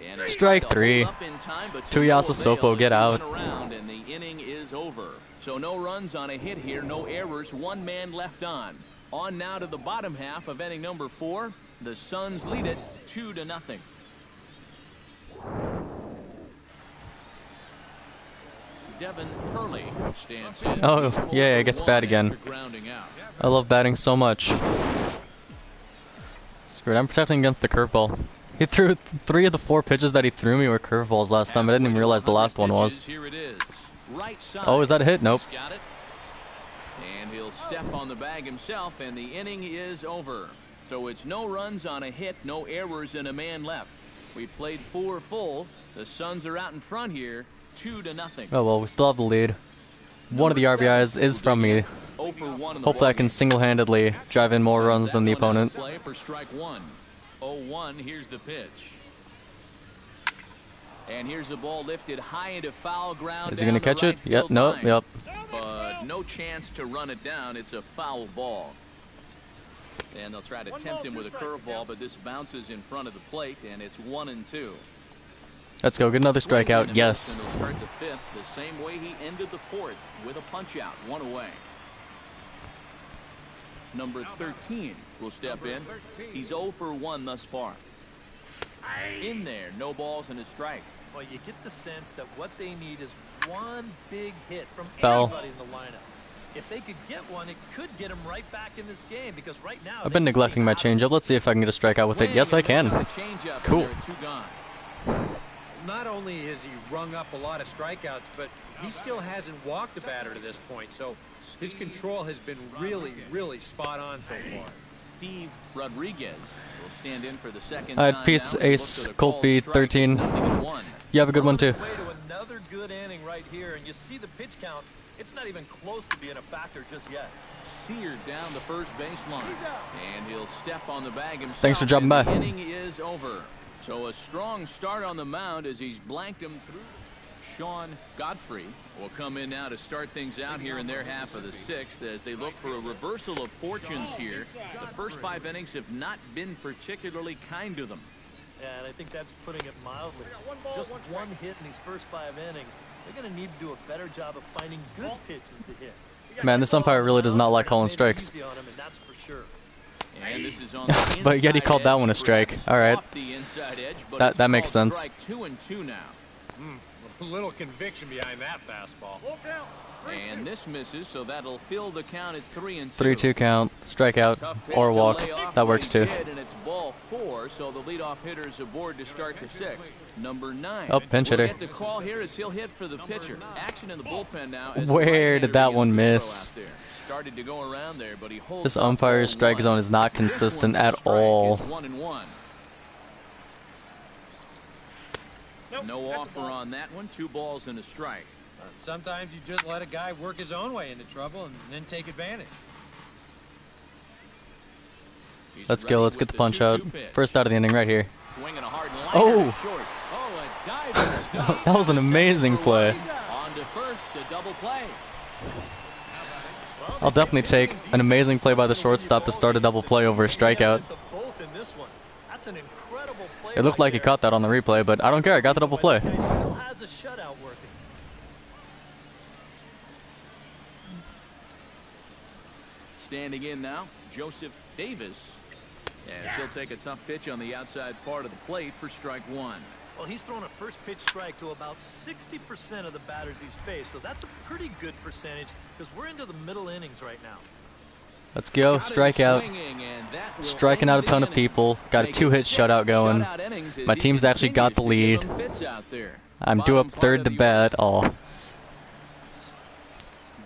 And he Strike tried to 3. hold up in time, but to Tuiasosopo, no avail as get he out. went around, and the inning is over. So no runs on a hit here, no errors, 1 man left on. On now to the bottom half of inning number 4. The Suns lead it 2-0. Devin Hurley stands in. Oh, He's 0 yeah, for it gets 1 bad again. after grounding out. I love batting so much. Screwed. I'm protecting against the curveball. He threw 3 of the 4 pitches that he threw me were curveballs last time. I didn't even realize the last one was. Here it is. Right side. Oh, is that a hit? Nope. He's got it. And he'll step on the bag himself, and the inning is over. So it's no runs on a hit, no errors, and a man left. We played 4 full. The Suns are out in front here, 2-0. Oh well, we still have the lead. One of the RBIs is from me. 0 for 1 in the Hopefully I ballgame. can single-handedly drive in more Sends runs that than the one out of opponent. Play for strike 1. 0-1. Here's the pitch. And here's the ball lifted high into foul ground. Is he going to down the catch right it? Yep, field nope, line. yep. But no chance to run it down. It's a foul ball. And they'll try to tempt him with a curveball, but this bounces in front of the plate, and it's 1-2. Let's go, get another strikeout, yes. And he'll start the 5th the same way he ended the 4th with a punch out, 1 away. Number 13 will step in. He's 0 for 1 thus far. In there, no balls and a strike. Well, you get the sense that what they need is one big hit from Foul. anybody in the lineup. If they could get one, it could get them right back in this game because right now I've they been can neglecting see my out of it. changeup. Let's see if I can get a strikeout with it. Swing Yes, I and a miss can. on the changeup, Cool. and there are 2 gone. Not only has he rung up a lot of strikeouts, but he still hasn't walked a batter to this point. So his control has been really, really spot on so far. Steve Rodriguez will stand in for the second All right, time peace, now as he Ace, looks at a Colt called B, strike. 13. It's 0-1. You have a good one, too. On his way to another good inning right here, and you see the pitch count. It's not even close to being a factor just yet. Seared down the first baseline, and he'll step on the bag himself. Thanks for dropping and by. The inning is over. So a strong start on the mound as he's blanked him through. Sean Godfrey will come in now to start things out here in their half of the 6th as they look for a reversal of fortunes here. The first 5 innings have not been particularly kind to them. Yeah, and I think that's putting it mildly. Just one hit in these first 5 innings. They're going to need to do a better job of finding good pitches to hit. Man, this umpire really does not like calling strikes. That's for sure. And this is on the But yet he called that one a strike. All right. That makes sense. Strike 2 and 2 now. A little conviction behind that fastball. And this misses, so that'll fill the count at 3 and 2. 3-2 count, strikeout, or walk. That works too. And it's ball 4, so the leadoff hitter is aboard to start the 6th. Number 9. Oh, pinch hitter. We'll get the call here as he'll hit for the pitcher. Action in the bullpen now. Where did that one miss? Started to go around there, but he holds This umpire's strike zone is not consistent at all. 1-1. No offer on that one. 2 balls and a strike. Sometimes you just let a guy work his own way into trouble and then take advantage. Let's go. Let's get the punch out. First out of the inning right here. Swinging a hard line Oh! a diving stop. That was an amazing play. On to first, a double play. I'll definitely take an amazing play by the shortstop to start a double play over a strikeout. It looked like he caught that on the replay, but I don't care. I got the double play. Standing in now, Joseph Davis. As he'll take a tough pitch on the outside part of the plate for strike 1. Well, he's thrown a first pitch strike to about 60% of the batters he's faced, so that's a pretty good percentage because we're into the middle innings right now. Let's go. Strikeout. Striking out a ton of people. Got a 2-hit shutout going. My team's actually got the lead. I'm due up 3rd to bat. Oh.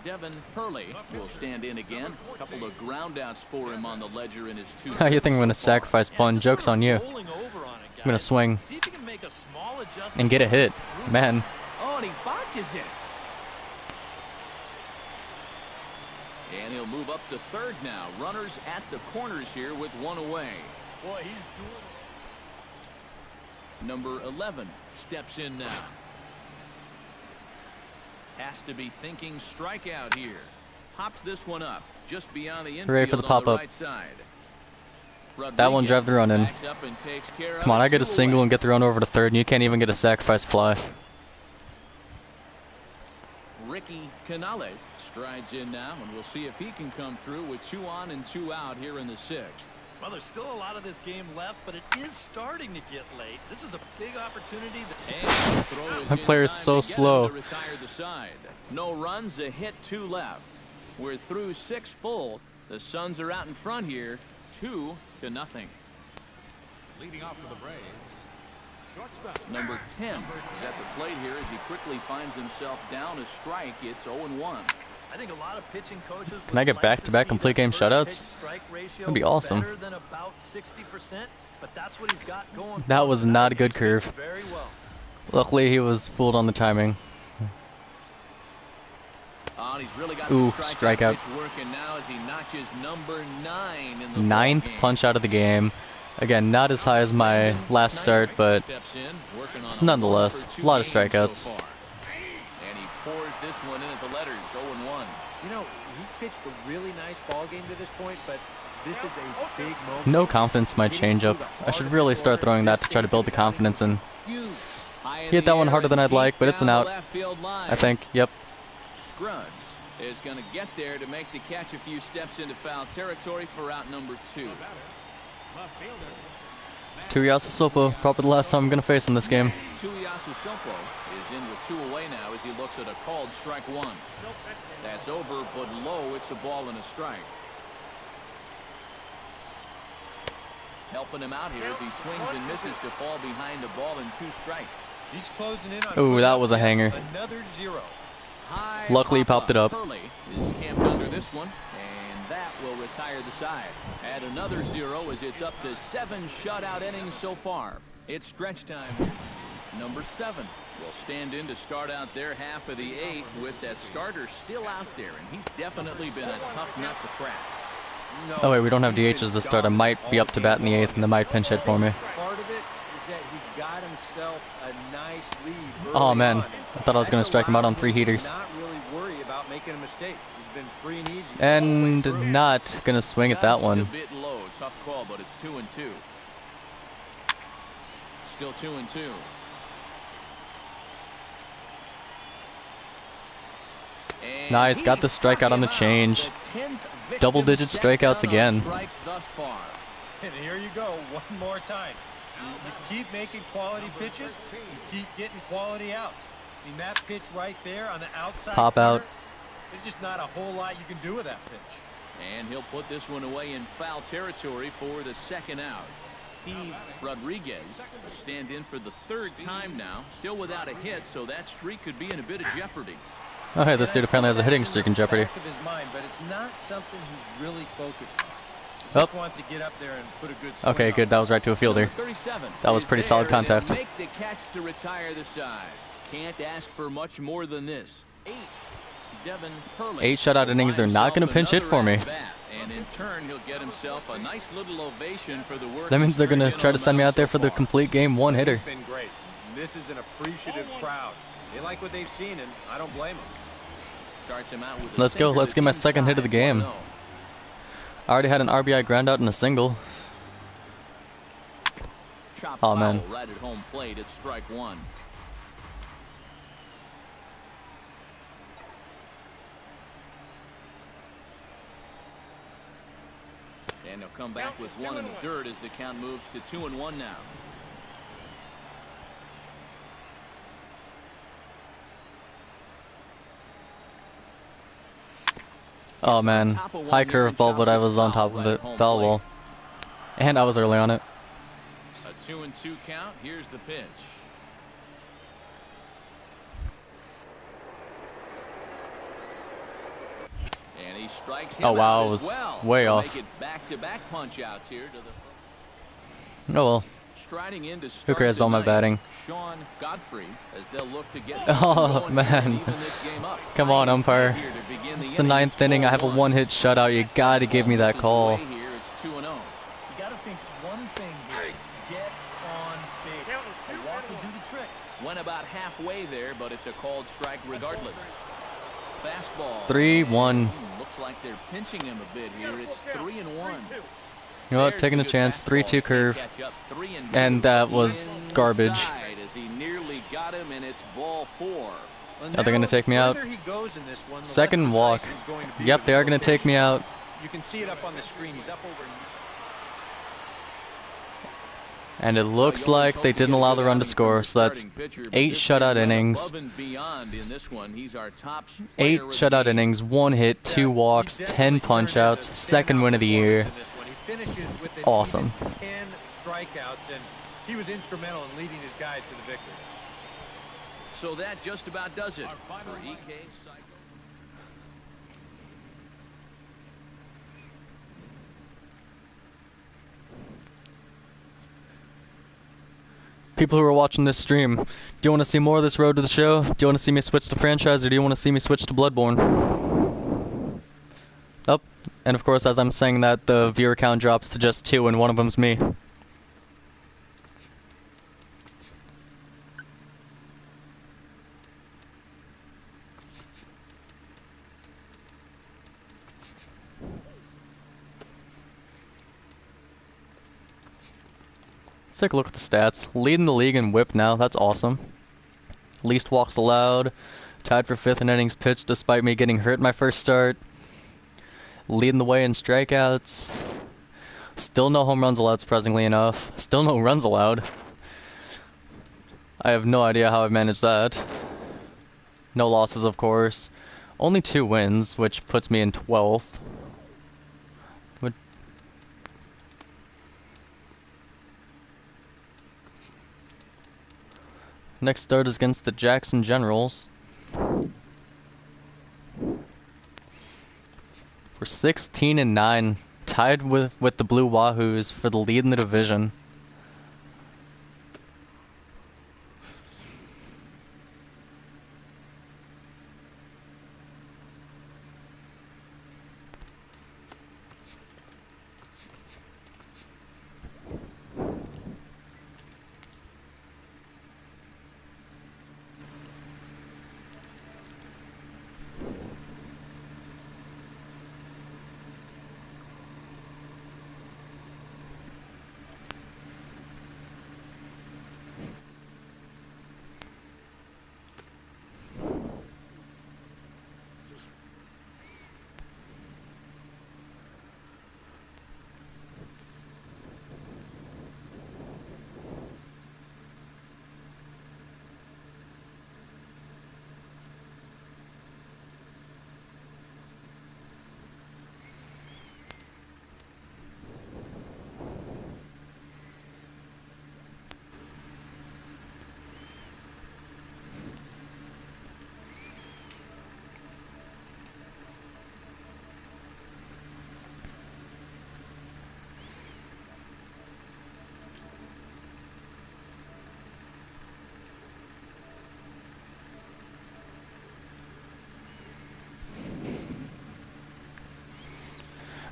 Devin Hurley will stand in again. A couple of groundouts for him on the ledger in his 2. You think I'm going to sacrifice bunt? Joke's on you. I'm going to swing and get a hit. Man. Oh, and he botches it. And he'll move up to 3rd now. Runners at the corners here with 1 away. Boy, he's doing it. Number 11 steps in now. Has to be thinking strikeout here. Pops this one up just beyond the infield. Hooray for the pop-up. Right side. That one drive the run in. Come on, I get a single and get the run over to 3rd, and you can't even get a sacrifice fly. Ricky Canales strides in now, and we'll see if he can come through with 2 on and 2 out here in the 6th. Well, there's still a lot of this game left, but it is starting to get late. This is a big opportunity. My player is so slow. No runs, a hit, 2 left. We're through 6 full. The Suns are out in front here, 2-0. Leading off for the Braves, shortstop. Number 10 is at the plate here as he quickly finds himself down a strike. It's 0-1. I think a lot of pitching coaches Can I get back-to-back complete game shutouts? That'd be awesome. That was not a good curve. Luckily, he was fooled on the timing. Ooh, strikeout. 9th punch out of the game. Again, not as high as my last start, but it's nonetheless a lot of strikeouts. And he pours this one in at the letters, 0-1. You know, he pitched a really nice ball game to this point, but this is a big moment. No confidence in my changeup. I should really start throwing that to try to build the confidence in. He hit that one harder than I'd like, but it's an out. I think, yep. Scruggs is going to get there to make the catch a few steps into foul territory for out number 2. Tuiasu Sopo, probably the last time I'm going to face him this game. Tuiasu Sopo is in with 2 away now as he looks at a called strike 1. That's over, but low. It's a ball and a strike. Helping him out here as he swings and misses to fall behind a ball and 2 strikes. He's closing in on. Ooh, that was a hanger. Another 0. Luckily, he popped it up. Hurley is camped under this one, and that will retire the side. Add another 0 as it's up to 7 shutout innings so far. It's stretch time. Number 7 will stand in to start out their half of the 8th with that starter still out there, and he's definitely been a tough nut to crack. Oh wait, we don't have DHs to start. I might be up to bat in the 8th, and they might pinch hit for me. Part of it is that he got himself a nice lead. Oh man, I thought I was going to strike him out on 3 heaters. Not really worry about making a mistake. He's been free and easy. And not going to swing at that one. A bit low, tough call, but it's 2-2. Still 2-2. Nice, got the strikeout on the change. Double-digit strikeouts again. And here you go, one more time. You keep making quality pitches, you keep getting quality outs. I mean, that pitch right there on the outside. Pop out. There's just not a whole lot you can do with that pitch. And he'll put this one away in foul territory for the second out. Steve Rodriguez will stand in for the third time now, still without a hit, so that streak could be in a bit of jeopardy. Oh, hey, this dude apparently has a hitting streak in jeopardy. Back of his mind, but it's not something he's really focused on. He Oh. just wants to get up there and put a good swing Okay, on good. That was right to a fielder. 37 That was pretty solid contact. Make the catch to retire the side. Can't ask for much more than this. 8 shutout innings. They're not going to pinch hit for me. And in turn, he'll get himself a nice little ovation for the work. That means they're going to try to send me out there for the complete game one hitter. It's been great. This is an appreciative crowd. They like what they've seen, and I don't blame them. Starts him out with a Let's go. sinker Let's get that's my second hit of the inside, game. 1-0. I already had an RBI ground out and a single. Chop Oh, foul man. right at home plate. It's strike one. And he'll come back with one in the dirt as the count moves to 2-1 now. Oh, man. High curveball, but I was on top of it. Foul ball. And I was early on it. A 2-2 count. Here's the pitch. And he strikes him Oh, wow, out it as was well. way So off. Make it back-to-back punch-outs here to the Oh, well. striding in to Who start cares about my tonight, batting? Sean Godfrey, as they'll look to get Oh, going man. and even this game up. Come on, umpire. Here to begin It's the inning. ninth inning. I have a 4-1. one-hit shutout. You got to give me that Misses call. away here. It's 2-0. You got to think one thing here. Get on base. A walk will do the trick. Went about halfway there, but it's a called strike regardless. Fastball. 3-1. Looks like they're pinching him a bit here. It's 3-1. You know what? Taking a chance. 3-2 curve. And that was garbage. As he nearly got him, and it's ball 4. Are they going to take me out? Second walk. Yep, they are going to take me out. You can see it up on the screen. He's up over. And it looks like they didn't allow the run to score. So that's 8 shutout innings. 8 shutout innings, 1 hit, 2 walks, 10 punch-outs. Second win of the year. Awesome. 10 strikeouts, and he was instrumental in leading his guys to the victory. So that just about does it for EK Cycle. People who are watching this stream, do you want to see more of this road to the show? Do you want to see me switch to franchise, or do you want to see me switch to Bloodborne? Oh, and of course, as I'm saying that, the viewer count drops to just 2, and one of them's me. Let's take a look at the stats. Leading the league in whip now. That's awesome. Least walks allowed. Tied for 5th in innings pitched despite me getting hurt in my first start. Leading the way in strikeouts. Still no home runs allowed, surprisingly enough. Still no runs allowed. I have no idea how I managed that. No losses, of course. Only 2 wins, which puts me in 12th. Next start is against the Jackson Generals. We're 16-9, tied with the Blue Wahoos for the lead in the division.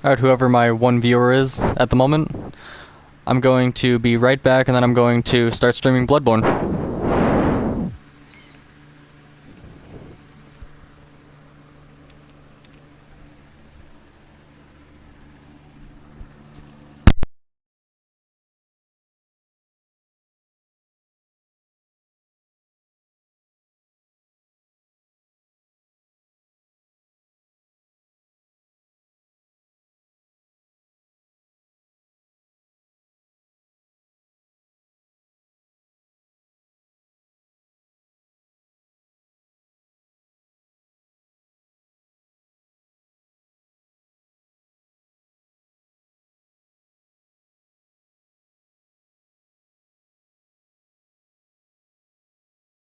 Alright, whoever my one viewer is at the moment, I'm going to be right back, and then I'm going to start streaming Bloodborne.